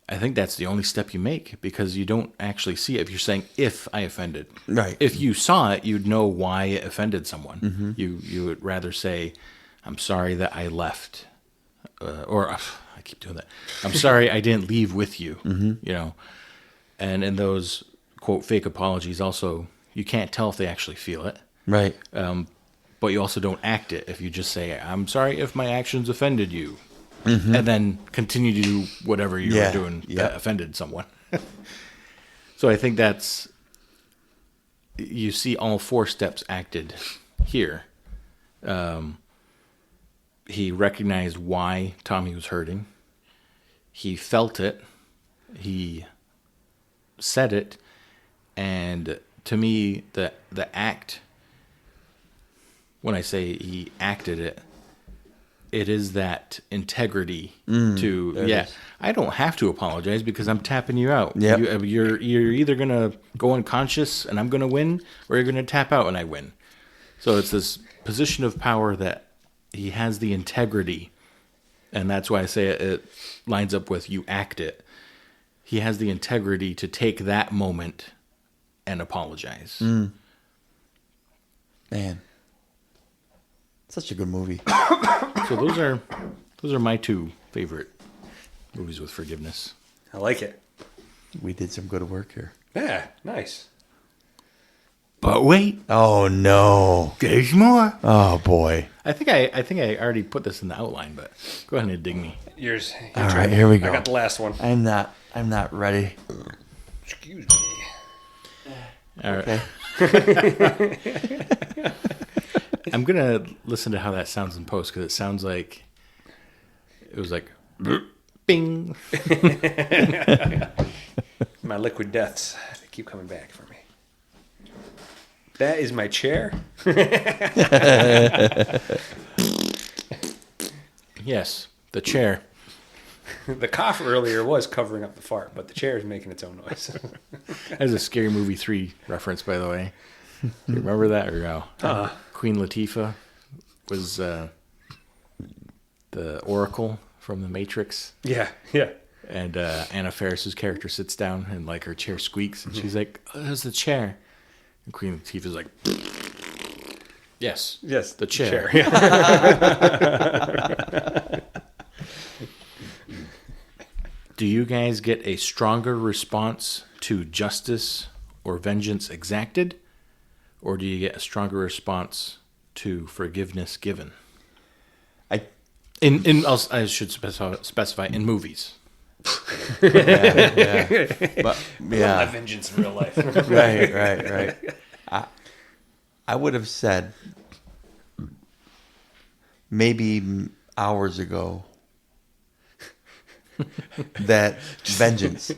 I think that's the only step you make because you don't actually see it. If you're saying if I offended, right? If you saw it, you'd know why it offended someone. Mm-hmm. You would rather say, I'm sorry that I left, or. I keep doing that. I'm sorry I didn't leave with you, And in those, quote, fake apologies also, you can't tell if they actually feel it. Right. But you also don't act it if you just say, I'm sorry if my actions offended you. Mm-hmm. And then continue to do whatever you were doing that offended someone. So I think you see all 4 steps acted here. He recognized why Tommy was hurting. He felt it. He said it. And to me, the act, when I say he acted it, it is that integrity I don't have to apologize because I'm tapping you out. Yep. You're either going to go unconscious and I'm going to win, or you're going to tap out and I win. So it's this position of power that he has the integrity, and that's why I say it lines up with you act it. He has the integrity to take that moment and apologize. Man, such a good movie. So those are my 2 favorite movies with forgiveness. I like it. We did some good work here. Yeah, nice. But wait. Oh no. There's more. Oh boy. I think I already put this in the outline, but go ahead and dig me. Your All right, here we go. I got the last one. I'm not ready. Excuse me. All right. Okay. I'm gonna listen to how that sounds in post because it sounds like it was like bing. My liquid deaths, they keep coming back for me. That is my chair. Yes, the chair. The cough earlier was covering up the fart, but the chair is making its own noise. That's a Scary Movie 3 reference, by the way. Do you remember that or no? Queen Latifah was the Oracle from The Matrix. Yeah. And Anna Faris's character sits down and like her chair squeaks, and she's like, "Oh, there's the chair." And Queen Latifah's like, Yes, the chair. Do you guys get a stronger response to justice or vengeance exacted, or do you get a stronger response to forgiveness given? I should specify in movies. But My vengeance in real life. right. I would have said maybe hours ago that vengeance,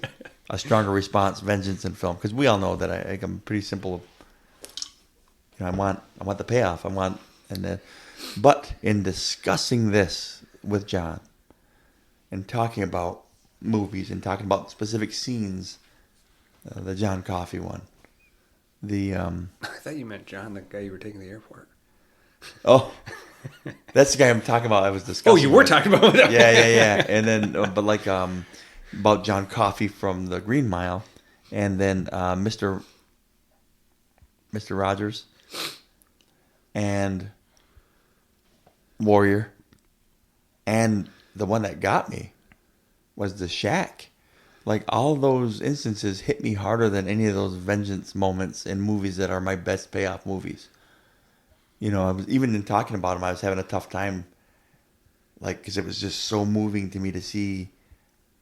a stronger response, vengeance in film, because we all know that I'm pretty simple. I want the payoff. But in discussing this with John and talking about movies and talking about specific scenes, the John Coffey one, the I thought you meant John, the guy you were taking to the airport. oh, that's the guy I'm talking about. I was discussing. Oh, you were talking about that. Yeah. And then, but like about John Coffey from the Green Mile, and then Mr. Rogers and Warrior, and the one that got me was The Shack. Like, all those instances hit me harder than any of those vengeance moments in movies that are my best payoff movies. You know, I was even in talking about them, I was having a tough time, like, because it was just so moving to me to see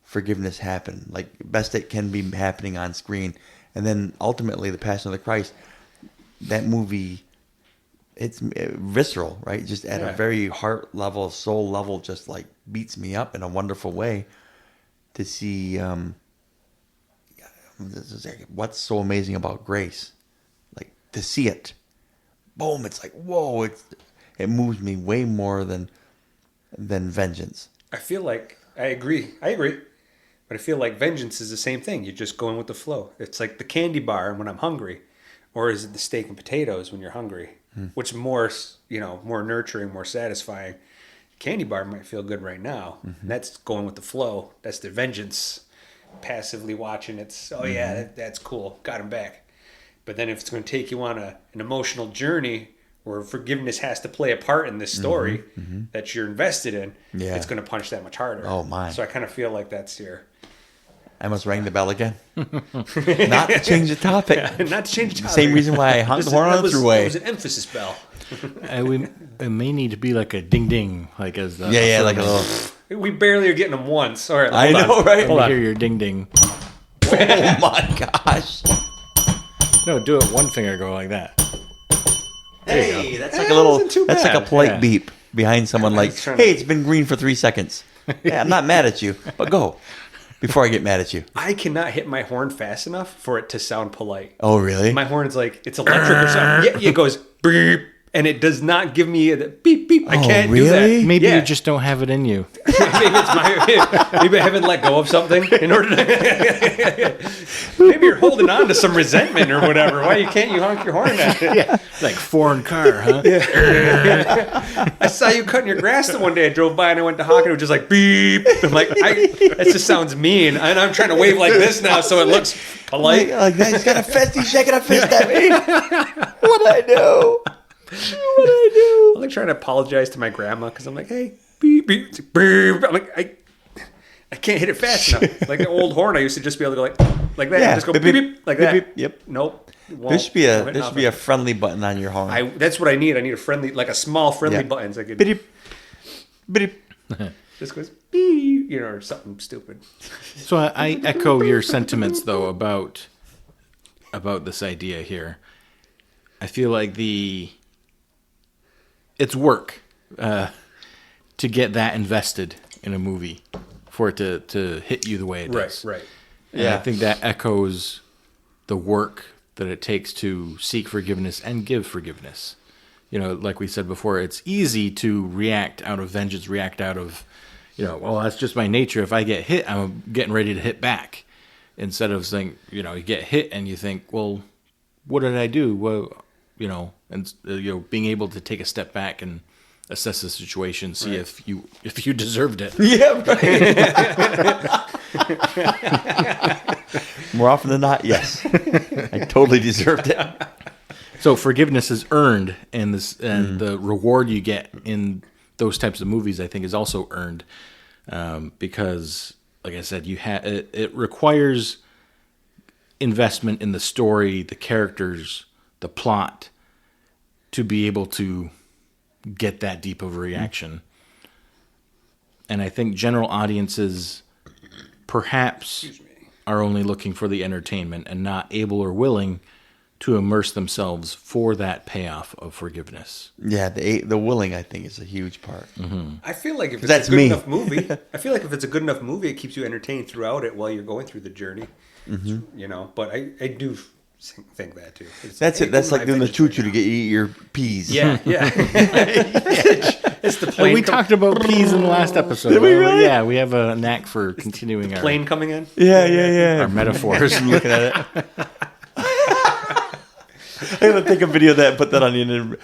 forgiveness happen, like best it can be happening on screen. And then ultimately, The Passion of the Christ, that movie, it's visceral, right? Just at a very heart level, soul level, just like beats me up in a wonderful way to see what's so amazing about grace. Like, to see it, boom, it's like, whoa, it moves me way more than vengeance. I feel like, I agree. But I feel like vengeance is the same thing. You're just going with the flow. It's like the candy bar when I'm hungry. Or is it the steak and potatoes when you're hungry? Which more, more nurturing, more satisfying. Candy bar might feel good right now. That's going with the flow. That's the vengeance. Passively watching. It's, that's cool. Got him back. But then if it's going to take you on an emotional journey where forgiveness has to play a part in this story that you're invested in, it's going to punch that much harder. Oh, my. So I kind of feel like that's your... I must ring the bell again. Not to change the topic. Not to change the topic. Same reason why I hung the horn on the throughway. It was an emphasis bell. It may need to be like a ding ding, like as the like a little. We barely are getting them once. All right, I know, right? Hold on. Hear your ding ding. Oh my gosh! No, do it one finger, go like that. Hey, that's like a little. That's like a polite beep behind someone. Like, hey, it's been green for 3 seconds. Yeah, I'm not mad at you, but go. Before I get mad at you. I cannot hit my horn fast enough for it to sound polite. Oh, really? My horn is like, it's electric or something. Yeah, it goes beep, and it does not give me a beep, beep. I can't do that. Maybe you just don't have it in you. Maybe I haven't let go of something in order to... Maybe you're holding on to some resentment or whatever. Why can't you honk your horn at it? Yeah, like foreign car, huh? Yeah. I saw you cutting your grass the one day. I drove by and I went to honk and it was just like beep. I'm like, that just sounds mean. And I'm trying to wave like this now so it looks polite. Like that. He's got a fist. He's shaking a fist at me. What'd I do? I'm like trying to apologize to my grandma because I'm like, hey, beep, beep, beep. I'm like, I can't hit it fast enough. Like the old horn, I used to just be able to go like that. Yeah, Just go beep, beep, like that. Beep. Yep. Nope. There should be a friendly button on your horn. That's what I need. I need a friendly, like a small friendly button. So I could beep, beep. just goes beep, or something stupid. So I echo your sentiments though about this idea here. I feel like it's work to get that invested in a movie for it to hit you the way it does. Right. And I think that echoes the work that it takes to seek forgiveness and give forgiveness. Like we said before, it's easy to react out of vengeance, react out of, well, that's just my nature. If I get hit, I'm getting ready to hit back. Instead of saying, you get hit and you think, well, what did I do? Well, being able to take a step back and assess the situation, see if you deserved it. Yeah, right. More often than not, yes. I totally deserved it. So forgiveness is earned, and the reward you get in those types of movies, I think, is also earned because, like I said, it requires investment in the story, the characters, the plot, to be able to get that deep of a reaction. And I think general audiences perhaps are only looking for the entertainment and not able or willing to immerse themselves for that payoff of forgiveness. Yeah, the willing, I think, is a huge part. Mm-hmm. I feel like if it's a good enough movie, it keeps you entertained throughout it while you're going through the journey. Mm-hmm. But I do think that too. That's it. That's like doing the choo-choo to get you eat your peas. Yeah. It's the And plane. we talked about peas in the last episode. Did we really? Yeah, we have a knack for continuing our plane coming in. Yeah. our metaphors. I'm looking at it. I'm gonna take a video of that and put that on the internet.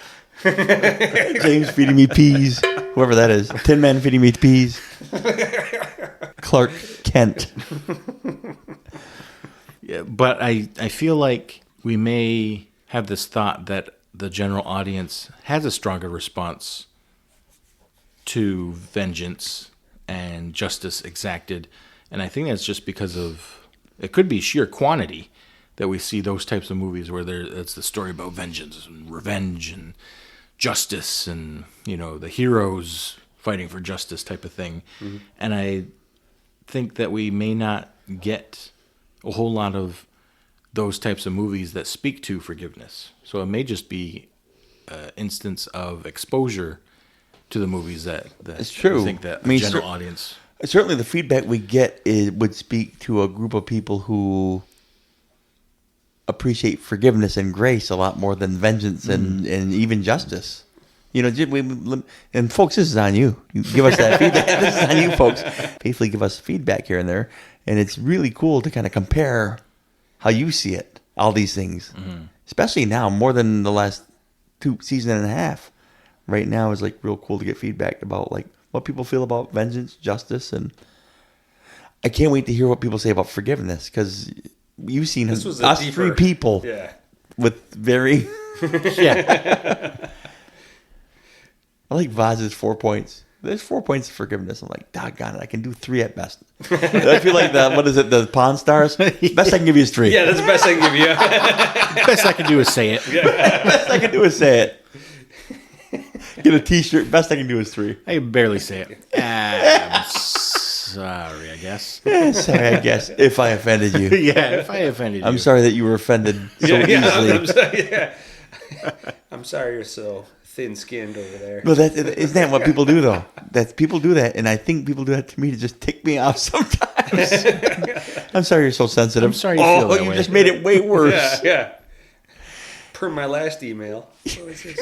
James feeding me peas. Whoever that is. Tin Man feeding me peas. Clark Kent. Yeah, but I feel like we may have this thought that the general audience has a stronger response to vengeance and justice exacted. And I think that's just because of, it could be sheer quantity that we see those types of movies where it's the story about vengeance and revenge and justice and, the heroes fighting for justice type of thing. Mm-hmm. And I think that we may not get a whole lot of those types of movies that speak to forgiveness. So it may just be an instance of exposure to the movies that it's true. I think that the general audience... Certainly the feedback we get would speak to a group of people who appreciate forgiveness and grace a lot more than vengeance and even justice. And folks, this is on you. You give us that feedback. This is on you, folks. Faithfully give us feedback here and there. And it's really cool to kind of compare how you see it, all these things. Mm-hmm. Especially now, more than the last 2 seasons and a half. Right now is like real cool to get feedback about like what people feel about vengeance, justice, and I can't wait to hear what people say about forgiveness, because you've seen us deeper, 3 people with very... yeah. I like Vaz's 4 points. There's 4 points of forgiveness. I'm like, doggone it, I can do 3 at best. I feel like the Pawn Stars? Best I can give you is 3. Yeah, that's the best I can give you. Best I can do is say it. Yeah. Best I can do is say it. Get a t-shirt. Best I can do is 3. I can barely say it. I'm sorry, I guess. Yeah, sorry, I guess. If I offended you. Yeah, if I offended you. I'm sorry that you were offended so easily. I'm sorry you're so thin-skinned over there. Well, isn't that what people do, though? People do that, and I think people do that to me to just tick me off sometimes. I'm sorry you're so sensitive. I'm sorry you feel that you way. just made it way worse. Yeah. Per my last email. What was this?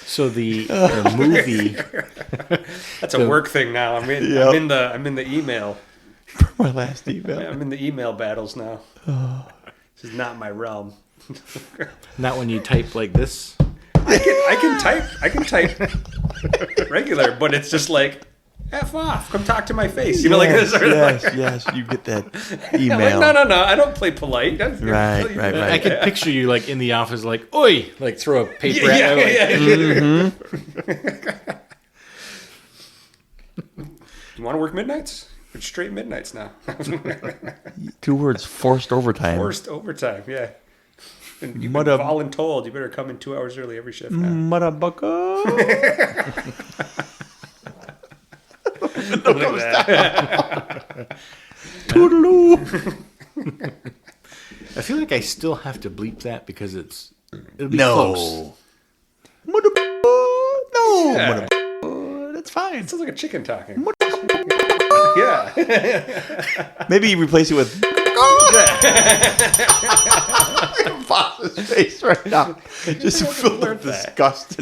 So the movie. That's a work thing now. I'm in the email. My last email. I'm in the email battles now. This is not my realm. Not when you type like this. I can type regular, but it's just like, F off. Come talk to my face. Like this. Yes, you get that email. Like, no. I don't play polite. Right. I could picture you like in the office, like, oi, like throw a paper at her. Like, Mm-hmm. You want to work midnights? It's straight midnights now. 2 words: forced overtime. Forced overtime, yeah. And you've been voluntold. You better come in 2 hours early every shift now. Motherfucker. Look at that. Toodaloo. I feel like I still have to bleep that because it'll be close. Motherfucker. No. Yeah. That's fine. It sounds like a chicken talking. Yeah. Maybe you replace it with Boss's face right now. Just filled with disgust.